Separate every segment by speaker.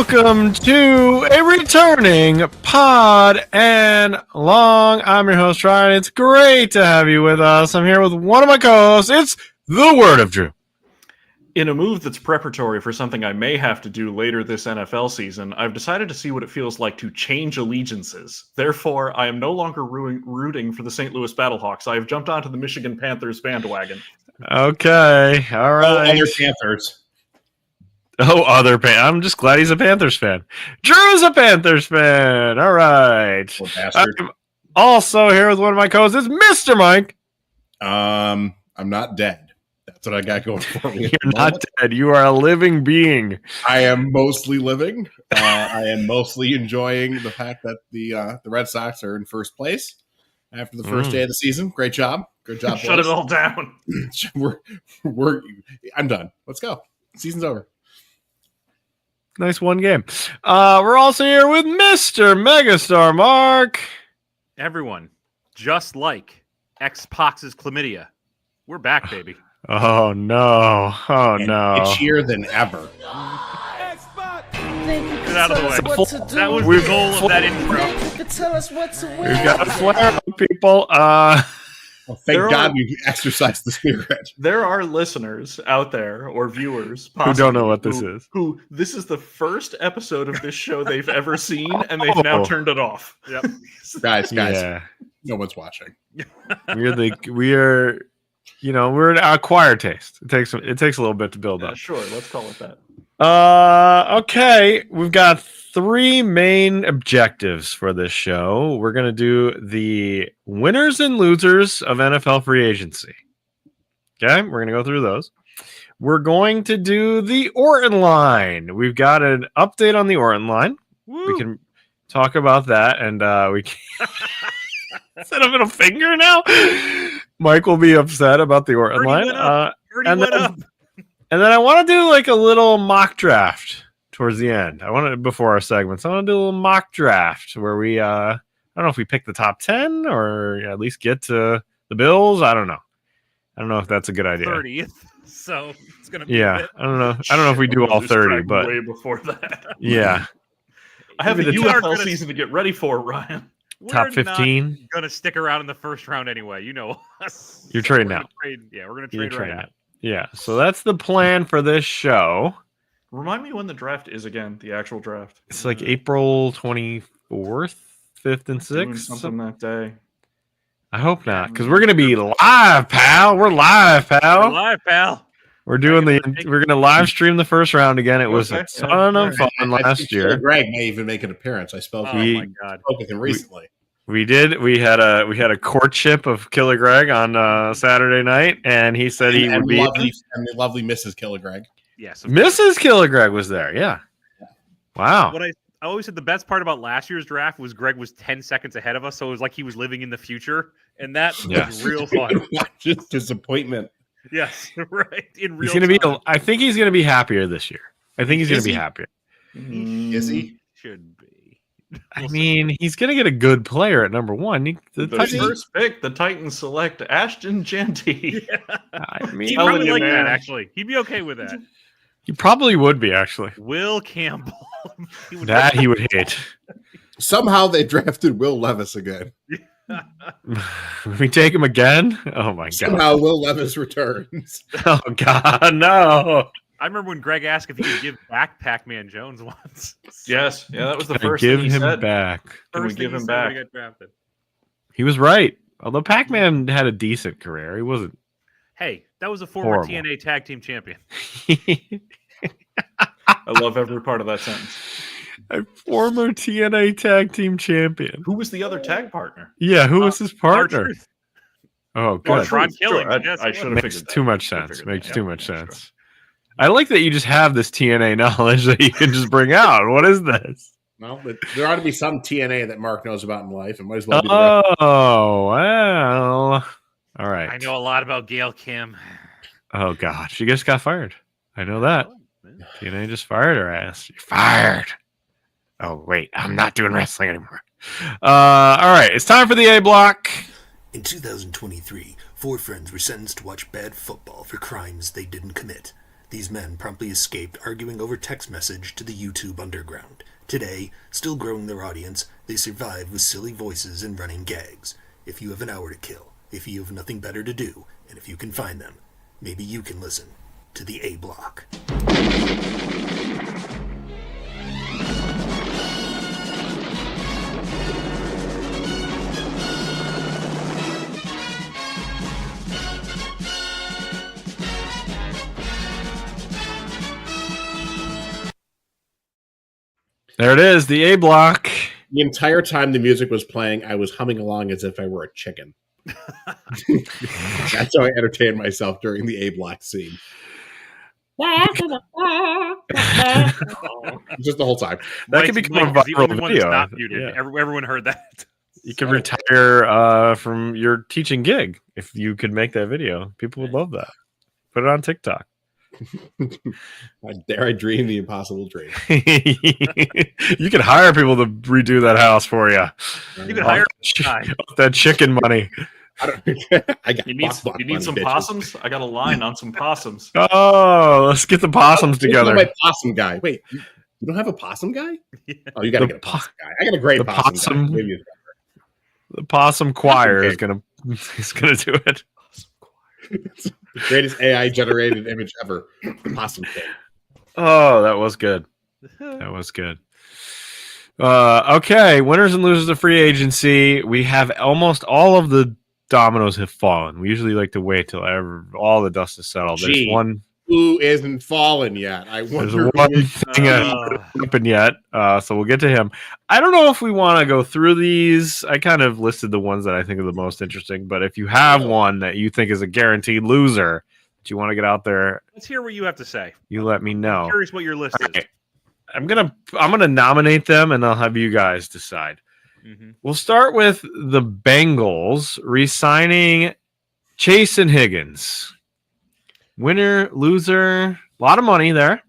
Speaker 1: Welcome to a returning pod and long. I'm your host, Ryan. It's great to have you with us. I'm here with one of my co-hosts. It's the Word of Drew.
Speaker 2: In a move that's preparatory for something I may have to do later this NFL season, I've decided to see what it feels like to change allegiances. Therefore, I am no longer rooting for the St. Louis Battlehawks. I have jumped onto the Michigan Panthers bandwagon.
Speaker 1: Okay, all right.
Speaker 3: Other Panthers.
Speaker 1: I'm just glad he's a Panthers fan. Drew's a Panthers fan. All right. I'm also here with one of my co-hosts, it's Mr. Mike.
Speaker 3: I'm not dead. That's what I got going for me.
Speaker 1: You're not dead. You are a living being.
Speaker 3: I am mostly living. I am mostly enjoying the fact that the Red Sox are in first place after the first day of the season. Great job. Good job.
Speaker 2: Shut it all down.
Speaker 3: I'm done. Let's go. Season's over.
Speaker 1: Nice one game. We're also here with Mr. Megastar Mark.
Speaker 4: Everyone, just like X-Pox's chlamydia, we're back, baby.
Speaker 1: Oh no! Oh
Speaker 3: and
Speaker 1: no!
Speaker 3: Itchier than ever.
Speaker 4: Get out of the way. That was the goal of that intro.
Speaker 1: We've got a flare, people.
Speaker 3: Well, thank God we've exercised the spirit.
Speaker 2: There are listeners out there, or viewers,
Speaker 1: who don't know what this is.
Speaker 2: Who this is the first episode of this show they've ever seen, and they've now turned it off.
Speaker 4: Yep.
Speaker 3: Guys,
Speaker 1: Yeah.
Speaker 3: no one's watching.
Speaker 1: We're an acquired taste. It takes a little bit to build up.
Speaker 2: Sure, let's call it that.
Speaker 1: Okay, we've got three main objectives for this show. We're going to do the winners and losers of NFL free agency. Okay, we're going to go through those. We're going to do the Orton Line. We've got an update on the Orton Line.
Speaker 4: Woo.
Speaker 1: We can talk about that, and we can set a middle finger now. Mike will be upset about the Orton Line. And then I want to do like a little mock draft towards the end. Before our segments, I want to do a little mock draft where we I don't know if we pick the top 10 or at least get to the Bills. I don't know if that's a good idea.
Speaker 4: 30th. So it's gonna be
Speaker 1: I don't know if we do all 30, but
Speaker 2: way before that.
Speaker 1: Yeah.
Speaker 2: I have a
Speaker 1: Maybe
Speaker 2: UFL season to get ready for, Ryan.
Speaker 1: Top 15.
Speaker 4: We're gonna stick around in the first round anyway. You know us.
Speaker 1: You're trading out.
Speaker 4: We're gonna trade right now.
Speaker 1: Yeah, so that's the plan for this show.
Speaker 2: Remind me when the draft is again, the actual draft.
Speaker 1: It's like April 24th, 5th, and 6th.
Speaker 2: Something that day.
Speaker 1: I hope not, because we're going to be live, pal. We're live, pal.
Speaker 4: We're live, pal.
Speaker 1: We're going to live stream the first round again. It was a ton of fun last year.
Speaker 3: Greg may even make an appearance. I spoke
Speaker 4: my God.
Speaker 3: with him recently.
Speaker 1: We did. We had a courtship of Killer Greg on Saturday night, and he said he would be.
Speaker 3: And the lovely Mrs. Killer Greg.
Speaker 4: Yes,
Speaker 1: Mrs. Killer Greg was there. Yeah. Wow.
Speaker 4: What I always said the best part about last year's draft was Greg was 10 seconds ahead of us, so it was like he was living in the future, and that was real fun.
Speaker 3: Just disappointment.
Speaker 4: Yes, right. In real
Speaker 1: time. I think he's going to be happier this year. I think he's going to be happier.
Speaker 3: Is he?
Speaker 4: Should be.
Speaker 1: I mean, he's going to get a good player at number one.
Speaker 2: The first pick, the Titans select Ashton Jeanty.
Speaker 4: Yeah.
Speaker 1: I mean,
Speaker 4: he'd probably like that, actually. He'd be okay with that.
Speaker 1: He probably would be, actually.
Speaker 4: Will Campbell.
Speaker 1: he would hate.
Speaker 3: Somehow they drafted Will Levis again.
Speaker 1: We take him again? Oh, my God.
Speaker 3: Somehow Will Levis returns.
Speaker 1: Oh, God, no.
Speaker 4: I remember when Greg asked if he could give back Pac-Man Jones once.
Speaker 2: Yes, yeah, that was the first
Speaker 1: thing
Speaker 2: he
Speaker 1: him
Speaker 2: said.
Speaker 1: Back.
Speaker 2: Can we give him back?
Speaker 1: He was right. Although Pac-Man had a decent career, he wasn't.
Speaker 4: Hey, that was a former
Speaker 1: horrible.
Speaker 4: TNA Tag Team Champion.
Speaker 2: I love every part of that sentence.
Speaker 1: A former TNA Tag Team Champion.
Speaker 2: Who was the other tag partner?
Speaker 1: Yeah, who was his partner?
Speaker 4: R-Truth.
Speaker 1: Oh, good.
Speaker 4: Ron Killing.
Speaker 2: Sure,
Speaker 4: Yes,
Speaker 2: I should have
Speaker 1: Makes
Speaker 2: figured
Speaker 1: too
Speaker 2: that.
Speaker 1: much sense. Makes too much sense. I like that you just have this TNA knowledge that you can just bring out. What is this?
Speaker 3: Well, but there ought to be some TNA that Mark knows about in life, and might as well be the
Speaker 1: Oh, well. All right.
Speaker 4: I know a lot about Gail Kim.
Speaker 1: Oh, God. She just got fired. I know that. TNA just fired her ass. You're fired. Oh, wait. I'm not doing wrestling anymore. All right. It's time for the A block.
Speaker 5: In 2023, 4 friends were sentenced to watch bad football for crimes they didn't commit. These men promptly escaped, arguing over text message to the YouTube underground. Today, still growing their audience, they survive with silly voices and running gags. If you have an hour to kill, if you have nothing better to do, and if you can find them, maybe you can listen to the A Block.
Speaker 1: There it is, the A Block.
Speaker 3: The entire time the music was playing, I was humming along as if I were a chicken. That's how I entertained myself during the A Block scene. Just the whole time.
Speaker 1: That could become a viral video.
Speaker 4: Not muted. Yeah. Everyone heard that.
Speaker 1: You could retire from your teaching gig if you could make that video. People would love that. Put it on TikTok.
Speaker 3: Dare I dream the impossible dream?
Speaker 1: You could hire people to redo that house for you.
Speaker 4: You could hire
Speaker 1: that chicken money.
Speaker 3: I got
Speaker 2: you need some possums? I got a line on some possums.
Speaker 1: Oh, let's get the possums together.
Speaker 3: My possum guy. Wait, you don't have a possum guy? Yeah. Oh, you got to get a possum guy. I got a great possum guy.
Speaker 1: The possum choir is gonna do it.
Speaker 3: The greatest AI generated image ever. Possum King.
Speaker 1: Oh, that was good. That was good. Okay, winners and losers of free agency. We have almost all of the dominoes have fallen. We usually like to wait till all the dust is settled. There's one
Speaker 3: who isn't fallen yet.
Speaker 1: There's one thing that hasn't happened yet, so we'll get to him. I don't know if we want to go through these. I kind of listed the ones that I think are the most interesting, but if you have one that you think is a guaranteed loser that you want to get out there,
Speaker 4: let's hear what you have to say.
Speaker 1: You let me know.
Speaker 4: I'm curious what your list is.
Speaker 1: I'm gonna nominate them, and I'll have you guys decide. Mm-hmm. We'll start with the Bengals re-signing Chase and Higgins. Winner, loser, a lot of money there.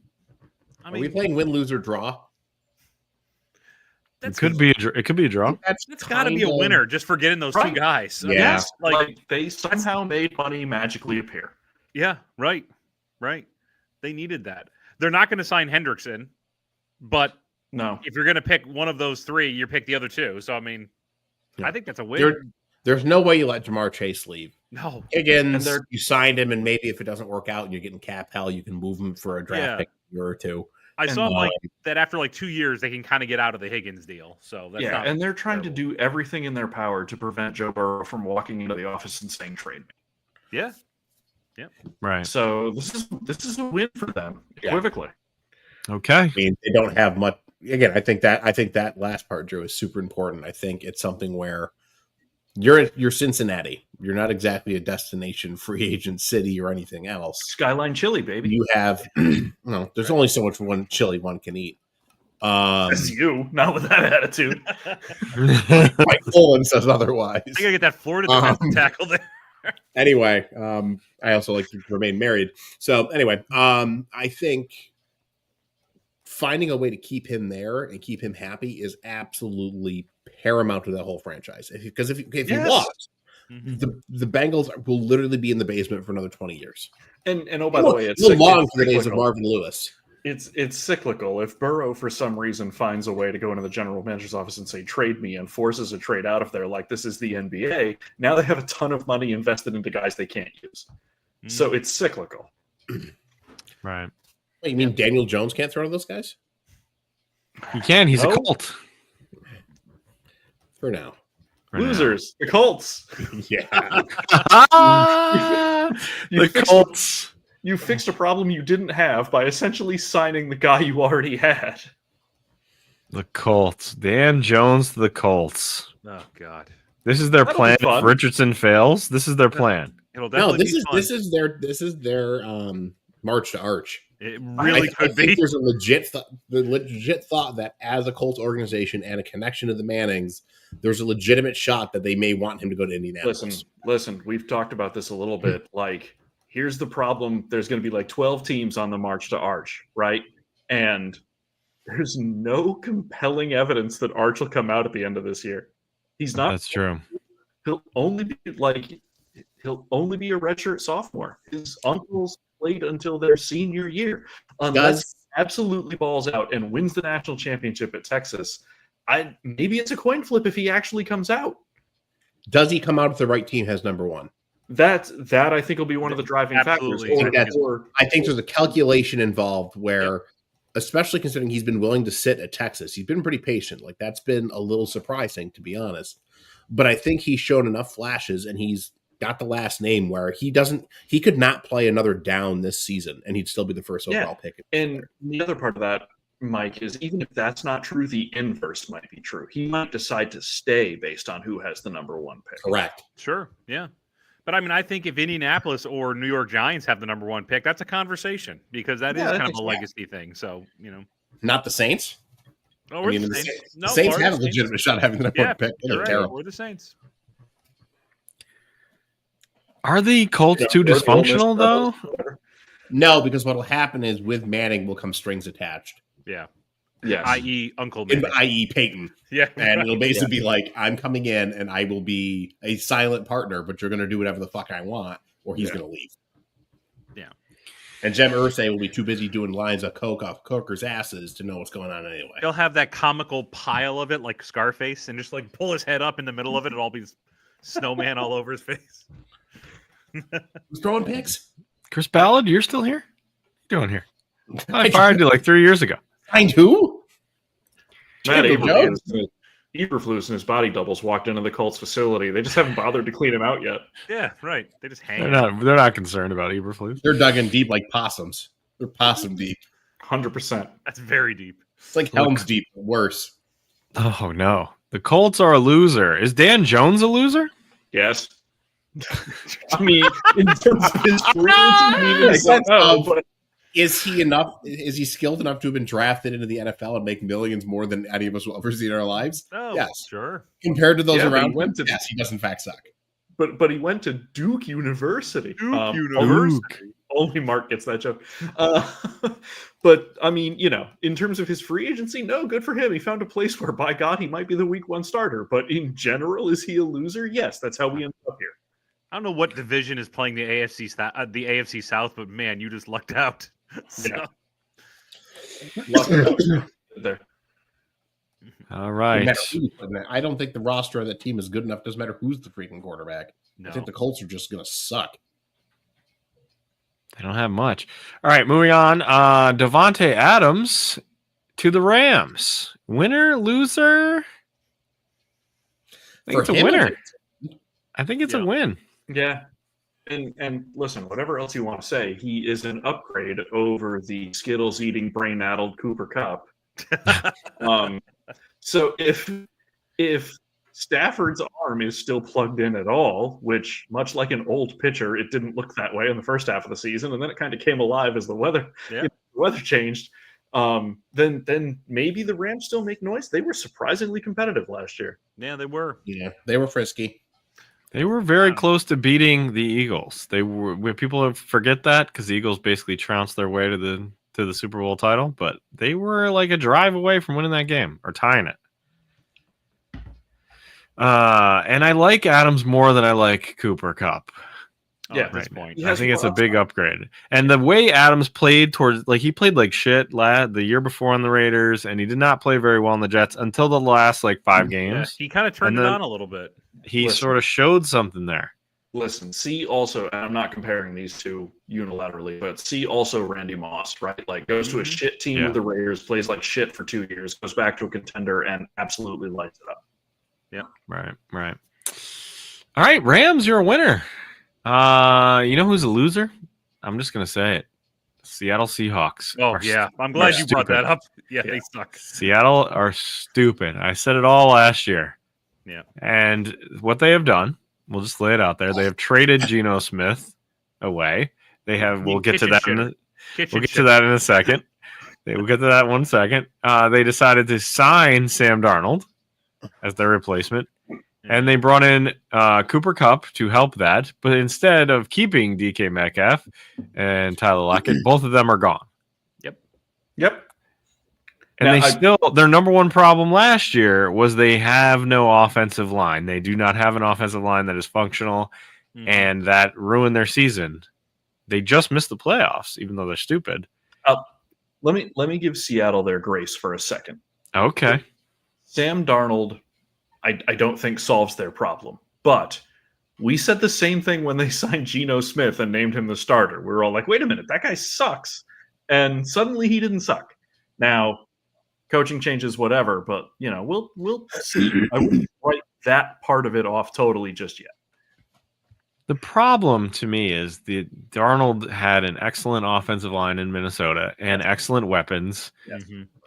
Speaker 3: Are we playing win, lose, or draw?
Speaker 1: It could be a draw.
Speaker 4: That's got to be a winner just for getting those two guys.
Speaker 3: Yeah,
Speaker 2: yes, like they somehow made money magically appear.
Speaker 4: Yeah, right. They needed that. They're not going to sign Hendrickson, but
Speaker 2: no,
Speaker 4: if you're going to pick one of those three, you pick the other two. So I mean, I think that's a win.
Speaker 3: There's no way you let Jamar Chase leave.
Speaker 4: No.
Speaker 3: Higgins, you signed him, and maybe if it doesn't work out and you're getting cap hell, you can move him for a draft pick a year or two.
Speaker 4: I saw that after 2 years, they can kind of get out of the Higgins deal. So that's
Speaker 2: and they're trying to do everything in their power to prevent Joe Burrow from walking into the office and saying trade me.
Speaker 4: Yeah.
Speaker 1: Right.
Speaker 2: So this is a win for them, equivocally.
Speaker 1: Okay.
Speaker 3: I mean, they don't have much. Again, I think that last part, Drew, is super important. I think it's something where you're Cincinnati. You're not exactly a destination free agent city or anything else.
Speaker 2: Skyline chili, baby.
Speaker 3: You have there's only so much one chili one can eat.
Speaker 2: That's you, not with that attitude.
Speaker 3: Mike Olin says otherwise.
Speaker 4: I gotta get that Florida defensive tackle there.
Speaker 3: Anyway, I also like to remain married. So anyway, I think finding a way to keep him there and keep him happy is absolutely paramount to that whole franchise. Because if he lost, the Bengals will literally be in the basement for another 20 years.
Speaker 2: And oh, by the way, it's
Speaker 3: long for the days of Marvin Lewis.
Speaker 2: It's cyclical. If Burrow, for some reason, finds a way to go into the general manager's office and say, trade me, and forces a trade out of there, like this is the NBA, now they have a ton of money invested into guys they can't use. So it's cyclical.
Speaker 1: Right.
Speaker 3: Wait, you mean Daniel Jones can't throw to those guys?
Speaker 1: He can. He's a Colt.
Speaker 3: For now.
Speaker 2: Losers. The Colts.
Speaker 3: Yeah.
Speaker 1: The Colts.
Speaker 2: You fixed a problem you didn't have by essentially signing the guy you already had.
Speaker 1: The Colts. Dan Jones to the Colts.
Speaker 4: Oh, God.
Speaker 1: This is their plan. If Richardson fails, this is their plan.
Speaker 3: This is their march to arch.
Speaker 4: It really could be.
Speaker 3: There's a legit thought that as a Colts organization and a connection to the Mannings, there's a legitimate shot that they may want him to go to Indianapolis.
Speaker 2: Listen, we've talked about this a little bit. Here's the problem. There's going to be 12 teams on the march to arch, right? And there's no compelling evidence that Arch will come out at the end of this year. He's not.
Speaker 1: That's true.
Speaker 2: He'll only be a redshirt sophomore. His uncle's played until their senior year. Unless he absolutely balls out and wins the national championship at Texas, maybe it's a coin flip if he actually comes out.
Speaker 3: Does he come out if the right team has number one?
Speaker 2: That I think will be one of the driving factors.
Speaker 3: I think there's a calculation involved where, especially considering he's been willing to sit at Texas, he's been pretty patient. Like, that's been a little surprising, to be honest. But I think he's shown enough flashes, and he's got the last name where he could not play another down this season, and he'd still be the first overall pick.
Speaker 2: And the other part of that, Mike, is even if that's not true, the inverse might be true. He might decide to stay based on who has the number one pick.
Speaker 3: Correct.
Speaker 4: Sure. Yeah. But I mean, I think if Indianapolis or New York Giants have the number one pick, that's a conversation, because that is kind of a legacy thing. So,
Speaker 3: not the Saints.
Speaker 4: Oh, the Saints.
Speaker 3: The Saints have a legitimate shot at having the number one pick.
Speaker 4: They're terrible. We're the Saints.
Speaker 1: Are the Colts too dysfunctional though?
Speaker 3: No, because what will happen is with Manning will come strings attached.
Speaker 4: Yeah.
Speaker 2: Yeah.
Speaker 4: I.e. Uncle Manning.
Speaker 3: I.e. Peyton.
Speaker 4: Yeah.
Speaker 3: And it'll basically be like, I'm coming in and I will be a silent partner, but you're going to do whatever the fuck I want, or he's going to leave.
Speaker 4: Yeah.
Speaker 3: And Jem Irsay will be too busy doing lines of coke off cookers' asses to know what's going on anyway.
Speaker 4: He'll have that comical pile of it like Scarface and just like pull his head up in the middle of it and all be snowman all over his face.
Speaker 3: Who's throwing picks?
Speaker 1: Chris Ballard, you're still here? What are you doing here? I fired you like 3 years ago.
Speaker 3: Find who?
Speaker 2: Matt Eberflus and his body doubles walked into the Colts facility. They just haven't bothered to clean him out yet.
Speaker 4: Yeah, right. They just hang.
Speaker 1: They're not concerned about Eberflus.
Speaker 3: They're dug in deep like possums. They're possum deep.
Speaker 2: 100%.
Speaker 4: That's very deep.
Speaker 3: It's like Helm's Deep, but worse.
Speaker 1: Oh no, the Colts are a loser. Is Dan Jones a loser?
Speaker 2: Yes. I mean, in terms of his career,
Speaker 3: is he enough? Is he skilled enough to have been drafted into the NFL and make millions more than any of us will ever see in our lives?
Speaker 4: Oh,
Speaker 3: yes,
Speaker 4: sure.
Speaker 3: Compared to those around him, yes, he does in fact suck.
Speaker 2: But he went to Duke University. Only Mark gets that joke. But I mean, in terms of his free agency, no, good for him. He found a place where, by God, he might be the week one starter. But in general, is he a loser? Yes, that's how we end up here.
Speaker 4: I don't know what division is playing the AFC South, but man, you just lucked out.
Speaker 2: Yeah.
Speaker 3: There.
Speaker 1: All right.
Speaker 3: I don't think the roster of that team is good enough. Doesn't matter who's the freaking quarterback.
Speaker 4: No.
Speaker 3: I think the Colts are just going to suck.
Speaker 1: They don't have much. All right, moving on. Devontae Adams to the Rams. Winner, loser? I think it's a winner. I think it's a win.
Speaker 2: Yeah. And listen, whatever else you want to say, he is an upgrade over the Skittles-eating, brain-addled Cooper Kupp. So if Stafford's arm is still plugged in at all, which, much like an old pitcher, it didn't look that way in the first half of the season, and then it kind of came alive as the weather changed, then maybe the Rams still make noise. They were surprisingly competitive last year.
Speaker 4: Yeah, they were.
Speaker 3: Yeah, they were frisky.
Speaker 1: They were very close to beating the Eagles. They were. People forget that because the Eagles basically trounced their way to the Super Bowl title, but they were like a drive away from winning that game or tying it. And I like Adams more than I like Cooper Kupp.
Speaker 2: Yeah,
Speaker 4: at this point.
Speaker 1: I think it's a big upgrade. And the way Adams played he played like shit the year before on the Raiders, and he did not play very well on the Jets until the last 5 games.
Speaker 4: He kind of turned it on a little bit.
Speaker 1: He sort of showed something there.
Speaker 2: Listen, see also, and I'm not comparing these two unilaterally, but see also Randy Moss, right? Like, goes to a shit team with the Raiders, plays like shit for 2 years, goes back to a contender, and absolutely lights it up.
Speaker 4: Yeah.
Speaker 1: Right. All right, Rams, you're a winner. You know who's a loser? I'm just going to say it. Seattle Seahawks.
Speaker 4: Oh, yeah. I'm glad you brought that up. Yeah, they suck.
Speaker 1: Seattle are stupid. I said it all last year.
Speaker 4: Yeah.
Speaker 1: And what they have done, we'll just lay it out there. They have traded Geno Smith away. We'll get to that in a second. We'll get to that 1 second. They decided to sign Sam Darnold as their replacement. And they brought in Cooper Kupp to help that. But instead of keeping DK Metcalf and Tyler Lockett, both of them are gone.
Speaker 2: Yep.
Speaker 1: And their number one problem last year was they have no offensive line. They do not have an offensive line that is functional, and that ruined their season. They just missed the playoffs, even though they're stupid.
Speaker 2: Let me give Seattle their grace for a second.
Speaker 1: Okay.
Speaker 2: Sam Darnold, I don't think solves their problem, but we said the same thing when they signed Geno Smith and named him the starter. We were all like, wait a minute, that guy sucks. And suddenly he didn't suck. Now, coaching changes, whatever, but we'll see. I wouldn't write that part of it off totally just yet.
Speaker 1: The problem to me is Darnold had an excellent offensive line in Minnesota and excellent weapons,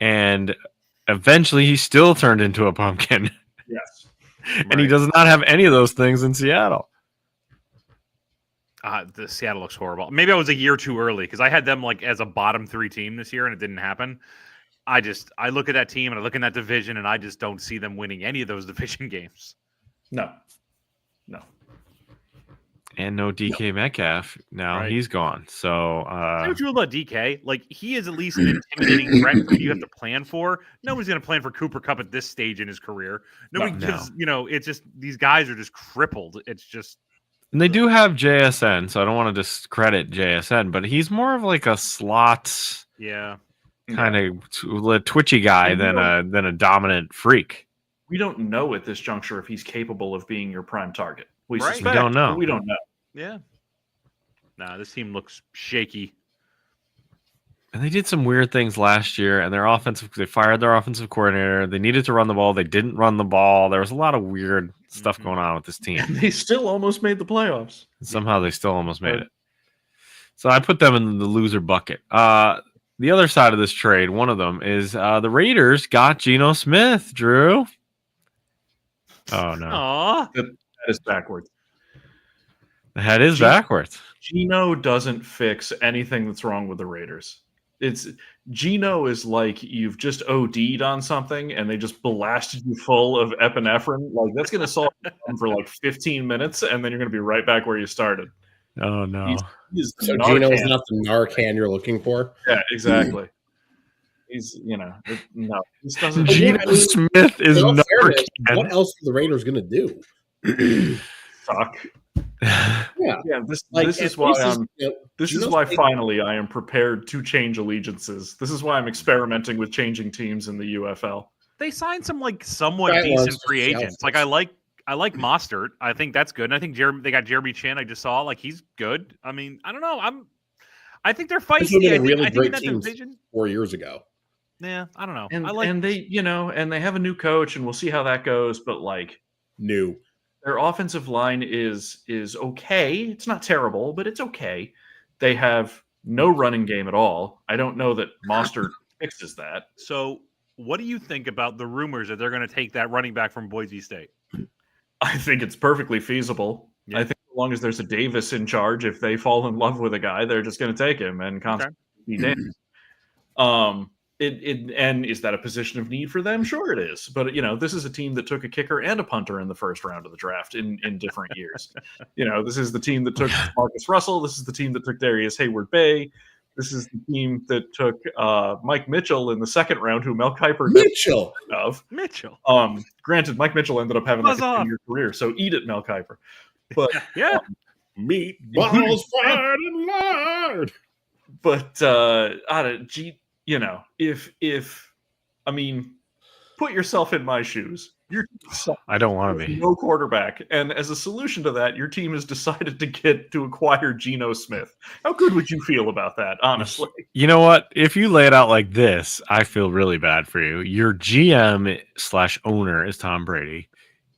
Speaker 1: and eventually he still turned into a pumpkin.
Speaker 2: Yes.
Speaker 1: And he does not have any of those things in Seattle.
Speaker 4: The Seattle looks horrible. Maybe I was a year too early because I had them like as a bottom 3 team this year and it didn't happen. I look at that team and I look in that division and I just don't see them winning any of those division games.
Speaker 2: No.
Speaker 1: And no DK Metcalf. Now he's gone. So
Speaker 4: say what you will about DK. Like, he is at least an intimidating threat that you have to plan for. Nobody's going to plan for Cooper Kupp at this stage in his career. Nobody gives, it's just these guys are just crippled. It's just.
Speaker 1: And they do have JSN, so I don't want to discredit JSN, but he's more of like a slot kind of twitchy guy than a dominant freak.
Speaker 2: We don't know at this juncture if he's capable of being your prime target. We
Speaker 1: suspect, we don't know.
Speaker 2: We don't know.
Speaker 4: Yeah. Nah, this team looks shaky.
Speaker 1: And they did some weird things last year, and they fired their offensive coordinator. They needed to run the ball. They didn't run the ball. There was a lot of weird stuff going on with this team.
Speaker 2: And they still almost made the playoffs.
Speaker 1: Somehow they still almost made it. So I put them in the loser bucket. The other side of this trade, one of them is the Raiders got Geno Smith, Drew. Oh, no.
Speaker 4: Aww.
Speaker 2: That is backwards.
Speaker 1: The head is backwards.
Speaker 2: Geno doesn't fix anything that's wrong with the Raiders. Geno is like you've just OD'd on something and they just blasted you full of epinephrine. Like, that's going to solve the problem for like 15 minutes, and then you're going to be right back where you started.
Speaker 1: Oh, no.
Speaker 3: So Geno is not the Narcan you're looking for?
Speaker 2: Yeah, exactly. He's, no. This doesn't.
Speaker 1: Geno Smith is Narcan.
Speaker 3: What else are the Raiders going to do?
Speaker 2: Suck.
Speaker 3: Yeah.
Speaker 2: This is why finally I am prepared to change allegiances. This is why I'm experimenting with changing teams in the UFL.
Speaker 4: They signed some like somewhat decent free agents. Like I like Mostert. I think that's good. And I think they got Jeremy Chin. I just saw like he's good. I mean, I don't know. I think they're feisty.
Speaker 3: This would have been a really great
Speaker 4: that
Speaker 3: team
Speaker 4: division
Speaker 3: 4 years ago.
Speaker 4: Yeah, I don't know.
Speaker 2: And they, and they have a new coach, and we'll see how that goes. But like,
Speaker 3: new.
Speaker 2: Their offensive line is okay. It's not terrible, but it's okay. They have no running game at all. I don't know that Mostert fixes that.
Speaker 4: So what do you think about the rumors that they're going to take that running back from Boise State?
Speaker 2: I think it's perfectly feasible. Yeah. I think as long as there's a Davis in charge, if they fall in love with a guy, they're just going to take him and constantly be damned. And is that a position of need for them? Sure it is. But, this is a team that took a kicker and a punter in the first round of the draft in different years. This is the team that took Marcus Russell. This is the team that took Darius Hayward-Bay. This is the team that took Mike Mitchell in the second round, who Mel Kiper
Speaker 4: Mitchell.
Speaker 2: Granted, Mike Mitchell ended up having like a 10-year career, so eat it, Mel Kiper. But
Speaker 3: meatballs fried and lard.
Speaker 2: But put yourself in my shoes.
Speaker 1: I don't want to be.
Speaker 2: No quarterback. And as a solution to that, your team has decided to acquire Geno Smith. How good would you feel about that, honestly?
Speaker 1: You know what? If you lay it out like this, I feel really bad for you. Your GM/owner is Tom Brady.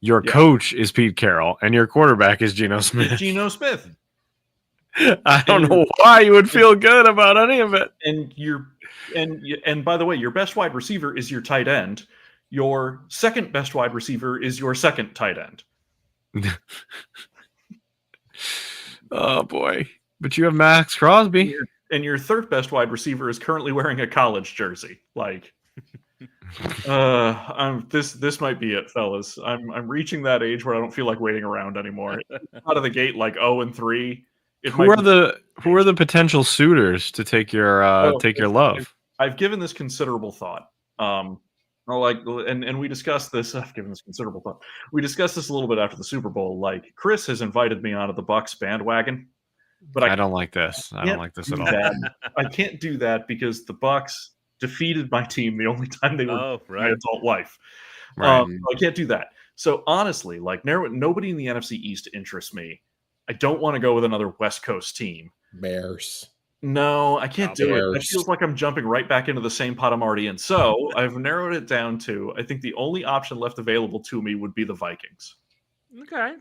Speaker 1: Your coach is Pete Carroll. And your quarterback is Geno Smith.
Speaker 2: Geno Smith.
Speaker 1: I don't know why you would feel good about any of it.
Speaker 2: And by the way, your best wide receiver is your tight end. Your second best wide receiver is your second tight end.
Speaker 1: Oh boy! But you have Max Crosby,
Speaker 2: and your third best wide receiver is currently wearing a college jersey. Like, this might be it, fellas. I'm reaching that age where I don't feel like waiting around anymore. Out of the gate, like 0-3.
Speaker 1: Who are the potential suitors to take your love?
Speaker 2: I've given this considerable thought. And we discussed this. I've given this considerable thought. We discussed this a little bit after the Super Bowl. Like, Chris has invited me onto the Bucs bandwagon, But
Speaker 1: I don't like this. I don't like this at all.
Speaker 2: I can't do that because the Bucks defeated my team the only time they were in my adult life.
Speaker 1: Right.
Speaker 2: I can't do that. So honestly, like nobody in the NFC East interests me. I don't want to go with another West Coast team.
Speaker 3: Bears.
Speaker 2: No, I can't do it. It feels like I'm jumping right back into the same pot I'm already in. So I've narrowed it down to, I think the only option left available to me would be the Vikings.
Speaker 4: Okay.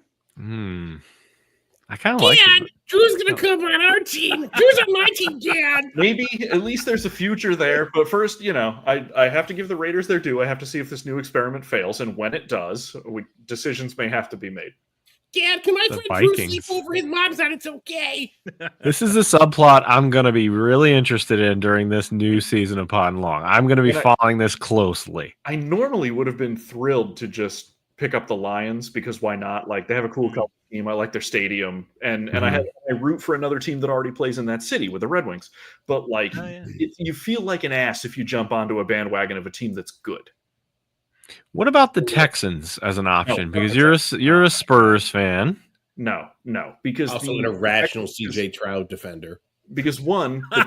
Speaker 1: I kind of like it.
Speaker 3: Drew's going to come on our team. Drew's on my team, Dad.
Speaker 2: Maybe at least there's a future there. But first, I have to give the Raiders their due. I have to see if this new experiment fails. And when it does, decisions may have to be made.
Speaker 3: Dad, can my friend Drew sleep over his mom's side? It's okay.
Speaker 1: This is a subplot I'm going to be really interested in during this new season of Pod and Long. I'm going to be following this closely.
Speaker 2: I normally would have been thrilled to just pick up the Lions because why not? Like, they have a cool color team. I like their stadium. And I root for another team that already plays in that city with the Red Wings. But, like, you feel like an ass if you jump onto a bandwagon of a team that's good.
Speaker 1: What about the Texans as an option? Because you're a Spurs fan.
Speaker 2: No, because
Speaker 3: also an irrational CJ Stroud defender.
Speaker 2: Because the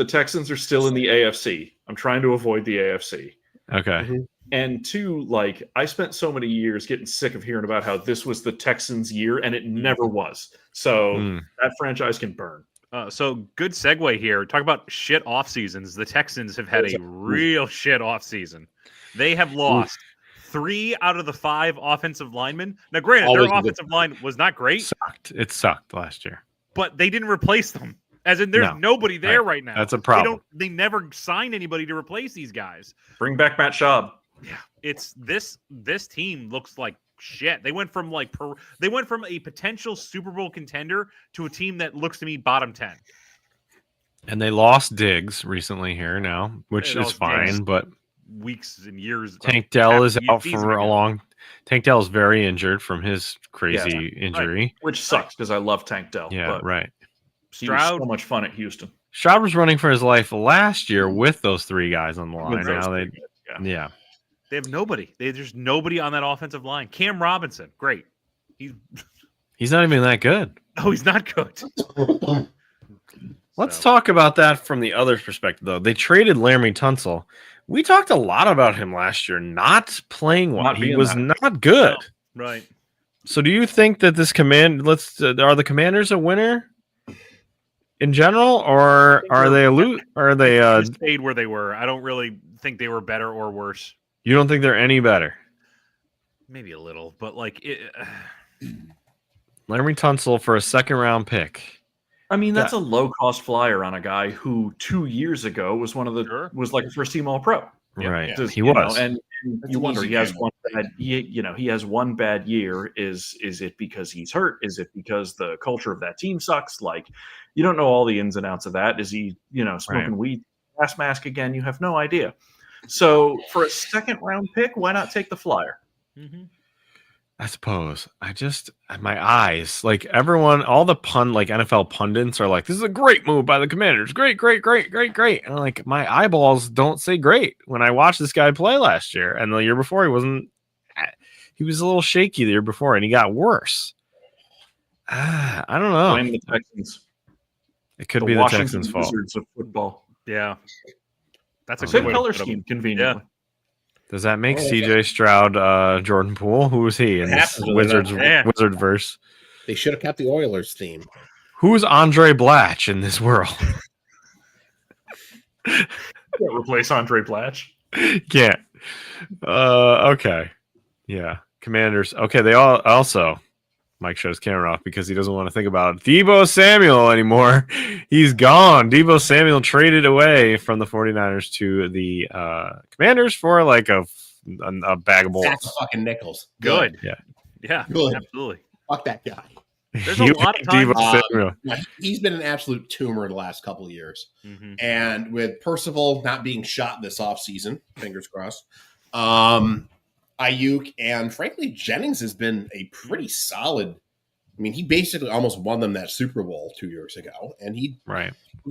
Speaker 2: Texans are still in the AFC. I'm trying to avoid the AFC.
Speaker 1: Okay.
Speaker 2: And two, like, I spent so many years getting sick of hearing about how this was the Texans' year, and it never was. So that franchise can burn.
Speaker 4: So good segue here. Talk about shit off seasons. The Texans have had a real shit off season. They have lost 3 out of the 5 offensive linemen. Now, granted, their offensive line was not great.
Speaker 1: It sucked last year.
Speaker 4: But they didn't replace them. As in, there's nobody there right now.
Speaker 1: That's a problem.
Speaker 4: They never signed anybody to replace these guys.
Speaker 2: Bring back Matt Schaub.
Speaker 4: Yeah, it's this team looks like shit. They went from a potential Super Bowl contender to a team that looks to me bottom 10.
Speaker 1: And they lost Diggs recently here now, which is fine, but
Speaker 4: weeks and years.
Speaker 1: Tank Dell is out for a long. Tank Dell is very injured from his crazy injury,
Speaker 2: which sucks because I love Tank Dell.
Speaker 1: Yeah, right.
Speaker 2: Stroud, so much fun at Houston.
Speaker 1: Stroud was running for his life last year with those 3 guys on the line. Now
Speaker 4: they have nobody. There's nobody on that offensive line. Cam Robinson, great.
Speaker 1: He's not even that good.
Speaker 4: Oh, he's not good.
Speaker 1: Let's talk about that from the other perspective, though. They traded Laramie Tunsil. We talked a lot about him last year not playing well. He was not good.
Speaker 4: No. Right.
Speaker 1: So do you think that this are the Commanders a winner in general, or are they
Speaker 4: stayed where they were? I don't really think they were better or worse.
Speaker 1: You don't think they're any better?
Speaker 4: Maybe a little, but
Speaker 1: Laramie Tunsil for a 2nd-round pick.
Speaker 2: I mean, that's a low-cost flyer on a guy who 2 years ago was was like a first-team All-Pro.
Speaker 1: Right, he was.
Speaker 2: And you wonder, he has one bad year. Is it because he's hurt? Is it because the culture of that team sucks? Like, you don't know all the ins and outs of that. Is he, smoking weed, gas mask again? You have no idea. So for a 2nd-round pick, why not take the flyer?
Speaker 1: Mm-hmm. I suppose. My eyes, like everyone, all the NFL pundits are like, this is a great move by the Commanders. Great. And I'm like, my eyeballs don't say great when I watched this guy play last year. And the year before, he was a little shaky the year before, and he got worse. I don't know.
Speaker 2: Blame the Texans.
Speaker 1: It could be the Texans' fault.
Speaker 2: Wizards of football.
Speaker 4: Yeah. That's a
Speaker 2: good
Speaker 4: good
Speaker 2: color scheme, conveniently.
Speaker 1: Yeah. Does that make CJ Stroud Jordan Poole? Who is he in this Wizard verse?
Speaker 3: They should have kept the Oilers theme.
Speaker 1: Who's Andre Blatch in this world?
Speaker 2: Can't replace Andre Blatch.
Speaker 1: Can't. Okay. Yeah. Commanders. Okay. They all also. Mike shut his camera off because he doesn't want to think about Deebo Samuel anymore. He's gone. Deebo Samuel traded away from the 49ers to the Commanders for like a bag of bullets.
Speaker 3: That's fucking nickels.
Speaker 4: Good.
Speaker 1: Yeah.
Speaker 3: Good.
Speaker 4: Absolutely.
Speaker 3: Fuck that guy.
Speaker 4: There's a lot of time.
Speaker 3: He's been an absolute tumor the last couple of years. Mm-hmm. And with Percival not being shot this offseason, fingers crossed, Ayuk and frankly Jennings has been a pretty solid. I mean, he basically almost won them that Super Bowl 2 years ago, and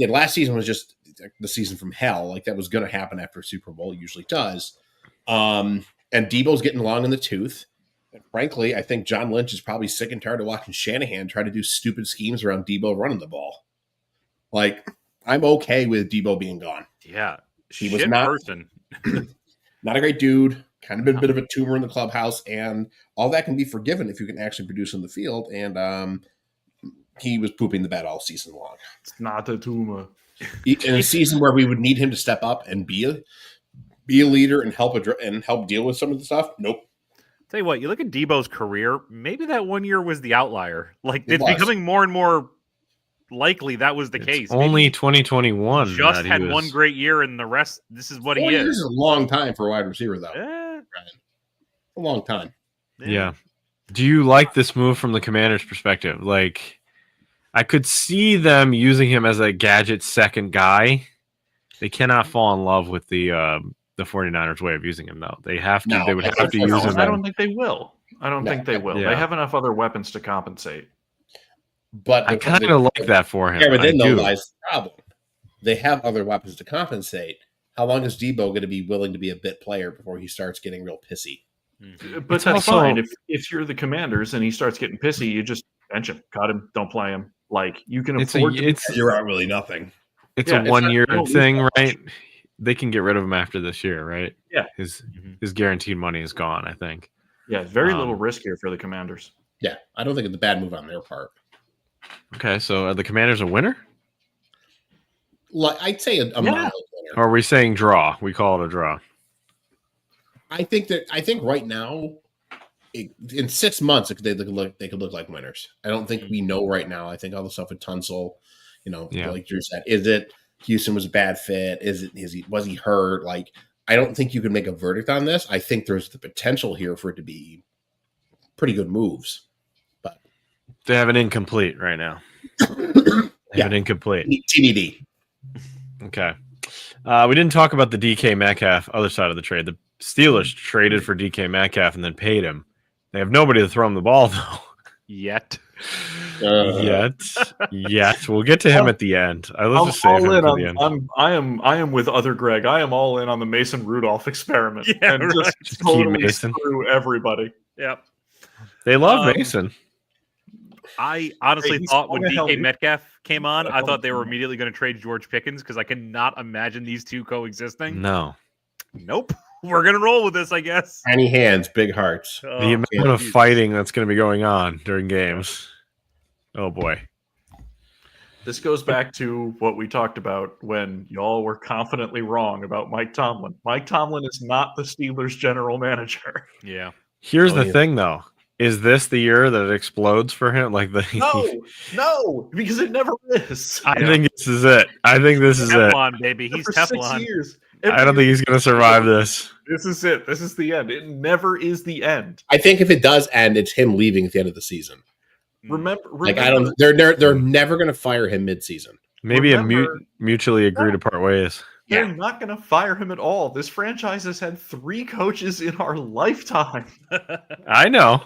Speaker 3: last season was just the season from hell. Like that was going to happen after a Super Bowl, it usually does. And Debo's getting long in the tooth. Frankly, I think John Lynch is probably sick and tired of watching Shanahan try to do stupid schemes around Debo running the ball. Like, I'm okay with Debo being gone.
Speaker 4: Yeah.
Speaker 3: He was not not a great dude, kind of been a bit of a tumor in the clubhouse, and all that can be forgiven if you can actually produce in the field. And he was pooping the bed all season long.
Speaker 2: It's not a tumor.
Speaker 3: In a season where we would need him to step up and be a leader and help deal with some of the stuff. Nope.
Speaker 4: Tell you what, you look at Debo's career, maybe that 1 year was the outlier. Like, it's
Speaker 3: was.
Speaker 4: becoming more and more likely that was the case.
Speaker 1: Only
Speaker 4: Maybe
Speaker 1: 2021.
Speaker 4: just had one great year, and the rest, this is what
Speaker 3: 4
Speaker 4: he
Speaker 3: years
Speaker 4: is.
Speaker 3: is a long time for a wide receiver, though. A long time.
Speaker 1: Yeah. Do you like this move from the Commanders' perspective? Like, I could see them using him as a gadget second guy. They cannot fall in love with the 49ers way of using him, though. They have to.
Speaker 3: No,
Speaker 1: they would have to use him.
Speaker 2: I don't think they will. I don't think they will.
Speaker 1: Yeah.
Speaker 2: They have enough other weapons to compensate.
Speaker 3: But
Speaker 1: I kind of like that for him.
Speaker 3: Yeah, but then
Speaker 1: I do.
Speaker 3: lies the problem. They have other weapons to compensate. How long is Debo going to be willing to be a bit player before he starts getting real pissy?
Speaker 2: But
Speaker 1: It's
Speaker 2: that's
Speaker 1: also-
Speaker 2: fine. If you're the Commanders and he starts getting pissy, you just bench him, cut him, don't play him. Like, you can afford to.
Speaker 3: You're out really nothing.
Speaker 1: It's
Speaker 2: Yeah,
Speaker 1: a
Speaker 2: it's
Speaker 1: 1
Speaker 2: not-
Speaker 1: year
Speaker 2: you don't lose
Speaker 1: thing,
Speaker 2: that much.
Speaker 1: right? They can get rid of him after this year, right?
Speaker 2: Yeah.
Speaker 1: His guaranteed money is gone, I think.
Speaker 2: Yeah, very little
Speaker 1: Um,
Speaker 2: risk here for the Commanders.
Speaker 3: Yeah, I don't think it's a bad move on their part.
Speaker 1: Okay, so are the Commanders a winner?
Speaker 3: Like, I'd say a mild winner.
Speaker 1: Or are we saying draw? We call it a draw.
Speaker 3: I think right now, in 6 months, they could look like winners. I don't think we know right now. I think all the stuff with Tunsil, like Drew said, is it Houston was a bad fit? Was he hurt? Like, I don't think you can make a verdict on this. I think there's the potential here for it to be pretty good moves. But
Speaker 1: They have an incomplete right now. They have an incomplete.
Speaker 3: TBD.
Speaker 1: Okay. We didn't talk about the DK Metcalf other side of the trade. The Steelers traded for DK Metcalf and then paid him. They have nobody to throw him the ball, though.
Speaker 4: Yet.
Speaker 1: Yet. We'll get to him at the end. Let's just save him for the end.
Speaker 2: I am with other Greg. I am all in on the Mason Rudolph experiment.
Speaker 4: Yeah,
Speaker 2: and
Speaker 4: right.
Speaker 2: just
Speaker 1: Keep
Speaker 2: totally
Speaker 1: Mason.
Speaker 2: screw everybody.
Speaker 4: Yep.
Speaker 1: They love Mason.
Speaker 4: I honestly
Speaker 2: he's
Speaker 4: thought when
Speaker 2: gonna help
Speaker 4: DK
Speaker 2: you.
Speaker 4: Metcalf came on, I
Speaker 2: help
Speaker 4: thought they were
Speaker 2: you.
Speaker 4: immediately going to trade George Pickens because I cannot imagine these two coexisting.
Speaker 1: No.
Speaker 4: Nope. We're going to roll with this, I guess.
Speaker 3: Tiny hands, big hearts.
Speaker 1: The
Speaker 4: Oh,
Speaker 1: amount of fighting that's going to be going on during games. Oh, boy.
Speaker 2: This goes back to what we talked about when y'all were confidently wrong about Mike Tomlin. Mike Tomlin is not the Steelers general manager.
Speaker 4: yeah.
Speaker 1: Here's
Speaker 3: Oh,
Speaker 1: the
Speaker 3: yeah.
Speaker 1: thing, though. Is this the year that it explodes for him? Like
Speaker 2: No, because it never is.
Speaker 1: I think this is it. I think this is it.
Speaker 4: Teflon, baby. He's
Speaker 2: For 6
Speaker 4: Teflon.
Speaker 2: years.
Speaker 1: I don't think he's going to survive this.
Speaker 2: This is it. This is the end. It never is the end.
Speaker 3: I think if it does end, it's him leaving at the end of the season.
Speaker 2: Remember,
Speaker 3: Like, I don't. They're never going to fire him mid-season.
Speaker 1: Maybe
Speaker 2: Remember-
Speaker 1: mutually agree to part ways.
Speaker 2: They're not going to fire him at all. This franchise has had 3 coaches in our lifetime.
Speaker 1: I know.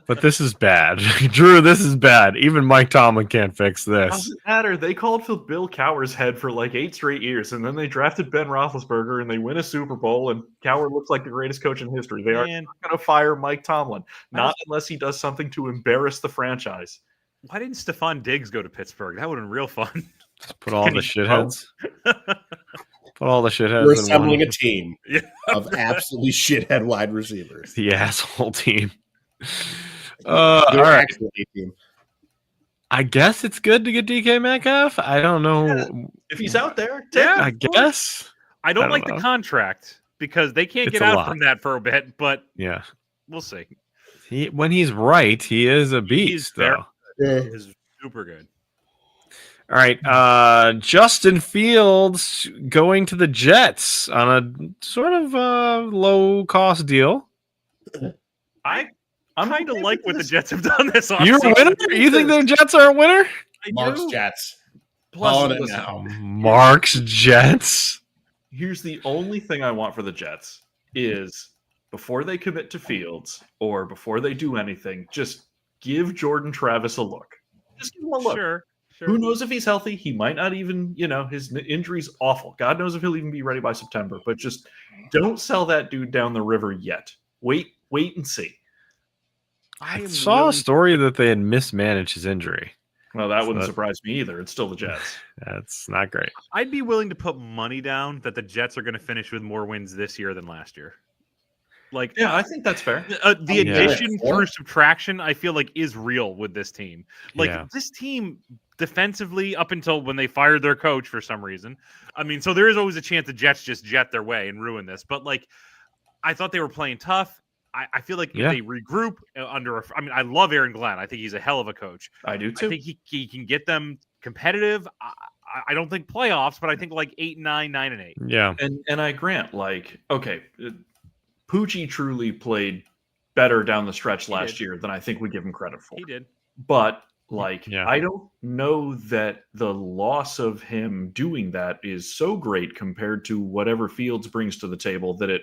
Speaker 1: But this is bad. Drew, this is bad. Even Mike Tomlin can't fix this.
Speaker 2: Doesn't matter. They called for Bill Cowher's head for like 8 straight years, and then they drafted Ben Roethlisberger, and they win a Super Bowl, and Cowher looks like the greatest coach in history. They are
Speaker 4: Man,
Speaker 2: not going to fire Mike Tomlin, not unless he does something to embarrass the franchise.
Speaker 4: why didn't Stephon Diggs go to Pittsburgh? That would have been real fun.
Speaker 1: Put all the shitheads. Put all the shitheads
Speaker 3: We're
Speaker 1: in
Speaker 3: assembling
Speaker 1: one.
Speaker 3: a team
Speaker 4: Yeah.
Speaker 3: of absolutely shithead wide receivers.
Speaker 1: The asshole team. All right.
Speaker 3: Actually a team.
Speaker 1: I guess it's good to get DK Metcalf. I don't know.
Speaker 2: If he's out there,
Speaker 4: Yeah.
Speaker 1: I guess.
Speaker 4: I don't
Speaker 1: I don't
Speaker 4: like
Speaker 1: know.
Speaker 4: the contract because they can't
Speaker 1: It's
Speaker 4: get
Speaker 1: a
Speaker 4: out
Speaker 1: lot.
Speaker 4: from that for a bit, but
Speaker 1: Yeah.
Speaker 4: we'll see.
Speaker 1: When he's right, he is a beast,
Speaker 4: very-
Speaker 1: though.
Speaker 4: It is super good.
Speaker 1: All right. Justin Fields going to the Jets on a sort of low cost deal.
Speaker 4: I'm kind of
Speaker 2: okay
Speaker 4: like
Speaker 2: with
Speaker 4: what the
Speaker 2: this.
Speaker 4: Jets have done this
Speaker 1: You're a
Speaker 4: offseason.
Speaker 1: winner? You think the Jets are a winner?
Speaker 4: I
Speaker 3: Mark's
Speaker 4: do.
Speaker 3: Jets.
Speaker 2: Plus,
Speaker 3: Calling it
Speaker 2: listen,
Speaker 3: now.
Speaker 1: Mark's Jets.
Speaker 2: here's the only thing I want for the Jets is before they commit to Fields or before they do anything, just give Jordan Travis a look. Just give him a look.
Speaker 4: Sure.
Speaker 2: Who knows if he's healthy? He might not even, his injury's awful. God knows if he'll even be ready by September. But just don't sell that dude down the river yet. Wait and see.
Speaker 1: I saw a story that they had mismanaged his injury.
Speaker 2: Well, that wouldn't surprise me either. It's still the Jets.
Speaker 1: That's not great.
Speaker 4: I'd be willing to put money down that the Jets are going to finish with more wins this year than last year. Like,
Speaker 2: yeah, I think that's fair.
Speaker 4: The addition through subtraction, I feel like, is real with this team. Like, this team defensively, up until when they fired their coach for some reason. I mean, so there is always a chance the Jets just jet their way and ruin this. But, like, I thought they were playing tough. I feel like if they regroup I mean, I love Aaron Glenn. I think he's a hell of a coach.
Speaker 2: I do too.
Speaker 4: I think he can get them competitive. I don't think playoffs, but I think like 8-9, 9-8.
Speaker 1: Yeah.
Speaker 2: And I grant, like, okay, Poochie truly played better down the stretch last year than I think we give him credit for.
Speaker 4: He did.
Speaker 2: But, like, I don't know that the loss of him doing that is so great compared to whatever Fields brings to the table that it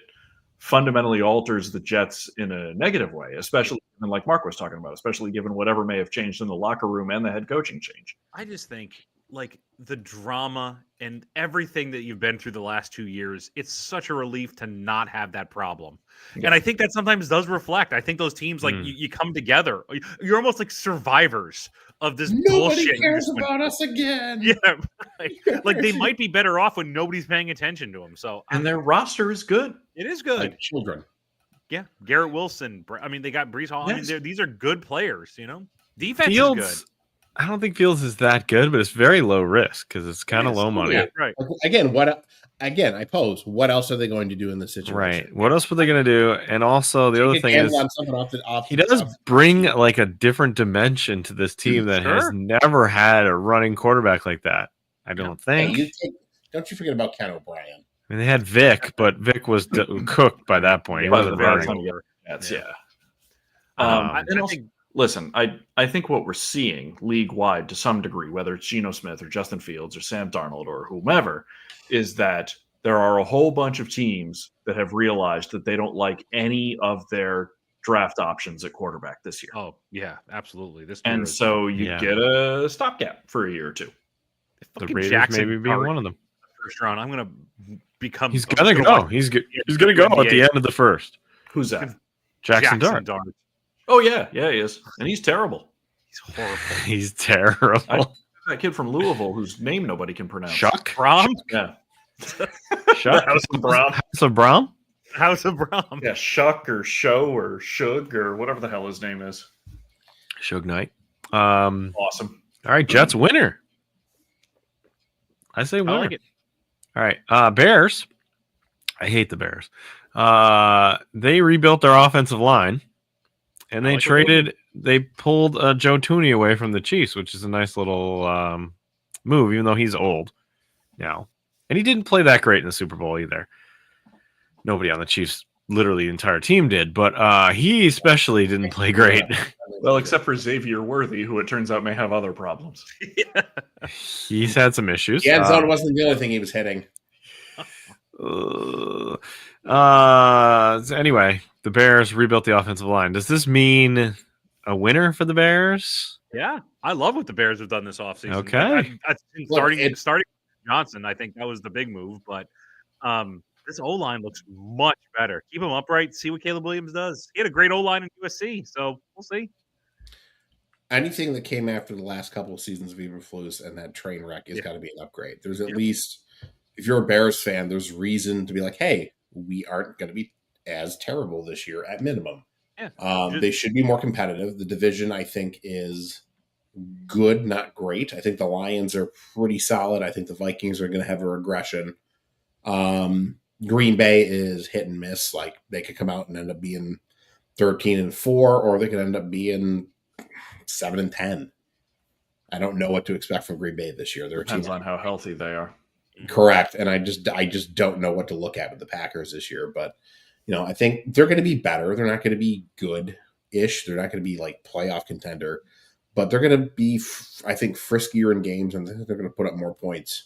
Speaker 2: fundamentally alters the Jets in a negative way, especially, and like Mark was talking about, especially given whatever may have changed in the locker room and the head coaching change.
Speaker 4: I just think, like, the drama and everything that you've been through the last 2 years, it's such a relief to not have that problem. Yeah. And I think that sometimes does reflect. I think those teams, like, you come together. You're almost like survivors of this bullshit.
Speaker 3: Nobody cares about us again.
Speaker 4: Yeah, right. Like, they might be better off when nobody's paying attention to them. So,
Speaker 2: and their roster is good.
Speaker 4: It is good.
Speaker 3: Like children.
Speaker 4: Yeah, Garrett Wilson. I mean, they got Breece Hall. Yes. I mean, these are good players. You know, defense
Speaker 1: Fields,
Speaker 4: is good.
Speaker 1: I don't think Fields is that good, but it's very low risk because it's kind of low money.
Speaker 4: Yeah, right.
Speaker 3: Again, I pose. What else are they going to do in this situation?
Speaker 1: Right. What else were they going to do? And also, the other thing is, he does bring like a different dimension to this team that has never had a running quarterback like that. I don't think.
Speaker 3: Hey, don't you forget about Ken O'Brien.
Speaker 1: I mean, they had Vic, but Vic was cooked by that point. He wasn't very
Speaker 2: good. Listen, I think what we're seeing league-wide to some degree, whether it's Geno Smith or Justin Fields or Sam Darnold or whomever, is that there are a whole bunch of teams that have realized that they don't like any of their draft options at quarterback this year.
Speaker 4: Oh, yeah, absolutely.
Speaker 2: So you get a stopgap for a year or two.
Speaker 1: The Raiders maybe being one of them.
Speaker 4: First round, I'm going to become...
Speaker 1: He's going to go. He's going to go at the end of the first.
Speaker 2: Who's that?
Speaker 1: Jackson Dart.
Speaker 2: Oh, yeah, he is. And he's terrible.
Speaker 4: He's horrible.
Speaker 1: He's terrible.
Speaker 2: That kid from Louisville whose name nobody can pronounce.
Speaker 1: Shuck?
Speaker 4: Brom?
Speaker 2: Yeah.
Speaker 1: Shuck?
Speaker 2: House of Brom.
Speaker 1: House of Brom?
Speaker 4: House of Brom.
Speaker 2: Yeah, Shuck or Show or Shug or whatever the hell his name is.
Speaker 1: Shug Knight.
Speaker 2: Awesome.
Speaker 1: All right, Jets winner. I say winner.
Speaker 4: I like it.
Speaker 1: All right, Bears. I hate the Bears. They rebuilt their offensive line. And they pulled Joe Tooney away from the Chiefs, which is a nice little move, even though he's old now. And he didn't play that great in the Super Bowl either. Nobody on the Chiefs, literally the entire team did, but he especially didn't play great.
Speaker 2: Well, except for Xavier Worthy, who it turns out may have other problems.
Speaker 1: He's had some issues.
Speaker 3: The end zone wasn't the only thing he was hitting.
Speaker 1: Anyway, the Bears rebuilt the offensive line. Does this mean a winner for the Bears?
Speaker 4: Yeah, I love what the Bears have done this offseason.
Speaker 1: Okay.
Speaker 4: Starting with Johnson, I think that was the big move, but this O-line looks much better. Keep him upright, see what Caleb Williams does. He had a great O-line in USC, so we'll see.
Speaker 3: Anything that came after the last couple of seasons of Eberflus and that train wreck has got to be an upgrade. There's at least, if you're a Bears fan, there's reason to be like, hey, we aren't going to be as terrible this year at minimum.
Speaker 4: Yeah.
Speaker 3: They should be more competitive. The division, I think, is good, not great. I think the Lions are pretty solid. I think the Vikings are going to have a regression. Green Bay is hit and miss. Like, they could come out and end up being 13-4, or they could end up being 7-10. I don't know what to expect from Green Bay this year.
Speaker 2: Depends on how healthy they are.
Speaker 3: Correct. And I just don't know what to look at with the Packers this year. But, I think they're going to be better. They're not going to be good-ish. They're not going to be like playoff contender. But they're going to be, I think, friskier in games, and they're going to put up more points.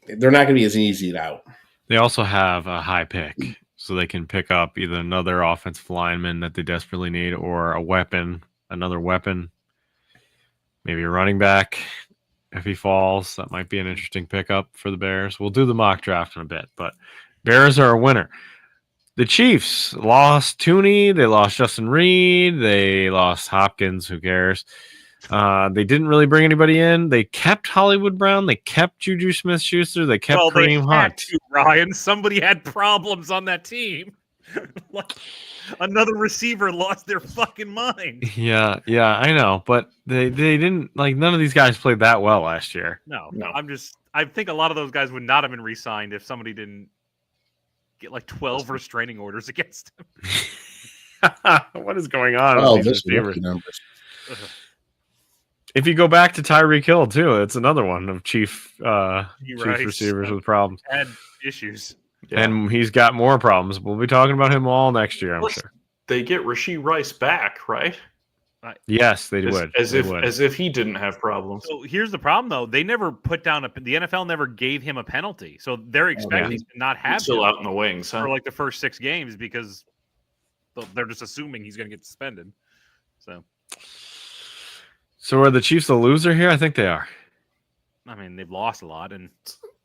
Speaker 3: They're not going to be as easy out.
Speaker 1: They also have a high pick, so they can pick up either another offensive lineman that they desperately need or another weapon, maybe a running back. If he falls, that might be an interesting pickup for the Bears. We'll do the mock draft in a bit, but Bears are a winner. The Chiefs lost Tooney. They lost Justin Reed. They lost Hopkins. Who cares? They didn't really bring anybody in. They kept Hollywood Brown. They kept Juju Smith-Schuster. They kept Kareem Hunt.
Speaker 4: Ryan, somebody had problems on that team. Another receiver lost their fucking mind.
Speaker 1: Yeah, I know, but they didn't none of these guys played that well last year.
Speaker 4: No. I think a lot of those guys would not have been re-signed if somebody didn't get 12 restraining orders against him.
Speaker 1: What is going on with these receivers? If you go back to Tyreek Hill too, it's another one of chief receivers with problems.
Speaker 4: Had issues.
Speaker 1: Yeah. And he's got more problems. We'll be talking about him all next year, I'm sure.
Speaker 2: They get Rashee Rice back, right?
Speaker 1: Yes, they would.
Speaker 2: As if he didn't have problems.
Speaker 4: So here's the problem, though. They never put down the NFL never gave him a penalty, so they're expecting to not have
Speaker 2: still
Speaker 4: him
Speaker 2: out in the wings
Speaker 4: for the first 6 games because they're just assuming he's going to get suspended.
Speaker 1: So are the Chiefs a loser here? I think they are.
Speaker 4: I mean, they've lost a lot, and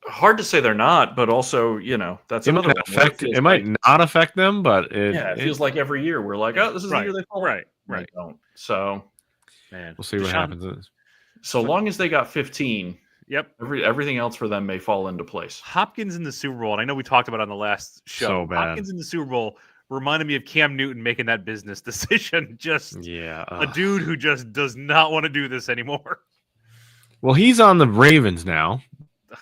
Speaker 2: hard to say they're not, but also, that's
Speaker 1: it might affect. It might not affect them, but
Speaker 2: it feels like every year we're like, oh, this is the year they fall.
Speaker 4: Right.
Speaker 2: They don't. So,
Speaker 1: man, we'll see what happens.
Speaker 2: So long as they got 15,
Speaker 4: yep,
Speaker 2: everything else for them may fall into place.
Speaker 4: Hopkins in the Super Bowl, and I know we talked about it on the last show.
Speaker 1: So bad.
Speaker 4: Hopkins in the Super Bowl reminded me of Cam Newton making that business decision. A dude who just does not want to do this anymore.
Speaker 1: Well, he's on the Ravens now.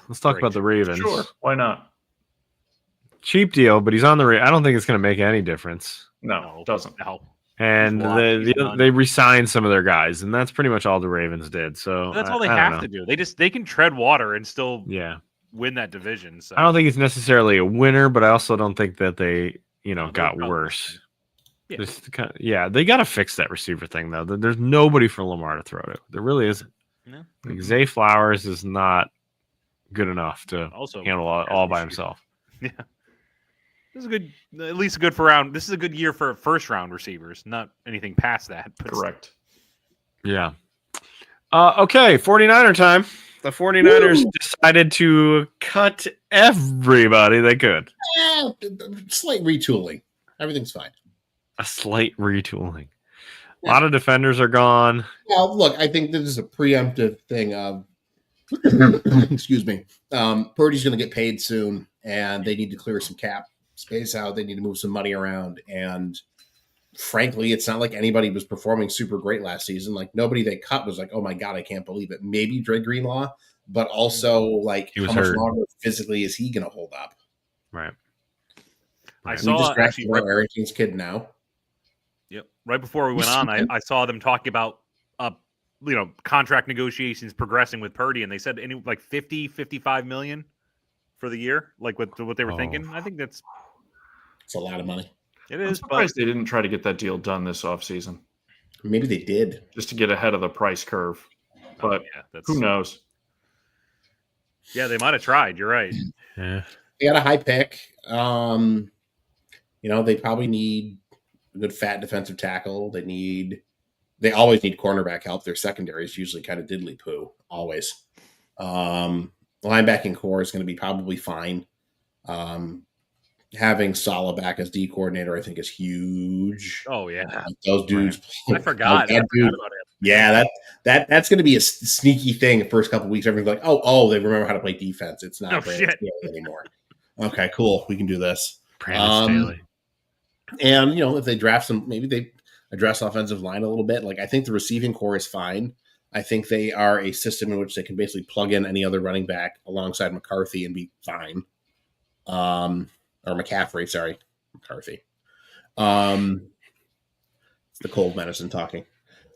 Speaker 1: Let's talk about the Ravens.
Speaker 2: Sure, why not?
Speaker 1: Cheap deal, but he's on the Ravens. I don't think it's going to make any difference.
Speaker 2: No, it doesn't.
Speaker 4: No.
Speaker 1: And they re-signed some of their guys, and that's pretty much all the Ravens did. So
Speaker 4: that's all they have to do. They can tread water and still win that division. So
Speaker 1: I don't think it's necessarily a winner, but I also don't think that they got worse.
Speaker 4: Yeah.
Speaker 1: They got to fix that receiver thing though. There's nobody for Lamar to throw to. There really isn't.
Speaker 4: No.
Speaker 1: Zay Flowers is not good enough to handle all by himself.
Speaker 4: Yeah. This is good. At least a good for round. This is a good year for first round receivers, not anything past that.
Speaker 2: Correct.
Speaker 1: Yeah. Okay, 49er time. The 49ers decided to cut everybody they could.
Speaker 3: Slight retooling. Everything's fine.
Speaker 1: A slight retooling. A lot of defenders are gone.
Speaker 3: Well, look, I think this is a preemptive thing of excuse me. Purdy's going to get paid soon, and they need to clear some cap space out. They need to move some money around. And frankly, it's not like anybody was performing super great last season. Like nobody they cut was like, oh my God, I can't believe it. Maybe Dre Greenlaw, but also like how much longer physically is he going to hold up?
Speaker 1: Right.
Speaker 4: I saw actually
Speaker 3: Arrington's kid now.
Speaker 4: Yep. Right before we went on, I saw them talking about contract negotiations progressing with Purdy, and they said 50-55 million for the year, like what they were thinking. I think it's
Speaker 3: a lot of money.
Speaker 4: It is.
Speaker 2: I'm surprised they didn't try to get that deal done this offseason.
Speaker 3: Maybe they did,
Speaker 2: just to get ahead of the price curve. But who knows?
Speaker 4: Yeah, they might have tried. You're right.
Speaker 1: Yeah,
Speaker 3: they got a high pick. They probably need a good fat defensive tackle. They always need cornerback help. Their secondary is usually kind of diddly poo, always. Linebacking core is going to be probably fine. Having Saleh back as D coordinator, I think, is huge.
Speaker 4: Oh yeah,
Speaker 3: those dudes.
Speaker 4: I forgot.
Speaker 3: That dude, about it. Yeah, that's going to be a sneaky thing. The first couple of weeks, everyone's like, "Oh, they remember how to play defense." It's not anymore. Okay, cool. We can do this. And if they draft some, maybe they address offensive line a little bit. Like I think the receiving core is fine. I think they are a system in which they can basically plug in any other running back alongside McCarthy and be fine. Or McCaffrey, sorry, McCarthy. It's the cold medicine talking.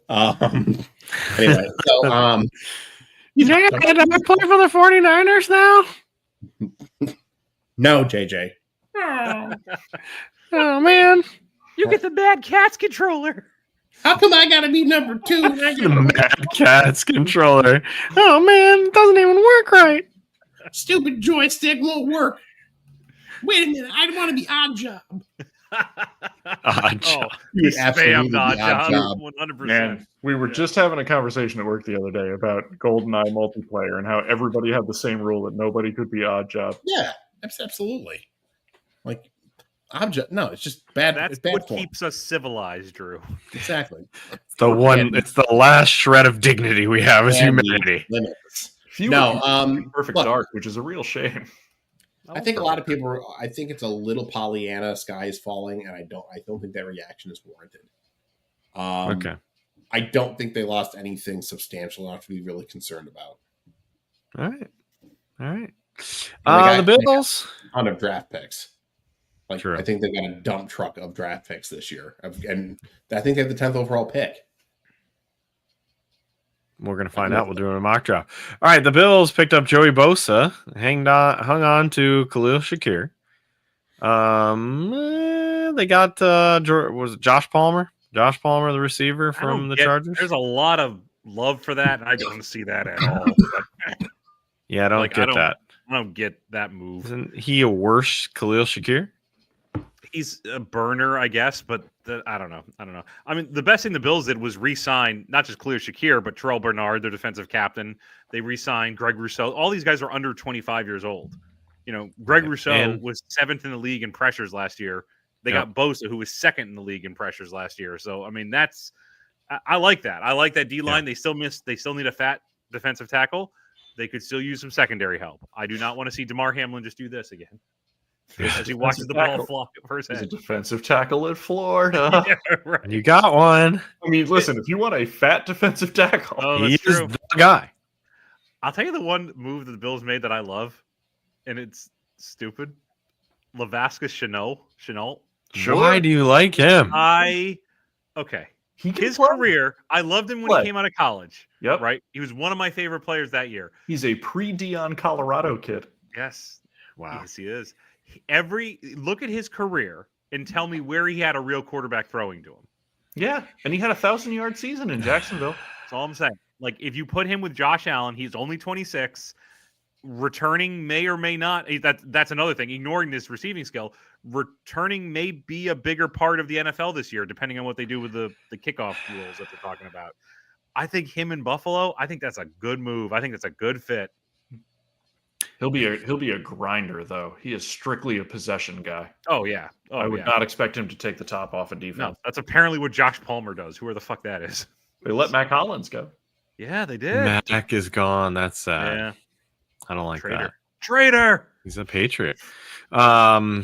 Speaker 3: Anyway, so
Speaker 1: you think I could play for the 49ers now?
Speaker 3: No, JJ.
Speaker 1: Oh man.
Speaker 4: You get the Mad Cats controller.
Speaker 3: How come I gotta be number 2?
Speaker 1: The Mad Cats controller. Oh man, it doesn't even work right.
Speaker 3: Stupid joystick won't work. Wait a minute, I want to be Odd Job.
Speaker 1: Odd Job.
Speaker 4: You spammed Odd Job. 100%.
Speaker 2: Man, we were just having a conversation at work the other day about GoldenEye multiplayer and how everybody had the same rule that nobody could be Odd Job.
Speaker 3: Yeah, absolutely. Like, No, it's just bad.
Speaker 4: That's
Speaker 3: it's bad
Speaker 4: what
Speaker 3: form.
Speaker 4: keeps us civilized, Drew.
Speaker 3: Exactly.
Speaker 1: It's the last shred of dignity we have as humanity.
Speaker 2: Perfect Dark, which is a real shame.
Speaker 3: I think a lot of people. I think it's a little Pollyanna. Sky is falling, and I don't think that reaction is warranted.
Speaker 1: Okay.
Speaker 3: I don't think they lost anything substantial enough to be really concerned about.
Speaker 1: All right. The Bills.
Speaker 3: A ton of draft picks.
Speaker 1: True.
Speaker 3: I think they got a dump truck of draft picks this year, and I think they have the 10th overall pick.
Speaker 1: We're going to find out. We'll do a mock draft. All right, the Bills picked up Joey Bosa, hung on to Khalil Shakir. They got was it Josh Palmer? Josh Palmer, the receiver from the Chargers.
Speaker 4: There's a lot of love for that, and I don't see that at all.
Speaker 1: Yeah, I don't get that.
Speaker 4: I don't get that move.
Speaker 1: Isn't he a worse Khalil Shakir?
Speaker 4: He's a burner, I guess, but I don't know. I mean, the best thing the Bills did was re-sign not just Khalil Shakir, but Terrell Bernard, their defensive captain. They re-signed Greg Rousseau. All these guys are under 25 years old. Greg Rousseau was 7th in the league in pressures last year. They got Bosa, who was 2nd in the league in pressures last year. So, I mean, I like that. I like that D-line. They still need a fat defensive tackle. They could still use some secondary help. I do not want to see DeMar Hamlin just do this again. As he watches the ball flock for his head.
Speaker 2: He's a defensive tackle in Florida.
Speaker 4: Yeah, right.
Speaker 1: You got one.
Speaker 2: I mean, listen, if you want a fat defensive tackle,
Speaker 1: he is the guy.
Speaker 4: I'll tell you the one move that the Bills made that I love, and it's stupid. Lavasquez Chenault.
Speaker 1: Sure. Why do you like him?
Speaker 4: His career, I loved him when he came out of college.
Speaker 2: Yep.
Speaker 4: Right? He was one of my favorite players that year.
Speaker 2: He's a pre-Deion Colorado kid.
Speaker 4: Yes.
Speaker 1: Wow.
Speaker 4: Yes, he is. Look at his career and tell me where he had a real quarterback throwing to him.
Speaker 2: Yeah, and he had a 1,000-yard season in Jacksonville.
Speaker 4: That's all I'm saying. Like, if you put him with Josh Allen, he's only 26. Returning may or may not. That's another thing. Ignoring this receiving skill, returning may be a bigger part of the NFL this year, depending on what they do with the kickoff rules that they're talking about. I think him in Buffalo, I think that's a good move. I think that's a good fit.
Speaker 2: He'll be a grinder, though. He is strictly a possession guy.
Speaker 4: Oh, yeah.
Speaker 2: I would not expect him to take the top off of defense.
Speaker 4: No, that's apparently what Josh Palmer does. Whoever the fuck that is.
Speaker 2: They let Mac Hollins go.
Speaker 4: Yeah, they did.
Speaker 1: Mac is gone. That's sad.
Speaker 4: Yeah.
Speaker 1: I don't like that.
Speaker 4: Traitor.
Speaker 1: He's a Patriot. Yeah.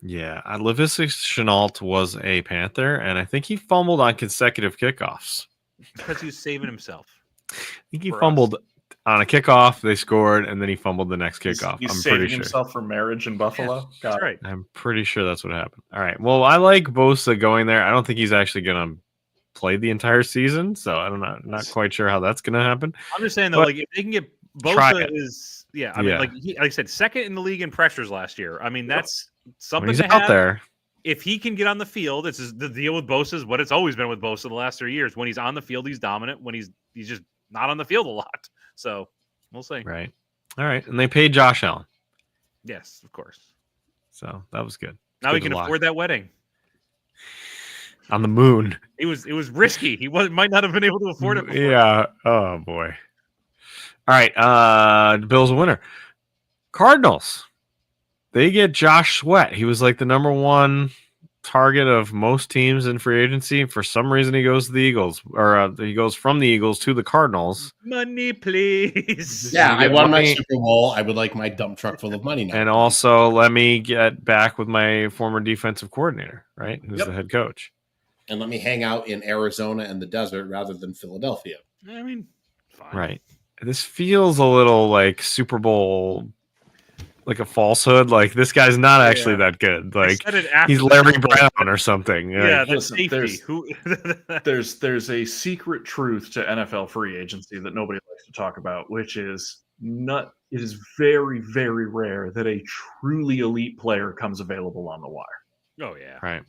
Speaker 1: Laviska Shenault was a Panther, and I think he fumbled on consecutive kickoffs.
Speaker 4: Because he was saving himself.
Speaker 1: I think he fumbled on a kickoff. They scored, and then he fumbled the next kickoff.
Speaker 2: He's
Speaker 1: I'm
Speaker 2: saving
Speaker 1: pretty sure.
Speaker 2: himself from marriage in Buffalo.
Speaker 4: Yeah, that's right.
Speaker 1: I'm pretty sure that's what happened. All right. Well, I like Bosa going there. I don't think he's actually going to play the entire season, so I'm not quite sure how that's going to happen.
Speaker 4: I'm just saying, though, like, if they can get Bosa mean, like I said, 2nd in the league in pressures last year. I mean, that's something
Speaker 1: he's
Speaker 4: to
Speaker 1: out
Speaker 4: have.
Speaker 1: there.
Speaker 4: If he can get on the field, this is the deal with Bosa is what it's always been with Bosa the last 3 years. When he's on the field, he's dominant. When he's just not on the field a lot. So we'll see.
Speaker 1: Right. All right. And they paid Josh Allen.
Speaker 4: Yes, of course.
Speaker 1: So that was good.
Speaker 4: Now he can afford that wedding.
Speaker 1: On the moon.
Speaker 4: It was risky. He might not have been able to afford it before.
Speaker 1: Yeah. Oh boy. All right. The Bills a winner. Cardinals. They get Josh Sweat. He was like the number one target of most teams in free agency. For some reason, he goes to the Eagles, or he goes from the Eagles to the Cardinals.
Speaker 4: Money, please.
Speaker 3: Yeah, I won my Super Bowl. I would like my dump truck full of money now.
Speaker 1: And also, let me get back with my former defensive coordinator, right? Who's the head coach.
Speaker 3: And let me hang out in Arizona and the desert rather than Philadelphia.
Speaker 4: I mean, fine.
Speaker 1: Right. This feels a little like Super Bowl, like a falsehood. Like, this guy's not actually that good. Like, he's Larry Brown or something.
Speaker 4: Yeah,
Speaker 1: like,
Speaker 4: that's safety.
Speaker 2: There's a secret truth to NFL free agency that nobody likes to talk about, which is it is very, very rare that a truly elite player comes available on the wire.
Speaker 4: Oh, yeah.
Speaker 1: Right.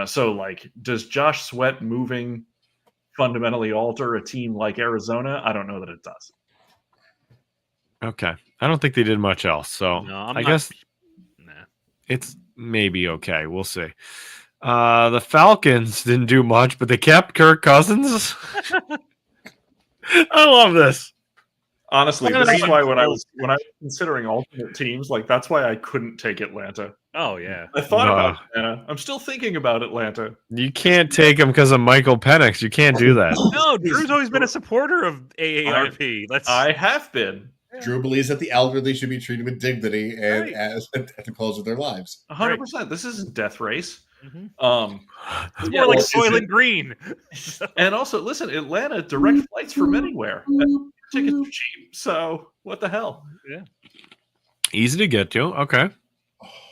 Speaker 2: So like, does Josh Sweat moving fundamentally alter a team like Arizona? I don't know that it does.
Speaker 1: Okay. I don't think they did much else. So I guess it's maybe okay. We'll see. The Falcons didn't do much, but they kept Kirk Cousins. I love this.
Speaker 2: Honestly, this is why when I was considering alternate teams, like, that's why I couldn't take Atlanta.
Speaker 4: Oh yeah.
Speaker 2: I thought
Speaker 1: No.
Speaker 2: about Atlanta. I'm still thinking about Atlanta.
Speaker 1: You can't take him because of Michael Penix. You can't do that.
Speaker 4: No, Drew's always been a supporter of AARP.
Speaker 2: I have been.
Speaker 3: Drew believes that the elderly should be treated with dignity and
Speaker 4: Right.
Speaker 3: as at the close of their lives.
Speaker 2: 100%. This isn't Death Race.
Speaker 4: Mhm.
Speaker 2: It's
Speaker 4: It's more like
Speaker 3: is
Speaker 4: Soylent
Speaker 3: it-
Speaker 4: Green.
Speaker 2: And also, listen, Atlanta direct flights from anywhere. Tickets are cheap, so what the hell?
Speaker 1: Easy to get to. Okay.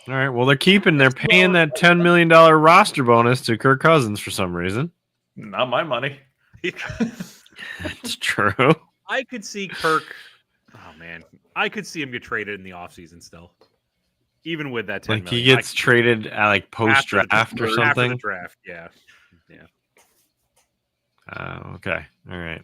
Speaker 1: All right. Well, they're paying that $10 million roster bonus to Kirk Cousins for some reason.
Speaker 2: Not my money.
Speaker 1: It's true.
Speaker 4: I could see Kirk. Oh man, I could see him get traded in the offseason still, even with that 10
Speaker 1: Like he
Speaker 4: million.
Speaker 1: gets traded at like post draft or
Speaker 4: After the
Speaker 1: something.
Speaker 4: draft, yeah.
Speaker 1: Okay. All right.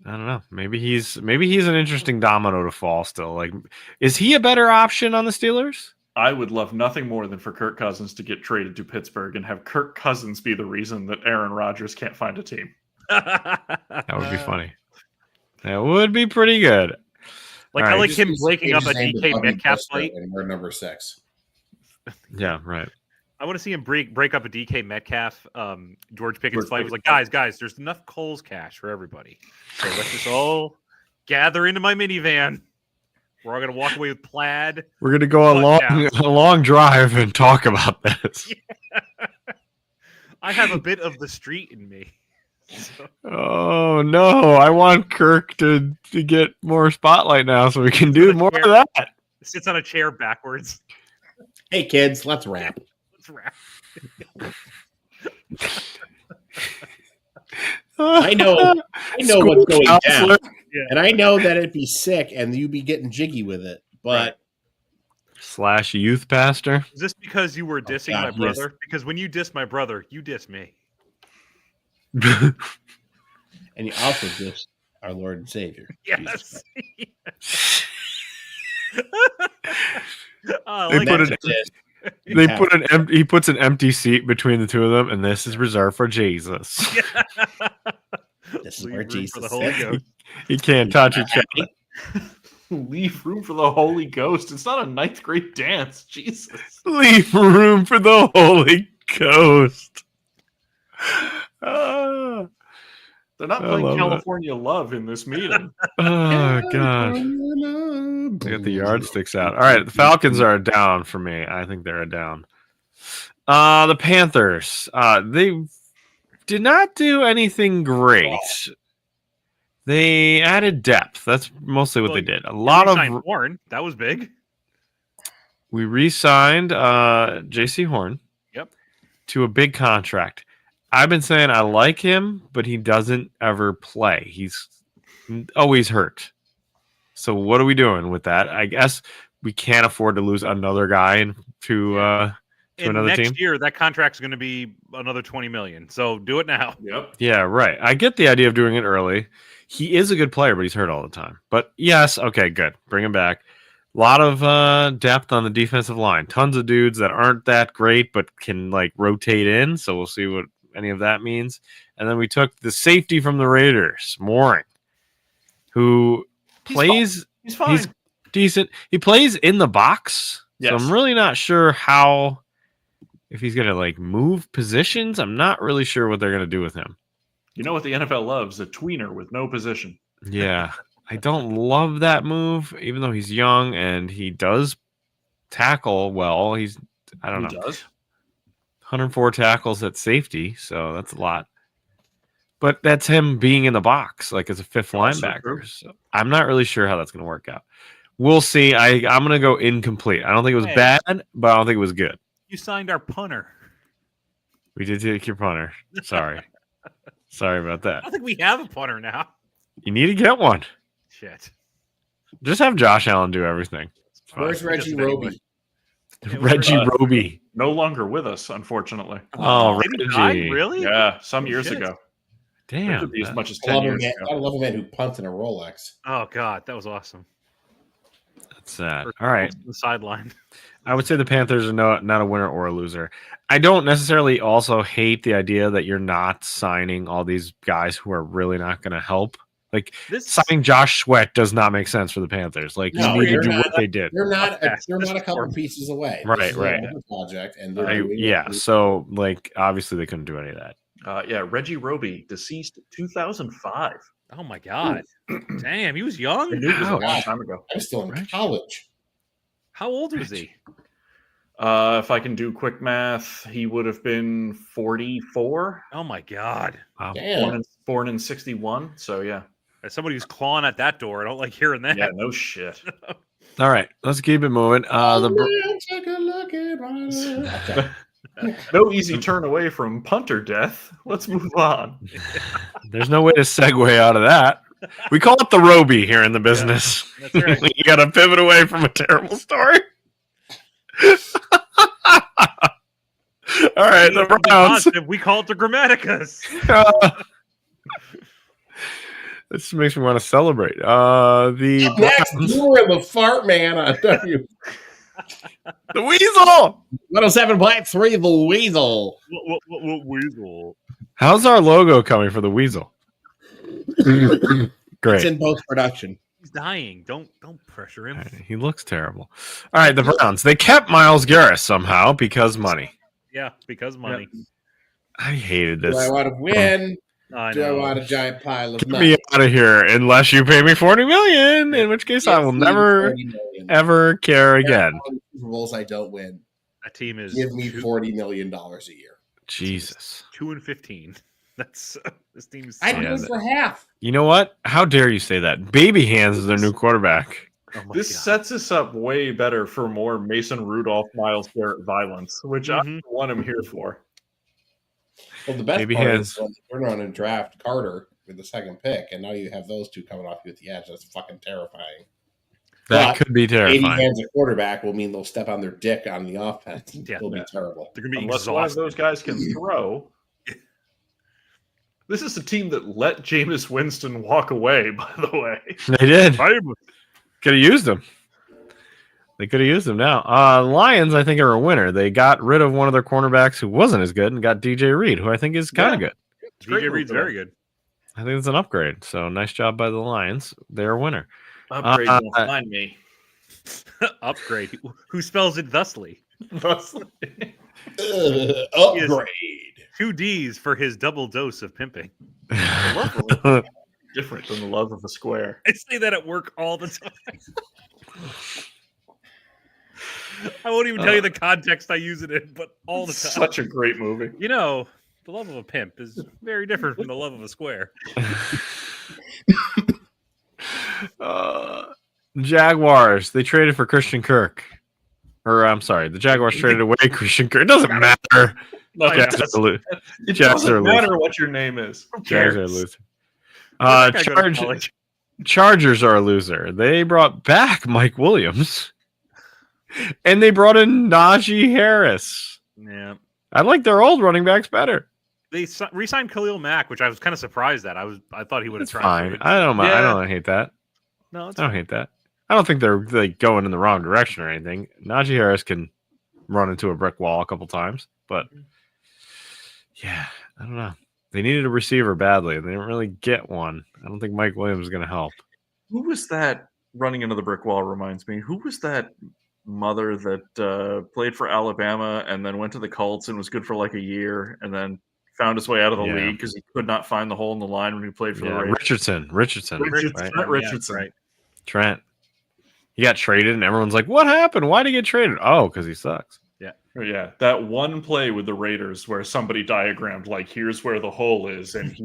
Speaker 1: I don't know. Maybe he's an interesting domino to fall still. Like, is he a better option on the Steelers?
Speaker 2: I would love nothing more than for Kirk Cousins to get traded to Pittsburgh and have Kirk Cousins be the reason that Aaron Rodgers can't find a team.
Speaker 1: That would be funny. That would be pretty good.
Speaker 4: Like
Speaker 1: All
Speaker 4: I
Speaker 1: right.
Speaker 4: like him
Speaker 3: Just
Speaker 4: breaking up a
Speaker 3: change his
Speaker 4: DK
Speaker 3: name to Bobby
Speaker 4: Metcalf
Speaker 3: Buster,
Speaker 4: fight.
Speaker 3: and we're number 6.
Speaker 1: Yeah, right.
Speaker 4: I want to see him break up a DK Metcalf, George Pickens
Speaker 2: George
Speaker 4: fight. It was like,
Speaker 2: Pickens.
Speaker 4: guys, there's enough Coles cash for everybody. So let's just all gather into my minivan. We're all gonna walk away with plaid.
Speaker 1: We're gonna go a long drive and talk about this.
Speaker 4: I have a bit of the street in me. So,
Speaker 1: Oh no! I want Kirk to get more spotlight now, so we can do more of that.
Speaker 4: sits on a chair backwards.
Speaker 3: Hey kids, let's rap.
Speaker 4: Let's wrap.
Speaker 3: I know
Speaker 1: School
Speaker 3: what's going
Speaker 1: counselor.
Speaker 3: down, and I know that it'd be sick, and you'd be getting jiggy with it. But
Speaker 1: / youth pastor.
Speaker 4: Is this because you were dissing
Speaker 3: God,
Speaker 4: my
Speaker 3: yes.
Speaker 4: brother? Because when you diss my brother, you diss me.
Speaker 3: and you also just our Lord and Savior. Jesus
Speaker 4: Yes. Oh,
Speaker 1: They
Speaker 4: like
Speaker 1: put
Speaker 3: Christ.
Speaker 1: it- They put he puts an empty seat between the two of them, and this is reserved for Jesus.
Speaker 3: This is
Speaker 4: Leave
Speaker 3: where
Speaker 4: room
Speaker 3: Jesus
Speaker 4: for the Holy
Speaker 3: sits.
Speaker 4: Ghost.
Speaker 1: He can't touch each other.
Speaker 2: Leave room for the Holy Ghost. It's not a ninth grade dance. Jesus.
Speaker 1: Leave room for the Holy Ghost. Ah.
Speaker 2: They're not
Speaker 1: I
Speaker 2: playing
Speaker 1: love
Speaker 2: California Love in this meeting.
Speaker 1: Oh gosh. They got the yardsticks out. All right, the Falcons are a down for me. I think they're a down. The Panthers. They did not do anything great. They added depth. That's mostly what they did. A lot of
Speaker 4: Horn. That was big.
Speaker 1: we re-signed JC Horn.
Speaker 4: Yep.
Speaker 1: To a big contract. I've been saying I like him, but he doesn't ever play. He's always hurt. So what are we doing with that? I guess we can't afford to lose another guy to another
Speaker 4: next
Speaker 1: team.
Speaker 4: year, that contract's going to be another $20 million. So do it now.
Speaker 2: Yep.
Speaker 1: Yeah, right. I get the idea of doing it early. He is a good player, but he's hurt all the time. But yes, okay, good. Bring him back. A lot of depth on the defensive line. Tons of dudes that aren't that great, but can like rotate in. So we'll see what any of that means. And then we took the safety from the Raiders, Mooring, who plays.
Speaker 2: He's fine.
Speaker 1: He's decent. He plays in the box.
Speaker 2: Yes.
Speaker 1: So I'm really not sure if he's going to like move positions. I'm not really sure what they're going to do with him.
Speaker 2: You know what the NFL loves? A tweener with no position.
Speaker 1: Yeah. I don't love that move, even though he's young and he does tackle well. I don't know.
Speaker 2: He does.
Speaker 1: 104 tackles at safety, so that's a lot. But that's him being in the box, like as a fifth
Speaker 2: Also
Speaker 1: linebacker.
Speaker 2: true.
Speaker 1: So I'm not really sure how that's going to work out. We'll see. I'm going to go incomplete. I don't think it was
Speaker 4: Hey.
Speaker 1: bad, but I don't think it was good.
Speaker 4: You signed our punter.
Speaker 1: We did take your punter. Sorry. Sorry about
Speaker 4: I
Speaker 1: that.
Speaker 4: don't think we have a punter now.
Speaker 1: You need to get one.
Speaker 4: Shit.
Speaker 1: Just have Josh Allen do everything. It's fine.
Speaker 3: Where's Reggie
Speaker 4: Just anyway.
Speaker 3: Roby?
Speaker 1: Reggie
Speaker 2: Uh,
Speaker 1: Roby.
Speaker 2: No longer with us, unfortunately.
Speaker 1: Oh,
Speaker 4: Did he die?
Speaker 1: Reggie.
Speaker 4: Really?
Speaker 2: Yeah, some
Speaker 4: Oh,
Speaker 2: years
Speaker 4: shit.
Speaker 2: ago.
Speaker 1: Damn.
Speaker 2: Could be as much as
Speaker 3: I
Speaker 2: 10
Speaker 3: love,
Speaker 2: years
Speaker 3: I
Speaker 2: ago.
Speaker 3: love a man who punts in a Rolex.
Speaker 4: Oh god, that was awesome.
Speaker 1: That's sad. All right.
Speaker 4: The sideline.
Speaker 1: I would say the Panthers are not a winner or a loser. I don't necessarily also hate the idea that you're not signing all these guys who are really not going to help. Like signing Josh Sweat does not make sense for the Panthers. Like you need to do what they did.
Speaker 3: They're not a couple pieces away.
Speaker 1: Right.
Speaker 3: Project, and
Speaker 1: so like obviously they couldn't do any of that.
Speaker 2: Reggie Roby, deceased 2005.
Speaker 4: Oh my God! Damn, he was young.
Speaker 2: I knew it was a long time ago.
Speaker 3: I was still in college.
Speaker 4: How old was he?
Speaker 2: If I can do quick math, he would have been 44.
Speaker 4: Oh my God!
Speaker 1: Wow.
Speaker 3: Damn.
Speaker 2: Born in 61. So yeah.
Speaker 4: As somebody who's clawing at that door, I don't like hearing that.
Speaker 2: Yeah, no shit.
Speaker 1: All right, let's keep it moving.
Speaker 3: Take a look at
Speaker 2: No easy turn away from punter death. Let's move on.
Speaker 1: There's no way to segue out of that. We call it the Roby here in the business.
Speaker 4: Yeah, that's right.
Speaker 1: You got to pivot away from a terrible story. All right, the Browns.
Speaker 4: We call it the Grammaticus.
Speaker 1: This makes me want to celebrate. The
Speaker 3: next,
Speaker 1: Browns.
Speaker 3: you were the fart man on W.
Speaker 1: The Weasel.
Speaker 3: 107.3, the Weasel.
Speaker 4: What Weasel?
Speaker 1: How's our logo coming for the Weasel?
Speaker 3: It's
Speaker 1: Great.
Speaker 3: in post-production.
Speaker 4: He's dying. Don't pressure him.
Speaker 1: He looks terrible. All right, the Browns. They kept Myles Garrett somehow because money.
Speaker 4: Yeah, because money.
Speaker 2: Yeah.
Speaker 1: I hated this.
Speaker 3: Do I want to win?
Speaker 4: I
Speaker 3: Do I
Speaker 4: know.
Speaker 3: want a giant pile of
Speaker 1: Get
Speaker 3: money?
Speaker 1: me out of here unless you pay me $40 million, in which case I will never, ever care again.
Speaker 3: Super Bowls I don't win.
Speaker 4: That team is
Speaker 3: Give me $40 million a year.
Speaker 1: Jesus.
Speaker 4: 2-15. That's this team's.
Speaker 3: I'd do it for half.
Speaker 1: You know what? How dare you say that? Baby Hands is their new quarterback.
Speaker 4: Oh my
Speaker 2: This
Speaker 4: God.
Speaker 2: sets us up way better for more Mason Rudolph, Myles Garrett violence, which I want him here for.
Speaker 3: Well, the best
Speaker 1: Baby
Speaker 3: part
Speaker 1: hands.
Speaker 3: is when they turn around and draft Carter with the second pick, and now you have those two coming off you at the edge. That's fucking terrifying.
Speaker 1: That
Speaker 3: But
Speaker 1: could be
Speaker 3: 80
Speaker 1: terrifying.
Speaker 3: hands at quarterback will mean they'll step on their dick on the offense.
Speaker 4: Yeah.
Speaker 3: It'll be terrible.
Speaker 4: They're gonna be
Speaker 2: Unless one of
Speaker 4: exhausted.
Speaker 2: those guys can throw. This is a team that let Jameis Winston walk away, by the way.
Speaker 1: They did. Could have used him. They could have used him now. Lions, I think, are a winner. They got rid of one of their cornerbacks who wasn't as good and got DJ Reed, who I think is kind of good.
Speaker 4: DJ Reed's very good.
Speaker 1: I think it's an upgrade. So nice job by the Lions. They're a winner.
Speaker 2: Upgrade won't find me.
Speaker 4: Upgrade. Who spells it thusly?
Speaker 3: Upgrade.
Speaker 4: 2 D's for his double dose of pimping.
Speaker 2: Different than the love of a square.
Speaker 4: I say that at work all the time. I won't even tell you the context I use it in, but all the time.
Speaker 2: Such a great movie.
Speaker 4: You know, the love of a pimp is very different from the love of a square.
Speaker 1: Jaguars. They traded for Christian Kirk. Or I'm sorry, the Jaguars traded away Christian Kirk. It doesn't matter.
Speaker 2: No,
Speaker 1: Jags
Speaker 2: it
Speaker 1: are
Speaker 2: it
Speaker 1: Jags
Speaker 2: doesn't
Speaker 1: are
Speaker 2: matter what your name is. Who
Speaker 1: Jags
Speaker 2: cares?
Speaker 1: are losing.
Speaker 4: Where'd that guy go to college?
Speaker 1: Chargers are a loser. They brought back Mike Williams. And they brought in Najee Harris.
Speaker 4: Yeah.
Speaker 1: I like their old running backs better.
Speaker 4: They re-signed Khalil Mack, which I was kind of surprised at. I thought he would have
Speaker 1: It's
Speaker 4: tried.
Speaker 1: fine. I don't mind. I don't hate that.
Speaker 4: No, it's
Speaker 1: I don't hate that. I don't think they're like going in the wrong direction or anything. Najee Harris can run into a brick wall a couple times, but yeah, I don't know. They needed a receiver badly. They didn't really get one. I don't think Mike Williams is going to help.
Speaker 2: Who was that running into the brick wall reminds me? Who was that mother that played for Alabama and then went to the Colts and was good for like a year and then found his way out of the league because he could not find the hole in the line when he played for the Raiders?
Speaker 1: Richardson.
Speaker 2: Trent Richardson.
Speaker 4: right.
Speaker 1: Trent. He got traded and everyone's like, what happened? Why did he get traded? Oh, because he sucks.
Speaker 2: Yeah, that one play with the Raiders where somebody diagrammed like here's where the hole is, and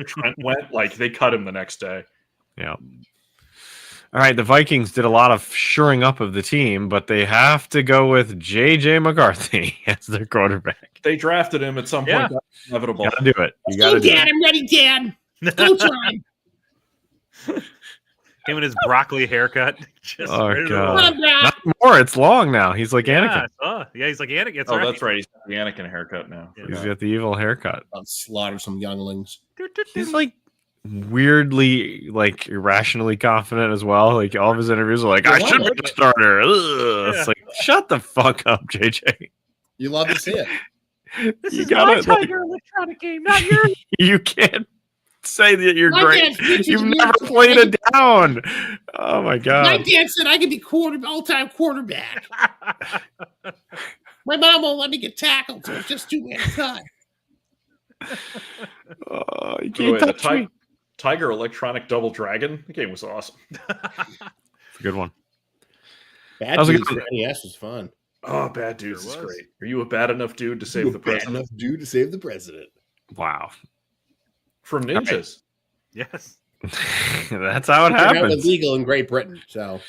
Speaker 2: Trent went like they cut him the next day.
Speaker 1: Yeah. All right, the Vikings did a lot of shoring up of the team, but they have to go with J.J. McCarthy as their quarterback.
Speaker 2: They drafted him at some point.
Speaker 4: Yeah.
Speaker 2: That's inevitable.
Speaker 1: You gotta do it. You gotta do it.
Speaker 3: I'm ready, Dad. Go try.
Speaker 4: Him and his broccoli haircut. Just
Speaker 1: Oh,
Speaker 4: ready to
Speaker 1: God.
Speaker 4: roll.
Speaker 3: Come on, Dad.
Speaker 1: Not more. It's long now. He's like Anakin.
Speaker 4: Yeah, he's like Anakin.
Speaker 2: Oh, that's right. He's got the Anakin haircut now.
Speaker 4: Yeah.
Speaker 1: He's got the evil haircut.
Speaker 3: I'll slaughter some younglings.
Speaker 1: He's like weirdly, like irrationally confident as well. Like all of his interviews are like, I should be the starter. Ugh.
Speaker 4: Yeah.
Speaker 1: It's like, shut the fuck up, JJ.
Speaker 3: You love to see it.
Speaker 4: This
Speaker 1: You
Speaker 4: is
Speaker 1: gotta,
Speaker 4: my
Speaker 1: like,
Speaker 4: Tiger electronic game, not yours.
Speaker 1: You can't say that you're
Speaker 3: My
Speaker 1: great.
Speaker 3: dad's bitches
Speaker 1: You've
Speaker 3: and
Speaker 1: never
Speaker 3: yours.
Speaker 1: played it down. Oh my
Speaker 3: My
Speaker 1: god.
Speaker 3: dad said I could be all-time quarterback. My mom won't let me get tackled, so it's just too many times.
Speaker 1: Oh, you
Speaker 2: By the way,
Speaker 1: can't touch me.
Speaker 2: Tiger Electronic Double Dragon. The game was awesome.
Speaker 1: It's a good one.
Speaker 3: Bad
Speaker 1: How's it
Speaker 3: Dudes
Speaker 1: going?
Speaker 3: for NES was fun.
Speaker 2: Oh, Bad Dudes
Speaker 4: Sure
Speaker 2: is
Speaker 4: was.
Speaker 2: great. Are you a bad enough dude to
Speaker 3: You
Speaker 2: save
Speaker 3: a
Speaker 2: the
Speaker 3: bad
Speaker 2: president?
Speaker 3: enough dude to save the president.
Speaker 1: Wow.
Speaker 2: From ninjas.
Speaker 4: Yes.
Speaker 1: That's how it
Speaker 3: They're now
Speaker 1: happens.
Speaker 3: illegal in Great Britain, so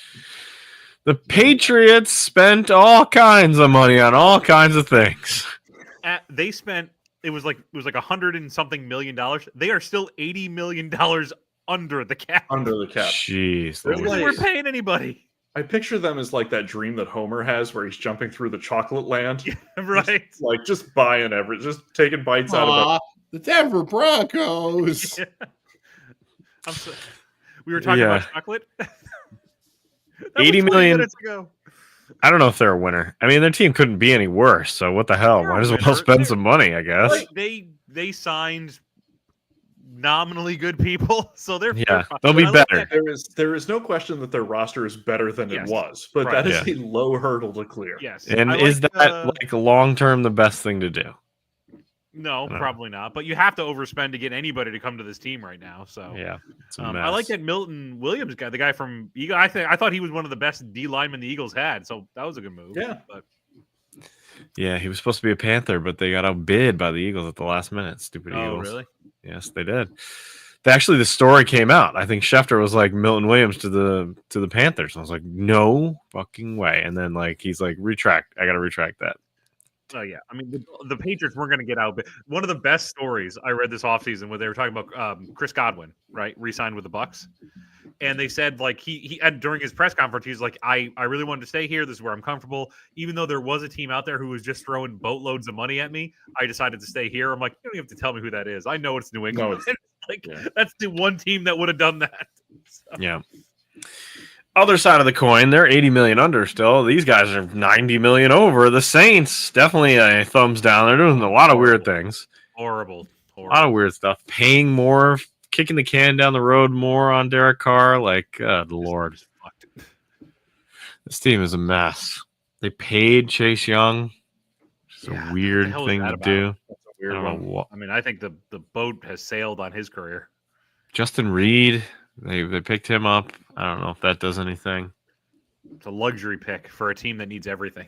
Speaker 1: The Patriots spent all kinds of money on all kinds of things.
Speaker 4: They spent it was like $100 and something million. They are still $80 million under the cap.
Speaker 2: Under the cap.
Speaker 1: Jeez.
Speaker 2: They're
Speaker 1: Louise.
Speaker 2: like-
Speaker 4: We're paying anybody.
Speaker 2: I picture them as like that dream that Homer has where he's jumping through the chocolate land.
Speaker 4: Right.
Speaker 2: Just buying just taking bites out of
Speaker 3: Aw, the Denver Broncos.
Speaker 4: Yeah. We were talking about chocolate. That was
Speaker 1: 80
Speaker 4: 20
Speaker 1: million.
Speaker 4: minutes ago.
Speaker 1: I don't know if they're a winner. I mean, their team couldn't be any worse. So what the hell?
Speaker 4: They're a
Speaker 1: Might as well
Speaker 4: winner.
Speaker 1: spend
Speaker 4: They're-
Speaker 1: some money, I guess.
Speaker 4: Like, they signed nominally good people, so they're
Speaker 1: Yeah,
Speaker 4: fine.
Speaker 1: they'll be
Speaker 4: I like
Speaker 1: better.
Speaker 4: that-
Speaker 2: there is no question that their roster is better than
Speaker 4: Yes.
Speaker 2: it was, but
Speaker 4: Right.
Speaker 2: that is a low hurdle to clear.
Speaker 4: Yes.
Speaker 1: And
Speaker 4: I
Speaker 1: is
Speaker 4: like
Speaker 1: that
Speaker 4: the-
Speaker 1: like long term the best thing to do?
Speaker 4: No,
Speaker 1: No.
Speaker 4: probably not. But you have to overspend to get anybody to come to this team right now. So
Speaker 1: Yeah, it's a
Speaker 4: I like
Speaker 1: mess.
Speaker 4: that Milton Williams guy, the guy from Eagle. I thought he was one of the best D linemen the Eagles had. So that was a good move.
Speaker 2: Yeah.
Speaker 4: But
Speaker 1: Yeah, he was supposed to be a Panther, but they got outbid by the Eagles at the last minute. Stupid
Speaker 4: oh,
Speaker 1: Eagles.
Speaker 4: really?
Speaker 1: Yes, they did. Actually, the story came out. I think Schefter was like Milton Williams to the Panthers. I was like, no fucking way. And then like he's like, retract. I got to retract that.
Speaker 4: Oh yeah. I mean, the Patriots weren't going to get out. But one of the best stories I read this offseason where they were talking about Chris Godwin, right, re-signed with the Bucks, and they said like he during his press conference he's like, I really wanted to stay here. This is where I'm comfortable. Even though there was a team out there who was just throwing boatloads of money at me, I decided to stay here. I'm like, you don't even have to tell me who that is. I know it's New England.
Speaker 2: it's-
Speaker 4: like
Speaker 2: yeah.
Speaker 4: that's the one team that would have done that. So,
Speaker 1: Yeah. Other side of the coin, they're 80 million under still. These guys are 90 million over. The Saints, definitely a thumbs down. They're doing a lot of weird things.
Speaker 4: horrible.
Speaker 1: A lot of weird stuff. Paying more, kicking the can down the road more on Derek Carr. Like, good Lord.
Speaker 4: Fucked.
Speaker 1: This team is a mess. They paid Chase Young. It's
Speaker 4: Yeah,
Speaker 1: a weird
Speaker 4: what the hell is
Speaker 1: thing
Speaker 4: that
Speaker 1: to
Speaker 4: about?
Speaker 1: do.
Speaker 2: That's a
Speaker 1: I
Speaker 2: weird
Speaker 1: don't know
Speaker 2: one.
Speaker 1: what.
Speaker 4: I mean, I think the boat has sailed on his career.
Speaker 1: Justin Reed, they picked him up. I don't know if that does anything.
Speaker 4: It's a luxury pick for a team that needs everything.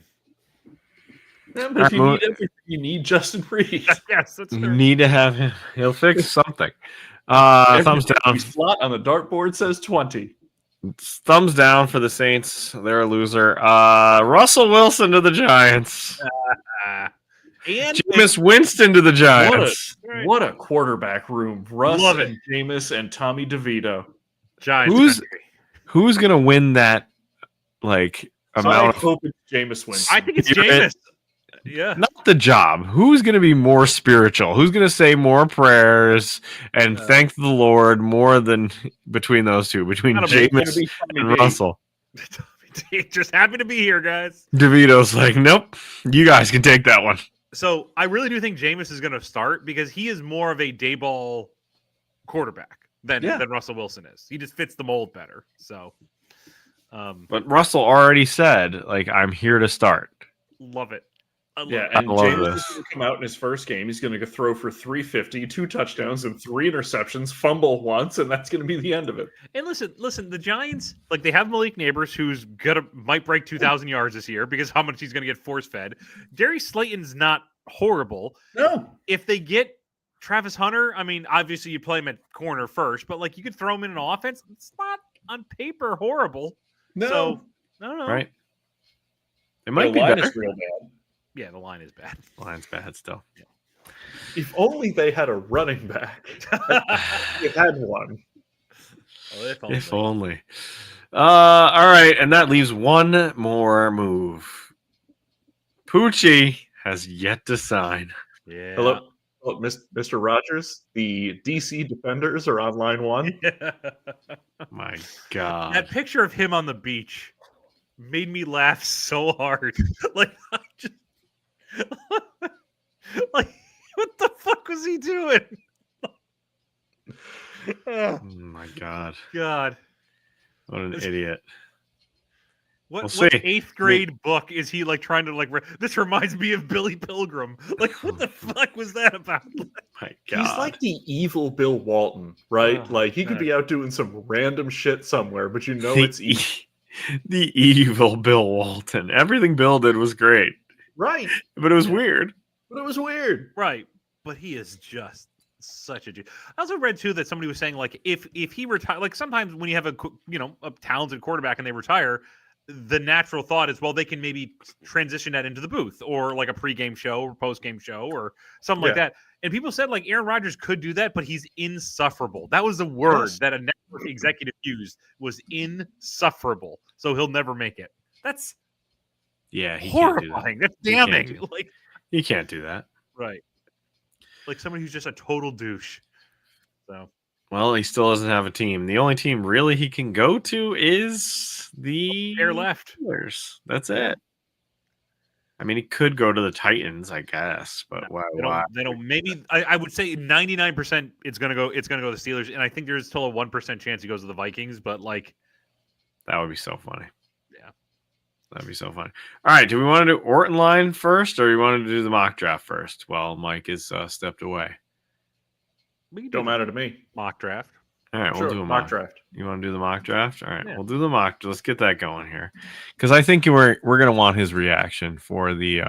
Speaker 2: Yeah, but if you need everything, you need Justin Reed.
Speaker 4: Yes, that's
Speaker 1: You
Speaker 4: true.
Speaker 1: need to have him. He'll fix something. Thumbs down.
Speaker 2: Every slot on the dartboard says 20.
Speaker 1: Thumbs down for the Saints. They're a loser. Russell Wilson to the Giants.
Speaker 4: And
Speaker 1: Jameis Winston to the Giants.
Speaker 2: What a quarterback room. Russ
Speaker 4: Love it.
Speaker 2: and Jameis and Tommy DeVito.
Speaker 4: Giants.
Speaker 1: Who's-
Speaker 4: country.
Speaker 1: Who's gonna win that? Like
Speaker 2: I
Speaker 1: amount of
Speaker 2: hope it's Jameis Winston.
Speaker 4: I think it's
Speaker 1: Spirit.
Speaker 4: Jameis. Yeah.
Speaker 1: not the job. Who's gonna be more spiritual? Who's gonna say more prayers and thank the Lord more than between those two? Between
Speaker 4: That'll be-
Speaker 1: Jameis
Speaker 2: Tommy
Speaker 1: and
Speaker 2: D.
Speaker 1: Russell.
Speaker 4: Just happy to be here, guys.
Speaker 1: DeVito's like, nope. You guys can take that one.
Speaker 4: So I really do think Jameis is going to start because he is more of a day ball quarterback than Russell Wilson is. He just fits the mold better. So,
Speaker 1: But Russell already said, like, I'm here to start.
Speaker 4: love it. I love
Speaker 2: Yeah,
Speaker 4: it.
Speaker 2: and
Speaker 1: I love
Speaker 2: Jameis
Speaker 1: this.
Speaker 2: is going to come out in his first game. He's going to throw for 350, 2 touchdowns, and 3 interceptions, fumble once, and that's going to be the end of it.
Speaker 4: And listen, the Giants, like they have Malik Neighbors, who's might break 2,000 yards this year because how much he's going to get force fed. Darius Slayton's not horrible.
Speaker 2: No.
Speaker 4: If they get Travis Hunter, I mean, obviously you play him at corner first, but like you could throw him in an offense. It's not on paper horrible.
Speaker 2: No.
Speaker 4: So I don't know.
Speaker 1: Right? It
Speaker 2: The
Speaker 1: might be
Speaker 2: line
Speaker 1: better.
Speaker 2: is real bad.
Speaker 4: Yeah, the line is bad.
Speaker 1: Line's bad still.
Speaker 2: If only they had a running back. They had one.
Speaker 4: Well,
Speaker 1: If only. All right, and that leaves one more move. Poochie has yet to sign.
Speaker 4: Yeah.
Speaker 2: Hello, Mr. Rogers. The DC Defenders are on line 1.
Speaker 1: My God.
Speaker 4: That picture of him on the beach made me laugh so hard. Like, I just, like, what the fuck was he doing?
Speaker 1: Oh my God.
Speaker 4: God.
Speaker 1: What an idiot.
Speaker 4: What
Speaker 1: see.
Speaker 4: 8th grade book is he like trying to like? This reminds me of Billy Pilgrim. Like, what the fuck was that about?
Speaker 1: My God.
Speaker 2: He's like the evil Bill Walton, right?
Speaker 4: Oh,
Speaker 2: like he could
Speaker 4: God.
Speaker 2: be out doing some random shit somewhere, but you know it's evil.
Speaker 1: The evil Bill Walton. Everything Bill did was great,
Speaker 2: Right.
Speaker 1: but it was weird.
Speaker 2: But it was weird.
Speaker 4: Right, but he is just such a dude. I also read too that somebody was saying like if he retire, like sometimes when you have a talented quarterback and they retire, the natural thought is, well, they can maybe transition that into the booth or like a pregame show or postgame show or something like that. And people said like Aaron Rodgers could do that, but he's insufferable. That was the word that a network executive used, was insufferable. So he'll never make it. That's
Speaker 1: he
Speaker 4: horrifying. That's damning. Like,
Speaker 1: he can't do that.
Speaker 4: right. Like somebody who's just a total douche. So.
Speaker 1: Well, he still doesn't have a team. The only team really he can go to is the
Speaker 4: pair left.
Speaker 1: Steelers. That's it. I mean, he could go to the Titans, I guess, but why?
Speaker 4: They don't. Maybe I would say 99% it's gonna go to the Steelers, and I think there's still a 1% chance he goes to the Vikings. But like,
Speaker 1: that would be so funny.
Speaker 4: Yeah,
Speaker 1: that'd be so funny. All right, do we want to do Orton Line first, or do you want to do the mock draft first? Well, Mike is stepped away.
Speaker 2: Don't matter to me.
Speaker 4: Mock draft.
Speaker 1: All right,
Speaker 2: sure,
Speaker 1: we'll do a
Speaker 2: mock draft.
Speaker 1: You want to do the mock draft? All right, we'll do the mock. Let's get that going here, because I think we're gonna want his reaction for the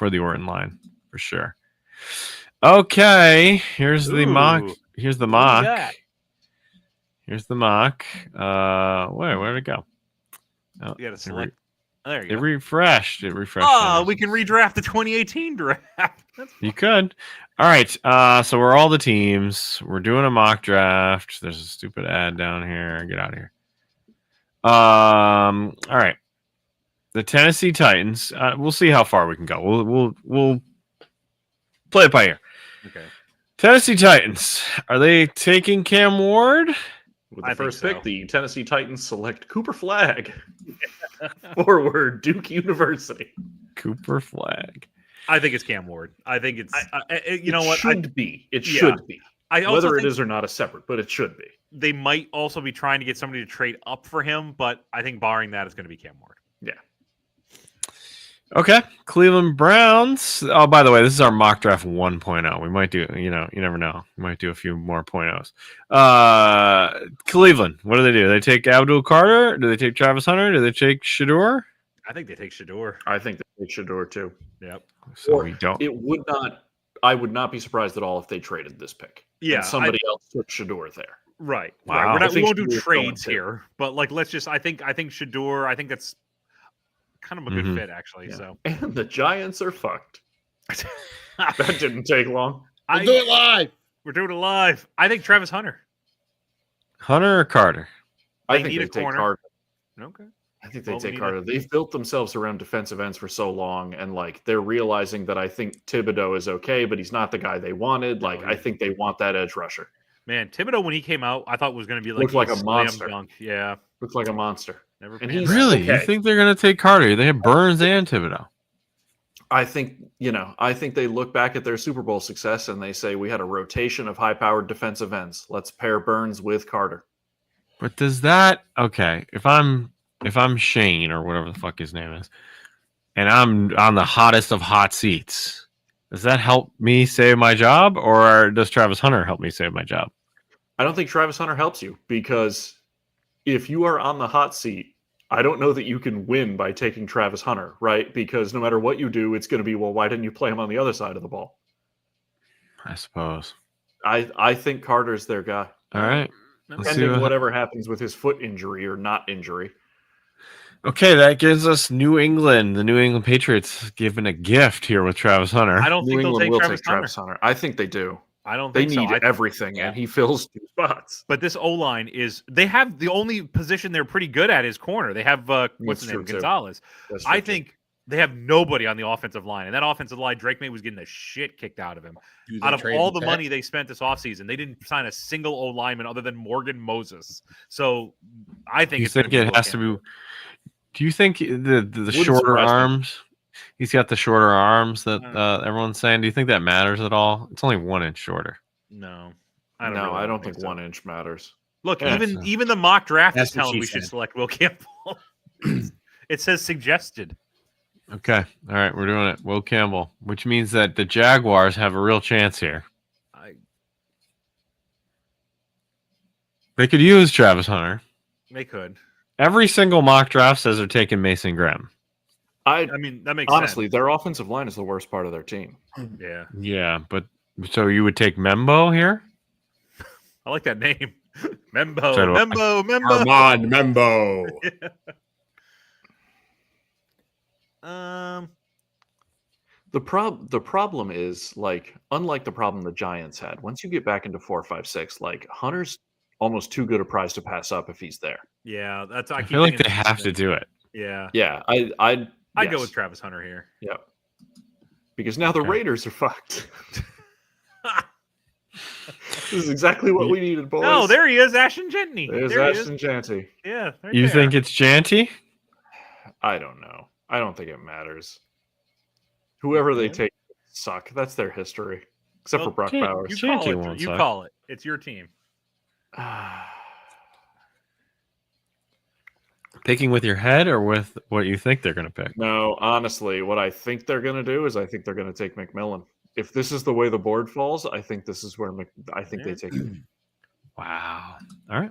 Speaker 1: Orton Line for sure. Okay, here's the mock. Here's the mock. Here's the mock. Where'd it go?
Speaker 4: Oh, you got to select. There you
Speaker 1: go. It refreshed.
Speaker 4: Oh, we can redraft the 2018 draft.
Speaker 1: You could. All right. So we're all the teams. We're doing a mock draft. There's a stupid ad down here. Get out of here. All right. The Tennessee Titans. We'll see how far we can go. We'll play it by ear.
Speaker 4: Okay.
Speaker 1: Tennessee Titans. Are they taking Cam Ward?
Speaker 2: With the first pick, the Tennessee Titans select Cooper Flagg, forward, Duke University.
Speaker 1: Cooper Flagg.
Speaker 4: I think it's Cam Ward. I think it's. You know what?
Speaker 2: Should be. It should be. Whether it is or not is separate, but it should be.
Speaker 4: They might also be trying to get somebody to trade up for him, but I think barring that, it's going to be Cam Ward.
Speaker 2: Yeah.
Speaker 1: Okay, Cleveland Browns. Oh, by the way, this is our mock draft 1.0. We might do, you never know. We might do a few more .0s. Cleveland, what do? They take Abdul Carter? Do they take Travis Hunter? Do they take Shador?
Speaker 4: I think they take Shador.
Speaker 2: I think they take Shador too.
Speaker 4: Yep.
Speaker 1: So we don't.
Speaker 2: It would not. I would not be surprised at all if they traded this pick.
Speaker 4: Yeah,
Speaker 2: and somebody else took Shador there.
Speaker 4: Right.
Speaker 1: Wow.
Speaker 4: Right. We won't do trades here, but like, let's just. I think Shador. I think that's kind of a good fit, actually. Yeah. So,
Speaker 2: and the Giants are fucked. That didn't take long.
Speaker 3: We'll do it live.
Speaker 4: We're doing it live. I think Travis Hunter.
Speaker 1: Hunter or Carter?
Speaker 2: I think they take Carter.
Speaker 4: Okay.
Speaker 2: I think they take Carter. They've built themselves around defensive ends for so long, and like they're realizing that I think Thibodeau is okay, but he's not the guy they wanted. Like I think they want that edge rusher.
Speaker 4: Man, Thibodeau when he came out, I thought was going to be
Speaker 2: looked like a monster.
Speaker 4: Dunk. Yeah,
Speaker 2: looked like a monster.
Speaker 4: And
Speaker 1: he's really. Okay. You think they're going to take Carter? They have Burns and Thibodeau.
Speaker 2: I think they look back at their Super Bowl success and they say we had a rotation of high-powered defensive ends. Let's pair Burns with Carter.
Speaker 1: But does that if I'm Shane or whatever the fuck his name is, and I'm on the hottest of hot seats, does that help me save my job, or does Travis Hunter help me save my job?
Speaker 2: I don't think Travis Hunter helps you, because if you are on the hot seat, I don't know that you can win by taking Travis Hunter, right? Because no matter what you do, it's going to be, well, why didn't you play him on the other side of the ball?
Speaker 1: I suppose.
Speaker 2: I think Carter's their guy.
Speaker 1: All right.
Speaker 2: Pending whatever happens with his foot injury or not injury.
Speaker 1: Okay, that gives us New England. The New England Patriots given a gift here with Travis Hunter.
Speaker 4: I don't think they'll take
Speaker 2: Travis Hunter. I think they do.
Speaker 4: I don't
Speaker 2: think
Speaker 4: they need
Speaker 2: everything, and he fills 2 spots.
Speaker 4: But this O-line they have the only position they're pretty good at is corner. They have what's his name, Gonzalez. I think they have nobody on the offensive line, and that offensive line, Drake May was getting the shit kicked out of him. Out of all the money they spent this offseason, they didn't sign a single O-lineman other than Morgan Moses. So I think
Speaker 1: it has to be. Do you think the shorter arms? He's got the shorter arms that everyone's saying. Do you think that matters at all? It's only 1 inch shorter.
Speaker 4: No. I don't think
Speaker 2: 1 inch matters.
Speaker 4: Look,
Speaker 3: Yeah,
Speaker 4: even the mock draft is
Speaker 3: That's what
Speaker 4: telling
Speaker 3: she
Speaker 4: we should
Speaker 3: said.
Speaker 4: select Will Campbell. It says suggested.
Speaker 1: Okay. All right. We're doing it. Will Campbell, which means that the Jaguars have a real chance here. They could use Travis Hunter.
Speaker 4: They could.
Speaker 1: Every single mock draft says they're taking Mason Graham.
Speaker 4: I mean, that makes
Speaker 2: Honestly,
Speaker 4: sense.
Speaker 2: their offensive line is the worst part of their team.
Speaker 4: Yeah.
Speaker 1: Yeah, but so you would take Membo here?
Speaker 4: I like that name. Membo.
Speaker 1: So do I.
Speaker 4: Membo.
Speaker 3: Armand Membo.
Speaker 2: The problem is, like, unlike the problem the Giants had, once you get back into 4, 5, 6, like, Hunter's almost too good a prize to pass up if he's there.
Speaker 4: Yeah, that's.
Speaker 1: I feel like they have to do it.
Speaker 4: Yeah.
Speaker 2: Yeah, I'd
Speaker 4: go with Travis Hunter here.
Speaker 2: Yeah, because now the Raiders are fucked. This is exactly what we needed, boys.
Speaker 4: No, there he is, Ashton Jantny.
Speaker 2: There's Ashton Jantny.
Speaker 4: Yeah. Right
Speaker 1: You
Speaker 4: there.
Speaker 1: think it's Janty?
Speaker 2: I don't know. I don't think it matters. Whoever they take suck. That's their history. Except for Brock Bowers.
Speaker 1: Janty won't
Speaker 4: call it. It's your team.
Speaker 1: Picking with your head or with what you think they're going to pick?
Speaker 2: No, honestly, what I think they're going to do is I think they're going to take McMillan. If this is the way the board falls, I think this is where they take him.
Speaker 1: Wow. All right.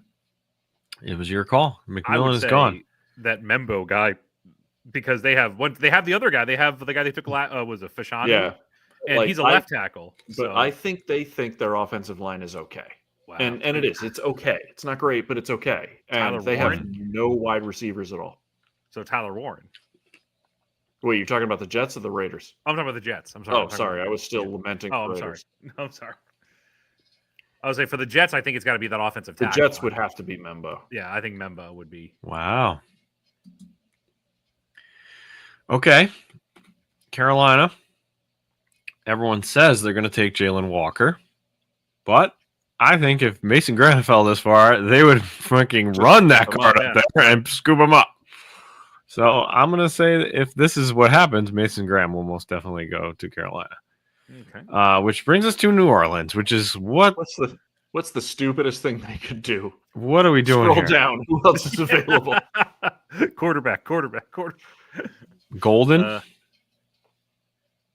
Speaker 1: It was your call.
Speaker 4: I would
Speaker 1: McMillan is
Speaker 4: say
Speaker 1: gone.
Speaker 4: That Membo guy, because they have the other guy. They have the guy they took was a Fashanu.
Speaker 2: Yeah.
Speaker 4: And
Speaker 2: Like,
Speaker 4: he's a left tackle.
Speaker 2: But I think they think their offensive line is okay.
Speaker 4: Wow.
Speaker 2: And it is. It's okay. It's not great, but it's okay. And
Speaker 4: Tyler
Speaker 2: they
Speaker 4: Warren?
Speaker 2: have no wide receivers at all.
Speaker 4: So Tyler Warren.
Speaker 2: Wait, you're talking about the Jets or the Raiders?
Speaker 4: I'm talking about the Jets. I'm sorry.
Speaker 2: Oh, sorry. I was still lamenting
Speaker 4: Oh,
Speaker 2: the
Speaker 4: I'm sorry.
Speaker 2: Raiders.
Speaker 4: No, I'm sorry. I would say for the Jets, I think it's got to be that offensive
Speaker 2: The
Speaker 4: tackle.
Speaker 2: Jets would have to be Membo.
Speaker 4: Yeah, I think Membo would be.
Speaker 1: Wow. Okay. Carolina. Everyone says they're going to take Jalen Walker. But I think if Mason Graham fell this far, they would fucking run that card up there and scoop him up. So I'm going to say that if this is what happens, Mason Graham will most definitely go to Carolina.
Speaker 4: Okay.
Speaker 1: Which brings us to New Orleans, which is
Speaker 2: What's the stupidest thing they could do?
Speaker 1: What are we doing
Speaker 2: Scroll
Speaker 1: here?
Speaker 2: down. Who else is available?
Speaker 4: quarterback.
Speaker 1: Golden?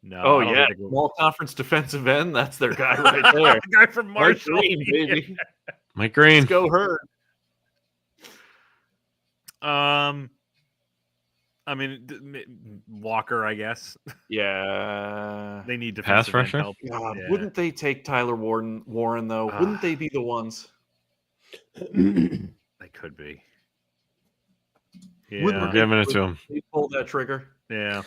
Speaker 4: No.
Speaker 2: Oh,
Speaker 4: I don't
Speaker 2: yeah.
Speaker 4: think they go-
Speaker 2: Small conference defensive end. That's their guy right there.
Speaker 4: the guy from
Speaker 2: Mike
Speaker 4: Marshall.
Speaker 2: Green, baby.
Speaker 1: Mike Green.
Speaker 2: Let's go her.
Speaker 4: I mean, Walker, I guess.
Speaker 2: Yeah.
Speaker 4: They need
Speaker 1: Pass
Speaker 4: defensive end
Speaker 1: rusher?
Speaker 4: help.
Speaker 2: God,
Speaker 4: Yeah.
Speaker 2: wouldn't they take Tyler Warren though? Wouldn't they be the ones?
Speaker 4: They could be.
Speaker 2: Wouldn't
Speaker 1: We're
Speaker 4: Yeah.
Speaker 1: giving it to him.
Speaker 2: They pull that trigger.
Speaker 4: Yeah.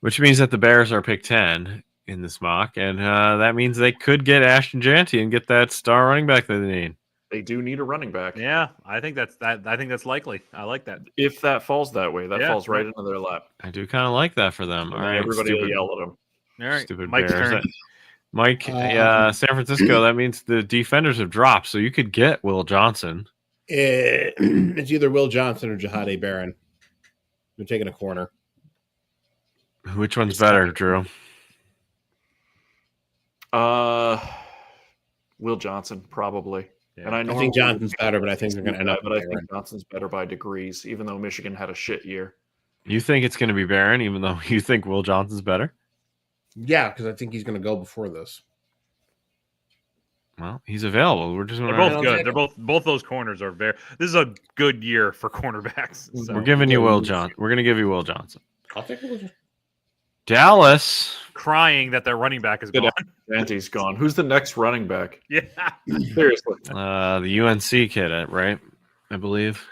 Speaker 1: Which means that the Bears are pick 10 in this mock, and that means they could get Ashton Jantty and get that star running back that they need.
Speaker 2: They do need a running back.
Speaker 4: Yeah. I think that's likely. I like that.
Speaker 2: If that falls that way, that
Speaker 4: Yeah,
Speaker 2: falls right
Speaker 4: right.
Speaker 2: into their lap.
Speaker 1: I do kind of like that for them. All
Speaker 2: And
Speaker 1: right,
Speaker 2: everybody will
Speaker 1: stupid,
Speaker 2: yell at them.
Speaker 4: All right.
Speaker 1: stupid
Speaker 4: Mike's
Speaker 1: Bears.
Speaker 4: turn.
Speaker 1: Mike, San Francisco, that means the defenders have dropped, so you could get Will Johnson.
Speaker 3: It's either Will Johnson or Jahade Barron. They're taking a corner.
Speaker 1: Which one's better, Drew?
Speaker 2: Will Johnson probably.
Speaker 4: Yeah.
Speaker 2: And
Speaker 3: I think Johnson's better, but I think they're going to end up.
Speaker 2: But I think Johnson's better by degrees, even though Michigan had a shit year.
Speaker 1: You think it's going to be Barron, even though you think Will Johnson's better?
Speaker 3: Yeah, because I think he's going to go before this.
Speaker 1: Well, he's available. We're just
Speaker 4: They're
Speaker 1: gonna
Speaker 4: both good. They're both those corners are very. This is a good year for cornerbacks. So.
Speaker 1: We're giving you Will Johnson. We're going to give you Will Johnson.
Speaker 3: I'll take Will Johnson.
Speaker 1: Dallas.
Speaker 4: Crying that their running back is
Speaker 2: Good.
Speaker 4: gone.
Speaker 2: Dante's gone. Who's the next running back?
Speaker 4: Yeah.
Speaker 2: Seriously.
Speaker 1: The UNC kid, right? I believe.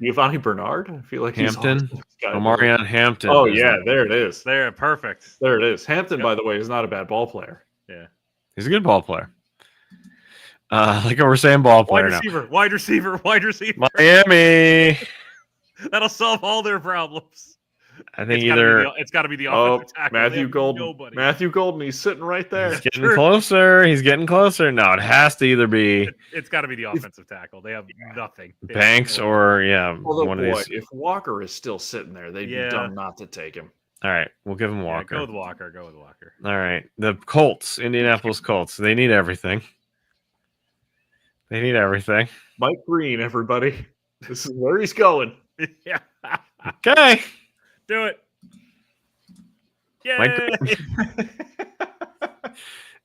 Speaker 2: Giovanni Bernard? I feel like
Speaker 1: Hampton?
Speaker 2: he's guy.
Speaker 1: Omarion Hampton.
Speaker 2: Oh, yeah. There it is.
Speaker 4: They're perfect.
Speaker 2: There it is. Hampton, by the way, is not a bad ball player.
Speaker 4: Yeah.
Speaker 1: He's a good ball player. Like we're saying ball player
Speaker 4: Wide receiver.
Speaker 1: now. Miami.
Speaker 4: That'll solve all their problems.
Speaker 1: I think
Speaker 4: It's got to be the
Speaker 2: Oh,
Speaker 4: offensive tackle. They
Speaker 2: Matthew
Speaker 4: have
Speaker 2: Golden.
Speaker 4: nobody.
Speaker 2: Matthew Golden, he's sitting right there.
Speaker 1: he's getting closer. He's getting closer. No, it has to either be
Speaker 4: It's got to be the offensive tackle. They have nothing. They have
Speaker 1: Banks
Speaker 4: no-
Speaker 1: or
Speaker 2: Although,
Speaker 1: one of
Speaker 2: boy,
Speaker 1: these.
Speaker 2: if Walker is still sitting there, they'd
Speaker 4: Yeah.
Speaker 2: be dumb not to take him.
Speaker 1: All right, we'll give him
Speaker 4: Yeah,
Speaker 1: Walker.
Speaker 4: go with Walker.
Speaker 1: All right, the Colts, Indianapolis Colts. They need everything. They need everything.
Speaker 2: Mike Green, everybody. This is where he's going.
Speaker 4: Yeah.
Speaker 1: Okay.
Speaker 4: Do it.
Speaker 1: Mike
Speaker 4: Yay!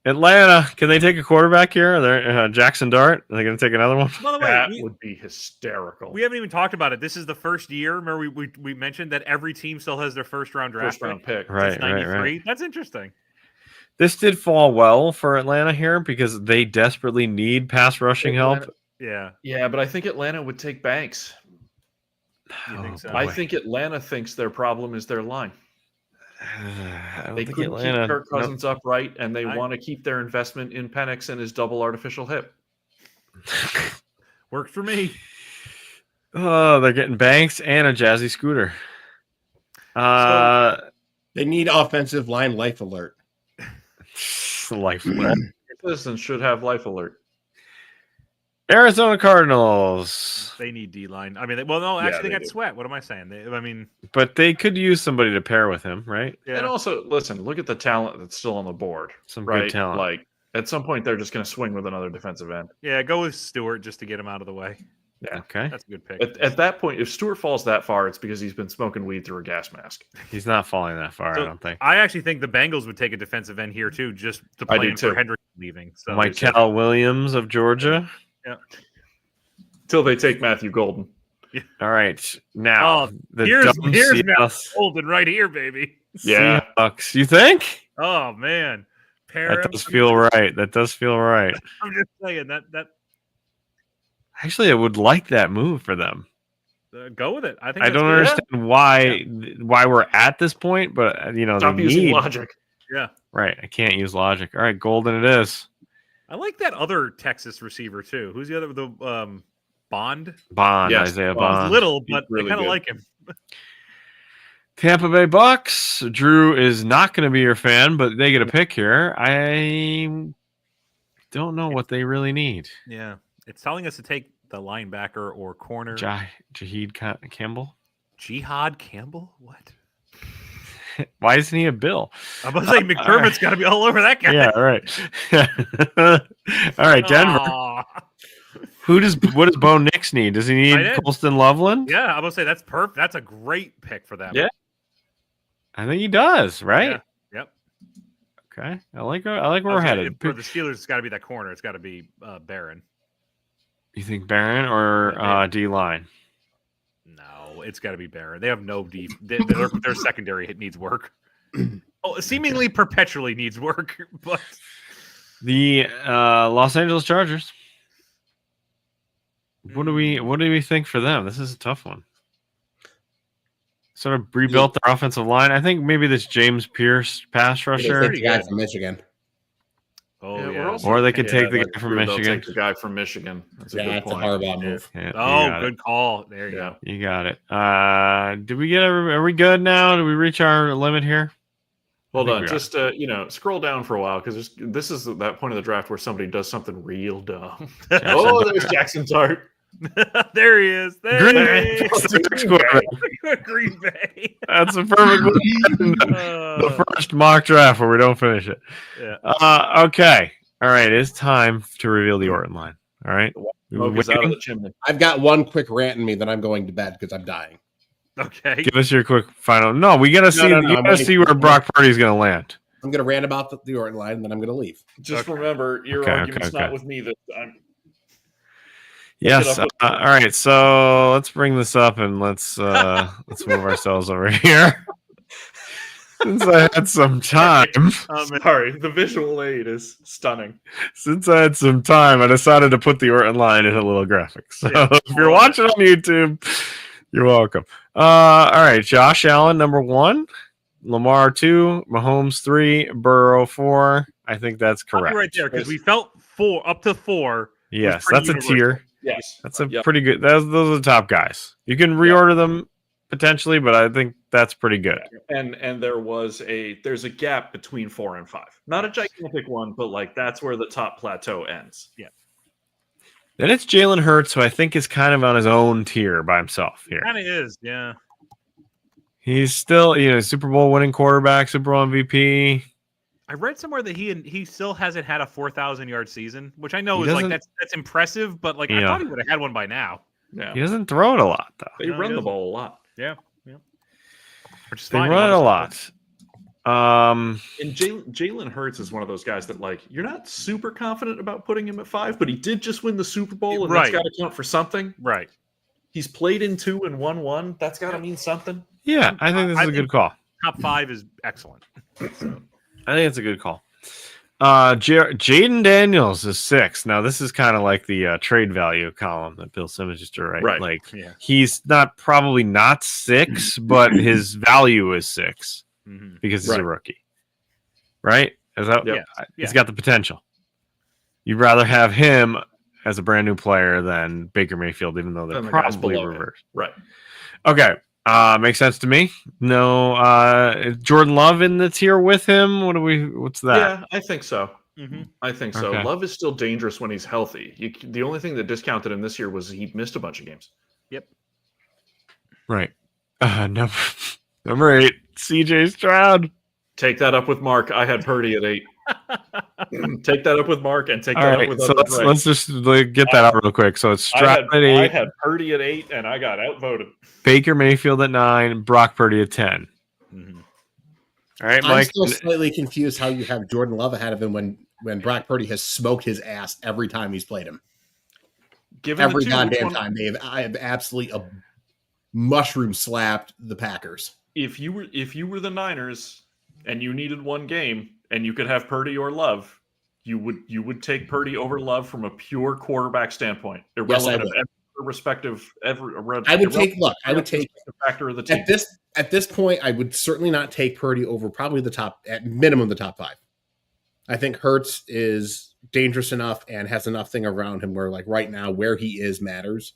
Speaker 1: Atlanta, can they take a quarterback here? Are they, Jackson Dart? Are they going to take another one?
Speaker 4: By the way,
Speaker 2: That would be hysterical.
Speaker 4: we haven't even talked about it. This is the first year. Remember, we mentioned that every team still has their first round draft
Speaker 2: pick.
Speaker 1: Right,
Speaker 4: since 93.
Speaker 1: right.
Speaker 4: That's interesting.
Speaker 1: This did fall well for Atlanta here because they desperately need pass rushing help.
Speaker 4: Yeah.
Speaker 2: Yeah, but I think Atlanta would take Banks.
Speaker 4: You think so?
Speaker 2: I think Atlanta thinks their problem is their line. They couldn't keep Kirk Cousins upright, and they want to keep their investment in Penix and his double artificial hip.
Speaker 4: Works for me.
Speaker 1: Oh, they're getting Banks and a Jazzy Scooter.
Speaker 3: They need offensive line life alert.
Speaker 1: Life alert.
Speaker 2: Citizens should have life alert.
Speaker 1: Arizona Cardinals.
Speaker 4: They need D-line. I mean, they got Sweat. What am I saying?
Speaker 1: But they could use somebody to pair with him, right?
Speaker 4: Yeah.
Speaker 2: And also, listen, look at the talent that's still on the board.
Speaker 1: Some
Speaker 2: right?
Speaker 1: good talent.
Speaker 2: Like, at some point, they're just going to swing with another defensive end.
Speaker 4: Yeah, go with Stewart just to get him out of the way.
Speaker 2: Yeah.
Speaker 1: Okay.
Speaker 4: That's a good pick.
Speaker 2: At that point, if Stewart falls that far, it's because he's been smoking weed through a gas mask.
Speaker 1: He's not falling that far, I don't think.
Speaker 4: I actually think the Bengals would take a defensive end here, too, just to plan for Hendrick leaving. So
Speaker 1: Michael Williams of Georgia.
Speaker 4: Yeah.
Speaker 2: Till they take Matthew Golden.
Speaker 1: Yeah. All right. Now,
Speaker 4: here's Matt Golden right here, baby.
Speaker 2: Yeah.
Speaker 1: Seahawks. You think?
Speaker 4: Oh, man.
Speaker 1: That does feel right. That does feel right.
Speaker 4: I'm just saying that.
Speaker 1: Actually, I would like that move for them.
Speaker 4: Go with it. I think
Speaker 1: I don't understand why we're at this point, but
Speaker 2: stop using logic.
Speaker 4: Yeah.
Speaker 1: Right. I can't use logic. All right, Golden it is.
Speaker 4: I like that other Texas receiver too. Who's the other? The Bond.
Speaker 1: Yes, Isaiah Bond.
Speaker 4: Little, but really I kind of like him.
Speaker 1: Tampa Bay Bucks. Drew is not going to be your fan, but they get a pick here. I don't know what they really need.
Speaker 4: Yeah, it's telling us to take the linebacker or corner.
Speaker 1: Jahid Campbell.
Speaker 4: Jihad Campbell? What?
Speaker 1: Why isn't he a Bill?
Speaker 4: I'm about to say McDermott's got to be all over that guy.
Speaker 1: Yeah, right. All right, Denver. Aww. What does Bo Nix need? Does he need Colston Loveland?
Speaker 4: Yeah, I'm gonna say that's perfect. That's a great pick for them.
Speaker 2: Yeah,
Speaker 1: I think he does. Right.
Speaker 4: Yeah. Yep.
Speaker 1: Okay, I like where we're headed.
Speaker 4: For the Steelers, it's got to be that corner. It's got to be Barron.
Speaker 1: You think Barron or D line?
Speaker 4: No, it's got to be Barron. They have no D. Their secondary needs work. Seemingly perpetually needs work. But
Speaker 1: the Los Angeles Chargers. What do we think for them? This is a tough one. Sort of rebuilt their offensive line. I think maybe this James Pierce pass rusher.
Speaker 3: The guy from Michigan.
Speaker 4: Oh yeah.
Speaker 1: Or they could take the guy from Michigan.
Speaker 2: Take the guy from Michigan. That's a good point.
Speaker 3: A Harbaugh move.
Speaker 1: Yeah,
Speaker 4: good call. There you go.
Speaker 1: You got it. Did we get? Are we good now? Did we reach our limit here?
Speaker 2: Hold on, just scroll down for a while because this is that point of the draft where somebody does something real dumb. There's Jackson Dart.
Speaker 4: There he is.
Speaker 1: Green
Speaker 4: Bay.
Speaker 1: That's a perfect the first mock draft where we don't finish it.
Speaker 4: Yeah.
Speaker 1: Okay. All right. It's time to reveal the Orton line. All right.
Speaker 2: Smoke is out of the chimney.
Speaker 3: I've got one quick rant in me that I'm going to bed because I'm dying.
Speaker 4: Okay.
Speaker 1: Give us your quick final. No, we gotta see. You gotta see where Brock Purdy's gonna land.
Speaker 3: I'm gonna rant about the Orton line, and then I'm gonna leave.
Speaker 2: Just remember, your argument's not with me this time.
Speaker 1: Yes. All right. So let's bring this up and let's move ourselves over here. Since I had some time.
Speaker 2: Sorry, the visual aid is stunning.
Speaker 1: Since I had some time, I decided to put the Orton line in a little graphic. So if you're watching on YouTube, you're welcome. All right. Josh Allen, number 1. Lamar 2. Mahomes 3. Burrow 4. I think that's correct.
Speaker 4: Right there, because we felt 4 up to 4.
Speaker 1: Yes, that's a tier.
Speaker 2: Yes,
Speaker 1: that's a pretty good. Those are the top guys. You can reorder them potentially, but I think that's pretty good.
Speaker 2: And there's a gap between 4 and 5. Not a gigantic one, but that's where the top plateau ends.
Speaker 4: Yeah.
Speaker 1: Then it's Jalen Hurts, who I think is kind of on his own tier by himself here.
Speaker 4: Kind of is, yeah.
Speaker 1: He's still, Super Bowl winning quarterback, Super Bowl MVP.
Speaker 4: I read somewhere that he still hasn't had a 4,000-yard season, which I know is like that's impressive, but like I thought he would have had one by now.
Speaker 2: Yeah.
Speaker 1: He doesn't throw it a lot though.
Speaker 2: They run the ball a lot.
Speaker 4: Yeah. Which is
Speaker 1: They
Speaker 4: fine.
Speaker 1: run it a lot.
Speaker 2: And Jalen Hurts is one of those guys that like you're not super confident about putting him at 5, but he did just win the Super Bowl, and that's got to count for something.
Speaker 4: Right.
Speaker 2: He's played in 2 and won 1. That's got to mean something.
Speaker 1: Yeah, I think this is a good call.
Speaker 4: Top 5 is excellent.
Speaker 1: I think it's a good call. Jaden Daniels is 6. Now this is kind of like the trade value column that Bill Simmons used to write.
Speaker 2: Right.
Speaker 1: Like he's probably not 6, but his value is 6 because he's a rookie. Right? Is that?
Speaker 2: Yeah.
Speaker 1: He's got the potential. You'd rather have him as a brand new player than Baker Mayfield, even though they're probably reversed.
Speaker 2: Right.
Speaker 1: Okay. Makes sense to me. No, is Jordan Love in the tier with him? What's that?
Speaker 2: Yeah, I think so. I think so.
Speaker 1: Okay.
Speaker 2: Love is still dangerous when he's healthy. The only thing that discounted him this year was he missed a bunch of games.
Speaker 4: Yep.
Speaker 1: Right. Number 8, CJ Stroud.
Speaker 2: Take that up with Mark. I had Purdy at 8. Take that up with Mark and take that up with
Speaker 1: let's just get that out real quick. So it's Stroud at 8.
Speaker 2: I had Purdy at 8, and I got outvoted.
Speaker 1: Baker Mayfield at 9. Brock Purdy at 10. All right, Mike.
Speaker 3: I'm still slightly confused how you have Jordan Love ahead of him when Brock Purdy has smoked his ass every time he's played him. Every goddamn time I have absolutely mushroom slapped the Packers.
Speaker 2: If you were the Niners and you needed one game and you could have Purdy or Love, you would take Purdy over Love from a pure quarterback standpoint, irrelevant of every respective
Speaker 3: I would take
Speaker 2: the factor of the team.
Speaker 3: At this point, I would certainly not take Purdy over probably at minimum the top 5. I think Hurts is dangerous enough and has enough thing around him where, like, right now where he is matters.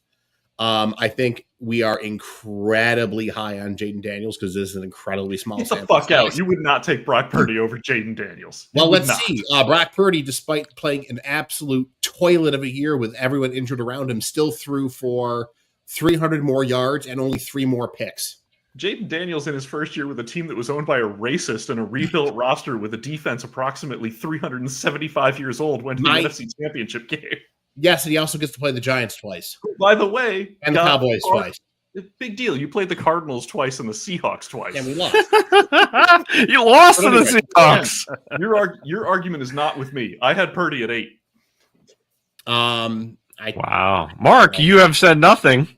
Speaker 3: I think we are incredibly high on Jaden Daniels because this is an incredibly small
Speaker 2: sample. Get the fuck out. You would not take Brock Purdy over Jaden Daniels.
Speaker 3: Well, let's see. Brock Purdy, despite playing an absolute toilet of a year with everyone injured around him, still threw for 300 more yards and only 3 more picks.
Speaker 2: Jaden Daniels in his first year with a team that was owned by a racist and a rebuilt roster with a defense approximately 375 years old went to the NFC Championship game.
Speaker 3: Yes, and he also gets to play the Giants twice.
Speaker 2: By the way,
Speaker 3: and the Cowboys twice.
Speaker 2: Big deal. You played the Cardinals twice and the Seahawks twice.
Speaker 3: And we lost.
Speaker 1: You lost to the Seahawks.
Speaker 2: Your argument is not with me. I had Purdy at 8.
Speaker 1: Wow. Mark, you have said nothing.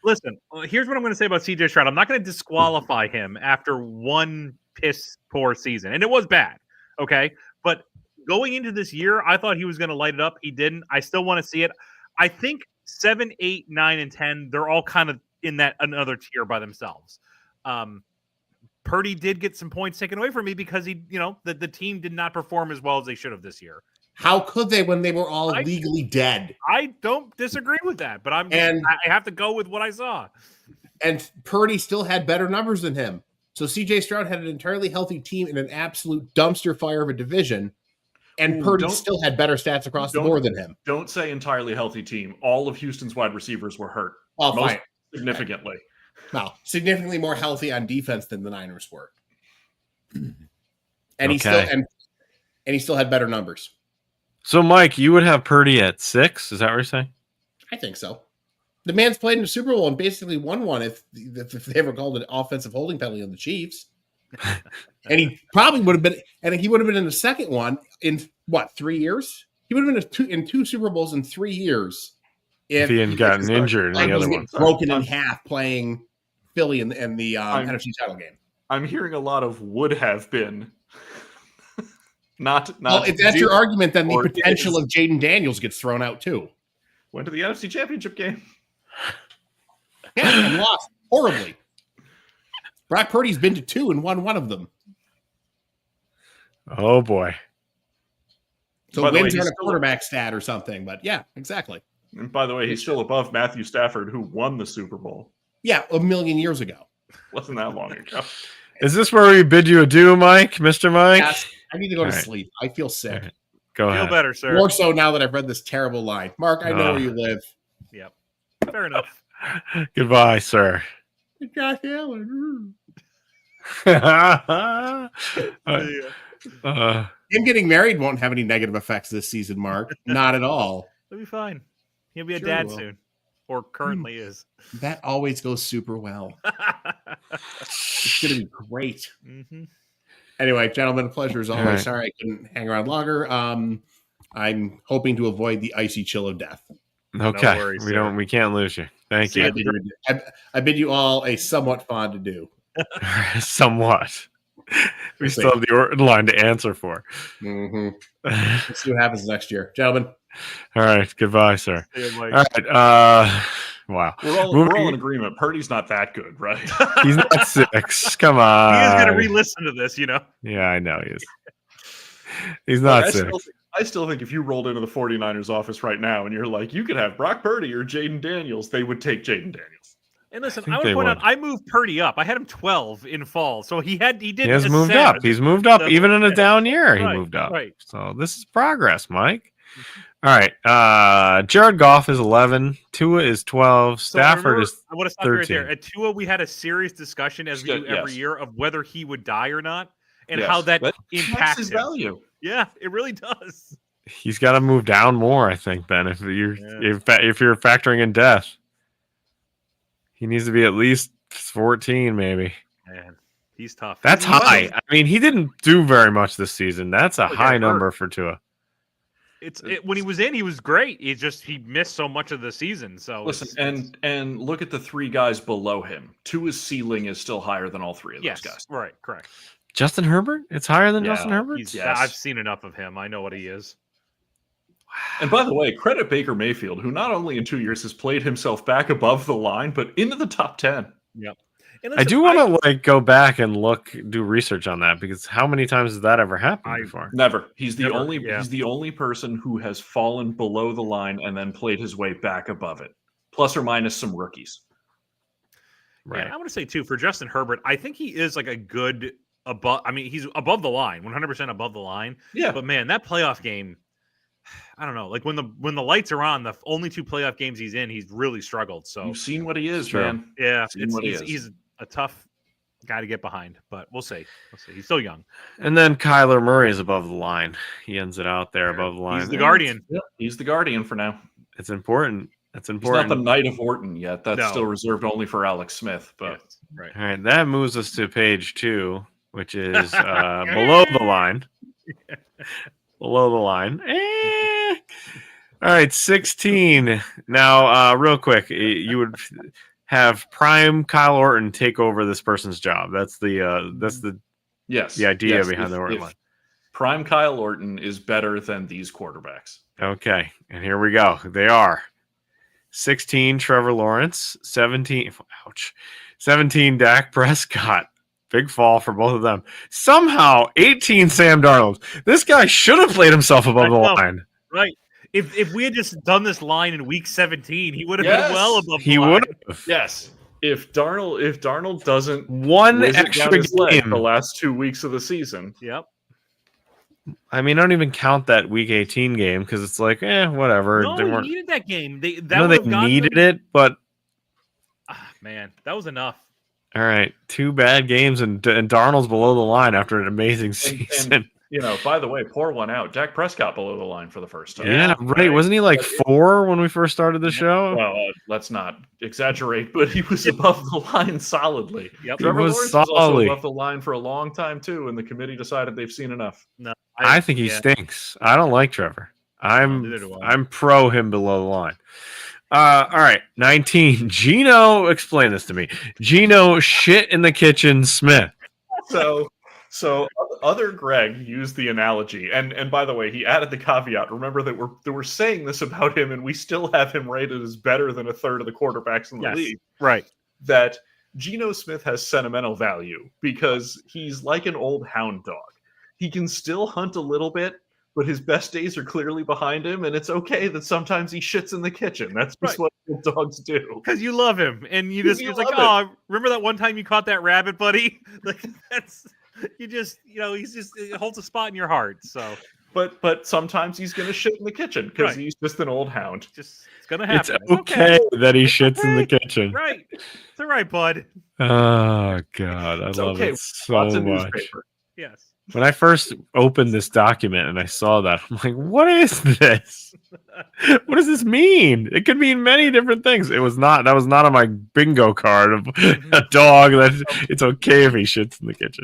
Speaker 4: Listen, here's what I'm going to say about CJ Stroud. I'm not going to disqualify him after one piss poor season. And it was bad. Okay. But going into this year, I thought he was going to light it up. He didn't. I still want to see it. I think 7, 8, 9, and 10, they're all kind of in that another tier by themselves. Purdy did get some points taken away from me because the team did not perform as well as they should have this year.
Speaker 3: How could they when they were all legally dead?
Speaker 4: I don't disagree with that, but I have to go with what I saw.
Speaker 3: And Purdy still had better numbers than him. So CJ Stroud had an entirely healthy team in an absolute dumpster fire of a division. And Purdy still had better stats across the board than him.
Speaker 2: Don't say entirely healthy team. All of Houston's wide receivers were hurt.
Speaker 3: Oh,
Speaker 2: most significantly.
Speaker 3: Well, significantly more healthy on defense than the Niners were. And he still had better numbers.
Speaker 1: So, Mike, you would have Purdy at 6? Is that what you're saying?
Speaker 3: I think so. The man's played in the Super Bowl and basically won one if they ever called an offensive holding penalty on the Chiefs. And he probably would have been, and he would have been in the second one in 3 years? He would have been in two Super Bowls in 3 years
Speaker 1: if he hadn't gotten injured in the other one.
Speaker 3: Broken in half playing Philly in the NFC title game.
Speaker 2: I'm hearing a lot of would have been. Not.
Speaker 3: Well, if that's your argument, then the potential of Jaden Daniels gets thrown out too.
Speaker 2: Went to the NFC Championship game.
Speaker 3: Yeah, and lost horribly. Brock Purdy's been to 2 and won one of them.
Speaker 1: Oh boy!
Speaker 3: So wins aren't a quarterback stat or something, but yeah, exactly.
Speaker 2: And by the way, he's still above Matthew Stafford, who won the Super Bowl.
Speaker 3: Yeah, 1,000,000 years ago.
Speaker 2: Wasn't that long ago.
Speaker 1: Is this where we bid you adieu, Mike, Mr. Mike?
Speaker 3: Yes, I need to go to sleep. I feel sick.
Speaker 1: Right. Go ahead.
Speaker 4: Feel better, sir.
Speaker 3: More so now that I've read this terrible line. Mark, I know where you live.
Speaker 4: Yep. Fair enough.
Speaker 1: Goodbye, sir.
Speaker 3: Josh Allen. Him getting married won't have any negative effects this season, Mark. Not at all.
Speaker 4: It'll be fine. He'll be a
Speaker 3: Sure
Speaker 4: dad
Speaker 3: will.
Speaker 4: soon, or currently is.
Speaker 3: That always goes super well. It's going to be great.
Speaker 4: Mm-hmm.
Speaker 3: Anyway, gentlemen, pleasure as always.
Speaker 1: All right.
Speaker 3: Sorry I couldn't hang around longer. I'm hoping to avoid the icy chill of death.
Speaker 1: Okay,
Speaker 4: No worries,
Speaker 1: we can't lose you. Thank
Speaker 4: See
Speaker 1: you.
Speaker 4: ya.
Speaker 3: I bid you all a somewhat fond adieu.
Speaker 1: Somewhat. We still have the Orton line to answer for.
Speaker 3: Mm-hmm. Let's see what happens next year, gentlemen.
Speaker 1: All right, goodbye, sir.
Speaker 4: See ya, Mike.
Speaker 1: All right. Wow.
Speaker 2: We're all in agreement. Purdy's not that good, right?
Speaker 1: He's not 6. Come
Speaker 4: He is
Speaker 1: on.
Speaker 4: going to re-listen to this,
Speaker 1: Yeah, I know he is. He's not
Speaker 2: I
Speaker 1: 6.
Speaker 2: still think if you rolled into the 49ers office right now and you're like, you could have Brock Purdy or Jaden Daniels, they would take Jaden Daniels.
Speaker 4: And listen,
Speaker 1: think
Speaker 4: I
Speaker 1: they
Speaker 4: would point
Speaker 1: would.
Speaker 4: out, I moved Purdy up. I had him 12 in fall, so he did.
Speaker 1: He has moved up. He's moved up.
Speaker 4: So-
Speaker 1: Even in a down year, he
Speaker 4: Right,
Speaker 1: moved up.
Speaker 4: right.
Speaker 1: So this is progress, Mike. All right. Jared Goff is 11. Tua is 12.
Speaker 4: So
Speaker 1: Stafford
Speaker 4: remember,
Speaker 1: is
Speaker 4: I want to stop you right
Speaker 1: 13.
Speaker 4: there. At Tua, we had a serious discussion as we do every
Speaker 2: Yes.
Speaker 4: year of whether he would die or not, and
Speaker 2: Yes.
Speaker 4: how that
Speaker 2: That
Speaker 4: impacts
Speaker 2: his
Speaker 4: him.
Speaker 2: value.
Speaker 4: Yeah, it really does.
Speaker 1: He's got to move down more, I think. Then if you're
Speaker 4: Yeah.
Speaker 1: if you're factoring in death, he needs to be at least 14, maybe.
Speaker 4: Man, he's tough.
Speaker 1: That's
Speaker 4: He's-
Speaker 1: high. I mean, he didn't do very much this season. That's a
Speaker 4: Look,
Speaker 1: high
Speaker 4: it
Speaker 1: number
Speaker 4: hurt.
Speaker 1: for Tua.
Speaker 4: When he was in, he was great. He missed so much of the season. So
Speaker 2: Listen, and look at the 3 guys below him. Tua's ceiling is still higher than all 3 of
Speaker 4: yes,
Speaker 2: those guys.
Speaker 4: right, correct.
Speaker 1: Justin Herbert? It's higher than
Speaker 2: Yeah,
Speaker 1: Justin Herbert?
Speaker 4: He's,
Speaker 2: Yes.
Speaker 4: I've seen enough of him. I know what he is.
Speaker 2: And by the way, credit Baker Mayfield, who not only in 2 years has played himself back above the line, but into the top 10.
Speaker 4: Yep. And
Speaker 1: I
Speaker 4: listen,
Speaker 1: do want to go back and do research on that, because how many times has that ever happened before?
Speaker 2: Never. He's the
Speaker 4: Never,
Speaker 2: only
Speaker 4: yeah.
Speaker 2: he's the only person who has fallen below the line and then played his way back above it. Plus or minus some rookies.
Speaker 1: Right.
Speaker 4: And I want to say too, for Justin Herbert, I think he is like a good above. I mean, he's above the line, 100% above the line.
Speaker 2: Yeah.
Speaker 4: But man, that playoff game, I don't know. Like when the lights are on, the only 2 playoff games he's in, he's really struggled. So
Speaker 2: You've seen what he is,
Speaker 1: True.
Speaker 2: man.
Speaker 4: yeah,
Speaker 2: Seen what he is.
Speaker 4: he's a tough guy to get behind. But we'll see. He's still young.
Speaker 1: And then Kyler Murray is above the line. He ends it out there above the line.
Speaker 4: He's the guardian.
Speaker 2: Yep. He's the guardian for now.
Speaker 1: It's important. That's
Speaker 2: He's not
Speaker 1: important.
Speaker 2: the Knight of Orton yet. That's
Speaker 4: No.
Speaker 2: still reserved only for Alex Smith. But
Speaker 4: Yes, right.
Speaker 1: All right, that moves us to page 2, which is below the line. Below the line. All right, 16. Now, real quick, you would have prime Kyle Orton take over this person's job. That's the
Speaker 2: yes,
Speaker 1: the idea
Speaker 2: yes,
Speaker 1: behind the Orton
Speaker 2: if
Speaker 1: line.
Speaker 2: Prime Kyle Orton is better than these quarterbacks.
Speaker 1: Okay, and here we go. They are 16 Trevor Lawrence, 17 ouch. 17 Dak Prescott. Big fall for both of them. Somehow 18 Sam Darnold. This guy should have played himself above
Speaker 4: I
Speaker 1: the
Speaker 4: know.
Speaker 1: line.
Speaker 4: Right. If we had just done this line in week 17, he would have
Speaker 2: Yes.
Speaker 4: been well above
Speaker 1: He
Speaker 4: the line.
Speaker 1: would have.
Speaker 2: Yes. If Darnold doesn't
Speaker 1: One
Speaker 2: whiz it
Speaker 1: extra
Speaker 2: down his leg
Speaker 1: game.
Speaker 2: the last 2 weeks of the season.
Speaker 4: Yep.
Speaker 1: I mean, I don't even count that week 18 game because it's like, whatever.
Speaker 4: No,
Speaker 1: They
Speaker 4: he
Speaker 1: weren't.
Speaker 4: needed that game. That
Speaker 1: I know
Speaker 4: would
Speaker 1: they
Speaker 4: have gotten
Speaker 1: needed
Speaker 4: them-
Speaker 1: it, but
Speaker 4: Man, that was enough.
Speaker 1: all right, 2 bad games and Darnold's below the line after an amazing season.
Speaker 2: You know, by the way, pour one out. Dak Prescott below the line for the first time.
Speaker 1: Yeah, right. Wasn't he like 4 when we first started the show?
Speaker 2: Well, let's not exaggerate, but he was above the line solidly.
Speaker 4: Yep.
Speaker 2: Trevor
Speaker 1: was
Speaker 2: Lawrence was also
Speaker 1: solid.
Speaker 2: above the line for a long time too, and the committee decided they've seen enough.
Speaker 4: No,
Speaker 1: I think he
Speaker 4: yeah.
Speaker 1: stinks. I don't like Trevor.
Speaker 4: neither do I.
Speaker 1: I'm pro him below the line. All right, 19. Gino, explain this to me. Gino shit in the kitchen Smith.
Speaker 2: So other Greg used the analogy, and by the way, he added the caveat. Remember that we're saying this about him, and we still have him rated as better than a third of the quarterbacks in the
Speaker 4: Yes.
Speaker 2: league.
Speaker 4: Right.
Speaker 2: That Geno Smith has sentimental value because he's like an old hound dog. He can still hunt a little bit, but his best days are clearly behind him, and it's okay that sometimes he shits in the kitchen. That's just what old dogs do.
Speaker 4: Because you love him, and you
Speaker 2: 'Cause
Speaker 4: just
Speaker 2: you
Speaker 4: it's like,
Speaker 2: love
Speaker 4: oh, remember that one time you caught that rabbit, buddy? Like that's he's just it holds a spot in your heart. So
Speaker 2: But sometimes he's going to shit in the kitchen because
Speaker 4: Right.
Speaker 2: he's just an old hound.
Speaker 4: it's gonna
Speaker 1: It's
Speaker 4: happen.
Speaker 1: okay that he
Speaker 4: It's
Speaker 1: shits in the
Speaker 4: okay.
Speaker 1: kitchen.
Speaker 4: Right. It's all right, bud.
Speaker 1: Oh God, I
Speaker 2: It's
Speaker 1: love
Speaker 2: okay.
Speaker 1: it so
Speaker 2: Lots of
Speaker 1: much.
Speaker 2: newspaper.
Speaker 4: Yes.
Speaker 1: When I first opened this document and I saw that, I'm like, what is this? What does this mean? It could mean many different things. That was not on my bingo card of a dog that it's okay if he shits in the kitchen.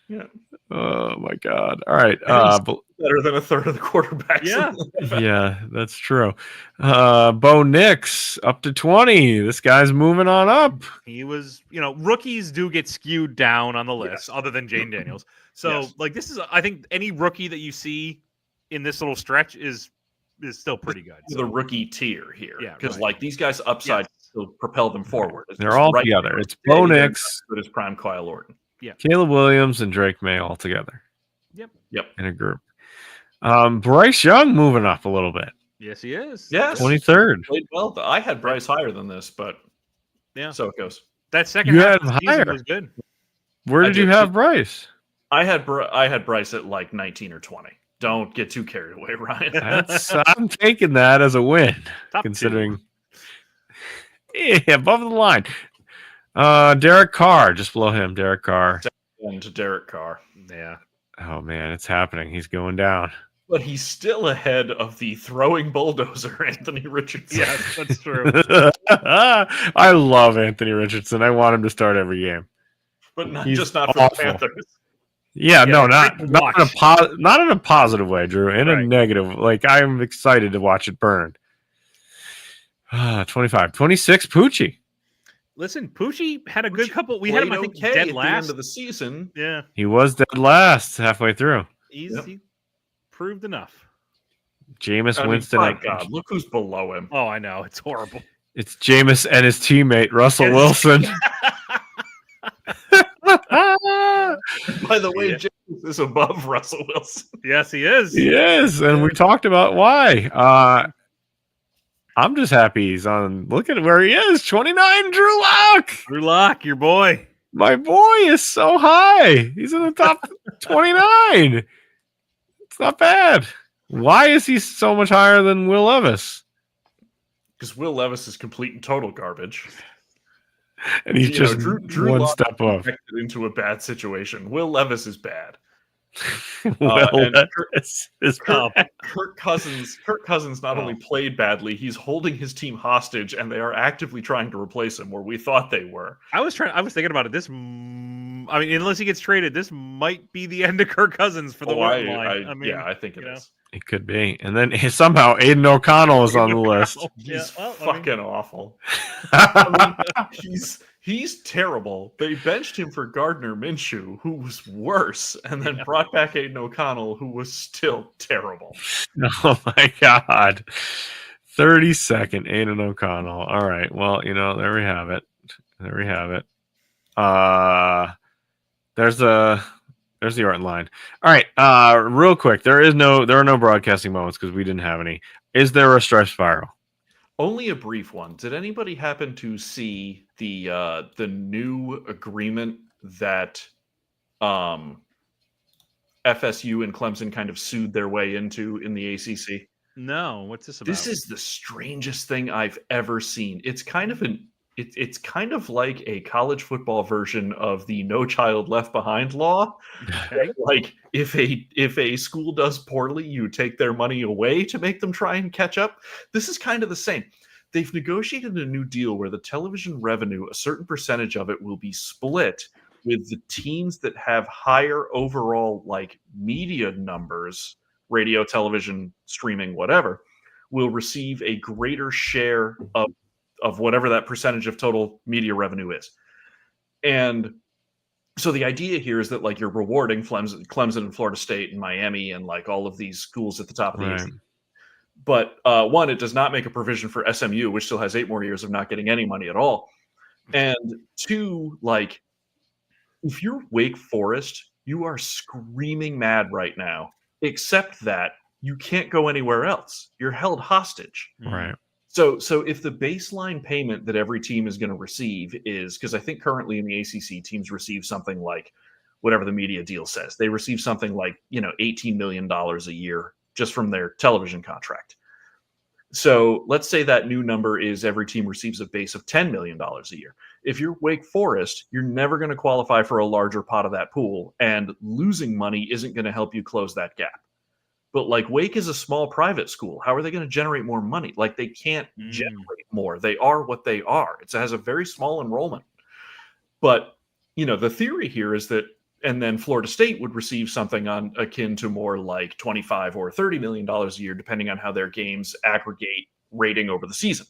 Speaker 2: Yeah.
Speaker 1: Oh my God. All right.
Speaker 2: Better than a third of the quarterbacks.
Speaker 4: Yeah.
Speaker 1: Yeah, that's true. Bo Nix up to 20. This guy's moving on up.
Speaker 4: He was, rookies do get skewed down on the list, other than Jane Daniels. So, this is, I think, any rookie that you see in this little stretch is still pretty good.
Speaker 2: The rookie tier here, because
Speaker 4: right.
Speaker 2: these guys' upside will propel them forward.
Speaker 1: They're all together. It's Bo Nix,
Speaker 2: good as prime Kyle Orton.
Speaker 4: Yeah,
Speaker 1: Caleb Williams and Drake May all together.
Speaker 2: Yep.
Speaker 1: In a group. Bryce Young moving up a little bit.
Speaker 4: Yes, he is.
Speaker 2: Yes,
Speaker 1: 23rd.
Speaker 2: Played well. I had Bryce higher than this, but so it goes.
Speaker 4: That second
Speaker 1: You
Speaker 4: half
Speaker 1: had
Speaker 4: of the season was good.
Speaker 1: Where did you have Bryce?
Speaker 2: I had Bryce at like 19 or 20. Don't get too carried away, Ryan.
Speaker 1: I'm taking that as a win,
Speaker 4: Top
Speaker 1: considering. Above the line. Derek Carr, just below him. Derek Carr.
Speaker 2: And to Derek Carr.
Speaker 4: Yeah.
Speaker 1: Oh man, it's happening. He's going down.
Speaker 2: But he's still ahead of the throwing bulldozer, Anthony Richardson.
Speaker 4: Yes, that's true.
Speaker 1: I love Anthony Richardson. I want him to start every game.
Speaker 2: But not
Speaker 1: He's
Speaker 2: for the
Speaker 1: awful.
Speaker 2: Panthers.
Speaker 1: Yeah, no,
Speaker 4: not
Speaker 1: in a positive way, Drew. In a negative. Like, I'm excited to watch it burn. 25. 26, Poochie.
Speaker 4: Listen, Poochie had a good couple. We had him, I think, dead
Speaker 2: at
Speaker 4: last.
Speaker 2: the end of the season.
Speaker 4: Yeah.
Speaker 1: He was dead last halfway through.
Speaker 4: He proved enough.
Speaker 1: Jameis Winston.
Speaker 2: My God, look who's below him.
Speaker 4: Oh, I know. It's horrible.
Speaker 1: It's Jameis and his teammate, Russell Wilson.
Speaker 2: By the way, Jameis is above Russell Wilson.
Speaker 4: Yes, he is.
Speaker 1: Yes, and we talked about why. I'm just happy he's on. Look at where he is. 29, Drew Lock.
Speaker 4: Drew Lock, your boy.
Speaker 1: My boy is so high. He's in the top 29. It's not bad. Why is he so much higher than Will Levis?
Speaker 2: Because Will Levis is complete and total garbage.
Speaker 1: And he's just
Speaker 2: Drew
Speaker 1: one
Speaker 2: Lock
Speaker 1: step above.
Speaker 2: Into a bad situation. Will Levis is bad. Kirk Cousins not only played badly, he's holding his team hostage, and they are actively trying to replace him where we thought they were.
Speaker 4: I was thinking about it. Unless he gets traded, this might be the end of Kirk Cousins for the Orton Line.
Speaker 2: I think it is.
Speaker 1: It could be. And then somehow Aiden O'Connell is on the list.
Speaker 2: He's fucking awful. He's terrible. They benched him for Gardner Minshew, who was worse, and then brought back Aiden O'Connell, who was still terrible.
Speaker 1: Oh my God. 32nd, Aiden O'Connell. All right. Well, there we have it. There's the Orton Line. All right. Real quick. There are no broadcasting moments because we didn't have any. Is there a stress spiral?
Speaker 2: Only a brief one. Did anybody happen to see the new agreement that FSU and Clemson kind of sued their way into in the ACC?
Speaker 4: No, what's this about?
Speaker 2: This is the strangest thing I've ever seen. It's kind of it's kind of like a college football version of the No Child Left Behind law.
Speaker 4: Okay.
Speaker 2: Like if a school does poorly, you take their money away to make them try and catch up. This is kind of the same. They've negotiated a new deal where the television revenue, a certain percentage of it will be split with the teams that have higher overall media numbers, radio, television, streaming, whatever, will receive a greater share of whatever that percentage of total media revenue is. And so the idea here is that you're rewarding Clemson and Florida State and Miami and all of these schools at the top of the ACC. But one, it does not make a provision for SMU, which still has 8 more years of not getting any money at all. And two, if you're Wake Forest, you are screaming mad right now, except that you can't go anywhere else. You're held hostage.
Speaker 1: Right.
Speaker 2: So if the baseline payment that every team is going to receive is, because I think currently in the ACC, teams receive something like whatever the media deal says. They receive something like, $18 million a year just from their television contract. So let's say that new number is every team receives a base of $10 million a year. If you're Wake Forest, you're never going to qualify for a larger pot of that pool, and losing money isn't going to help you close that gap. But like Wake is a small private school. How are they going to generate more money? Like they can't generate more. They are what they are. It has a very small enrollment. But, the theory here is that, and then Florida State would receive something on akin to more like $25 or $30 million a year, depending on how their games aggregate rating over the season.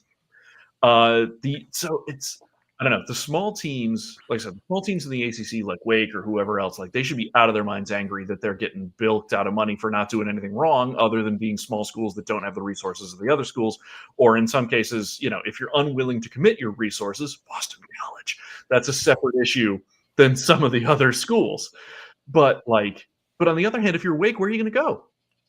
Speaker 2: So it's, I don't know, the small teams, like I said, the small teams in the ACC, like Wake or whoever else, like they should be out of their minds angry that they're getting bilked out of money for not doing anything wrong other than being small schools that don't have the resources of the other schools. Or in some cases, if you're unwilling to commit your resources, Boston College, that's a separate issue than some of the other schools. But on the other hand, if you're Wake, where are you going to go?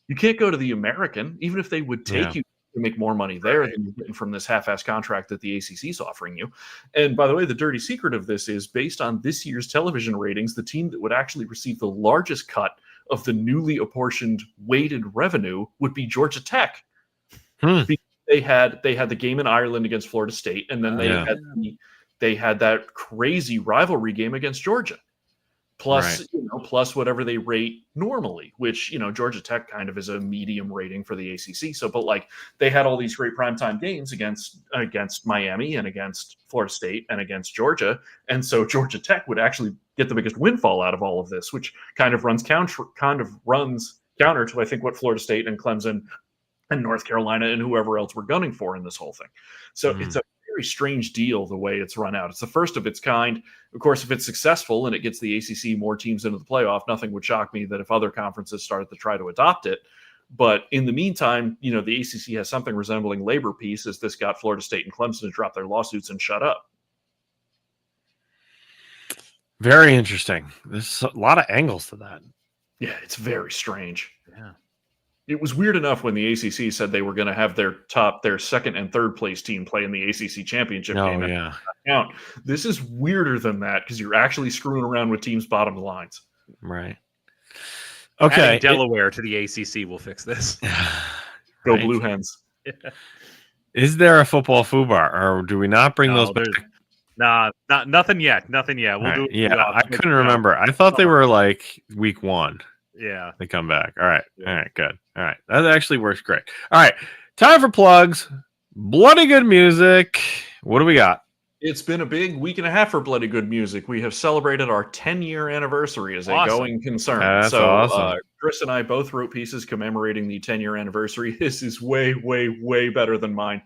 Speaker 2: You can't go to the American, even if they would take you to make more money there than you're getting from this half-ass contract that the ACC is offering you. And by the way, the dirty secret of this is based on this year's television ratings, the team that would actually receive the largest cut of the newly apportioned weighted revenue would be Georgia Tech. They had the game in Ireland against Florida State, and then they had that crazy rivalry game against Georgia. Plus, plus whatever they rate normally, which, Georgia Tech kind of is a medium rating for the ACC. So, but they had all these great primetime games against Miami and against Florida State and against Georgia. And so Georgia Tech would actually get the biggest windfall out of all of this, which kind of runs counter to, I think, what Florida State and Clemson and North Carolina and whoever else were gunning for in this whole thing. So it's a very strange deal the way it's run out. It's the first of its kind. Of course, if it's successful and it gets the ACC more teams into the playoff, nothing would shock me that if other conferences started to try to adopt it. But in the meantime, the ACC has something resembling labor peace as this got Florida State and Clemson to drop their lawsuits and shut up.
Speaker 1: Very interesting. There's a lot of angles to that.
Speaker 2: Yeah, it's very strange.
Speaker 4: Yeah.
Speaker 2: It was weird enough when the ACC said they were going to have their second and third place team play in the ACC championship game.
Speaker 1: Yeah.
Speaker 2: This is weirder than that because you're actually screwing around with teams' bottom lines.
Speaker 1: Right. Okay.
Speaker 4: Adding Delaware to the ACC will fix this.
Speaker 2: Go Blue Hens.
Speaker 1: Is there a football foobar, or do we not bring those back?
Speaker 4: Nah, nothing yet. Nothing yet. We'll do it.
Speaker 1: Yeah, I couldn't remember. I thought they were like week 1.
Speaker 4: Yeah.
Speaker 1: They come back. All right. Yeah. All right. Good. All right. That actually works great. All right. Time for plugs. Bloody good music. What do we got?
Speaker 2: It's been a big week and a half for Bloody Good Music. We have celebrated our 10-year anniversary as a going concern.
Speaker 1: That's awesome.
Speaker 2: Chris and I both wrote pieces commemorating the 10-year anniversary. This is way, way, way better than mine.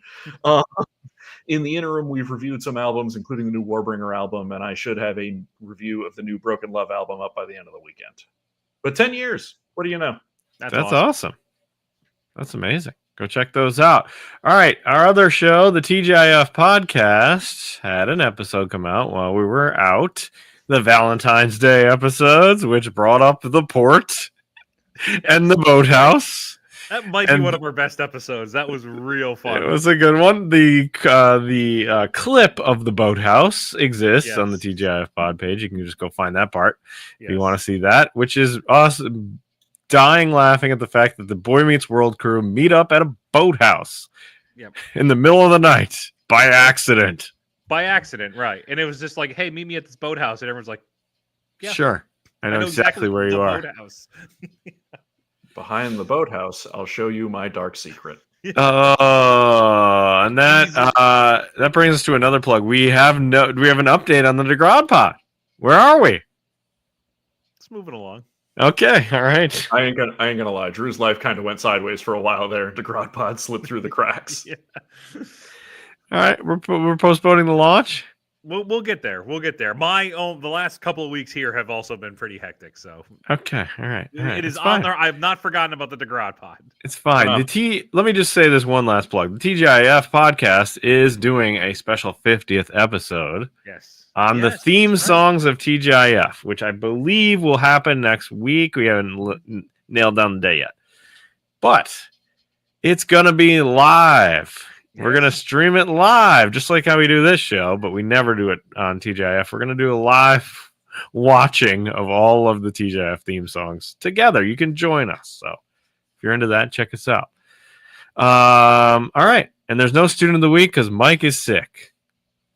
Speaker 2: In the interim, we've reviewed some albums, including the new Warbringer album, and I should have a review of the new Broken Love album up by the end of the weekend. But 10 years, what do you know?
Speaker 1: That's awesome. That's amazing. Go check those out. All right. Our other show, the TGIF podcast, had an episode come out while we were out. The Valentine's Day episodes, which brought up the port and the boathouse.
Speaker 4: That might be one of our best episodes. That was real fun.
Speaker 1: It was a good one. The clip of the boathouse exists on the TGIF pod page. You can just go find that part if you want to see that, which is us dying laughing at the fact that the Boy Meets World crew meet up at a boathouse in the middle of the night by accident.
Speaker 4: By accident, right. And it was just like, hey, meet me at this boathouse. And everyone's like, yeah.
Speaker 1: Sure. I know exactly where you are.
Speaker 2: Behind the boathouse, I'll show you my dark secret.
Speaker 1: And that brings us to another plug. Do we have an update on the DeGrod pod? Where are we?
Speaker 4: It's moving along.
Speaker 1: Okay, all right.
Speaker 2: I ain't gonna lie. Drew's life kind of went sideways for a while there. DeGrod pod slipped through the cracks.
Speaker 1: All right, we're postponing the launch.
Speaker 4: We'll get there. We'll get there. The last couple of weeks here have also been pretty hectic. So
Speaker 1: okay, all right.
Speaker 4: It is on there. I've not forgotten about the DeGrod pod.
Speaker 1: It's fine. Let me just say this one last plug. The TGIF podcast is doing a special 50th episode.
Speaker 4: Yes.
Speaker 1: On the theme songs of TGIF, which I believe will happen next week. We haven't nailed down the day yet, but it's gonna be live. We're going to stream it live, just like how we do this show, but we never do it on TGIF. We're going to do a live watching of all of the TGIF theme songs together. You can join us. So if you're into that, check us out. All right. And there's no student of the week because Mike is sick.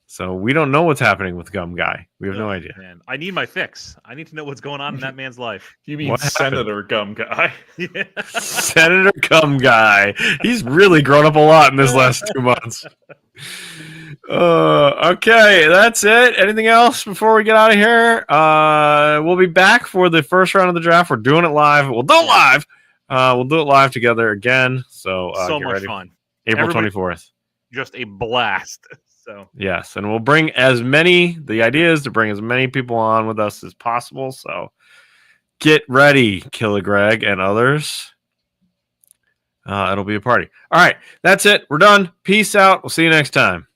Speaker 1: So we don't know what's happening with Gum Guy. We have no idea.
Speaker 4: Man, I need my fix. I need to know what's going on in that man's life.
Speaker 2: You mean Senator Gum Guy?
Speaker 4: Yeah.
Speaker 1: Senator Gum Guy. He's really grown up a lot in this last 2 months. Okay, that's it. Anything else before we get out of here? We'll be back for the first round of the draft. We're doing it live. We'll do it live. We'll do it live together again. So
Speaker 4: so
Speaker 1: get
Speaker 4: much
Speaker 1: ready.
Speaker 4: fun.
Speaker 1: April 24th.
Speaker 4: Just a blast. So
Speaker 1: yes, and we'll bring the idea is to bring as many people on with us as possible. So get ready, Killer Greg and others. It'll be a party. All right, that's it. We're done. Peace out. We'll see you next time.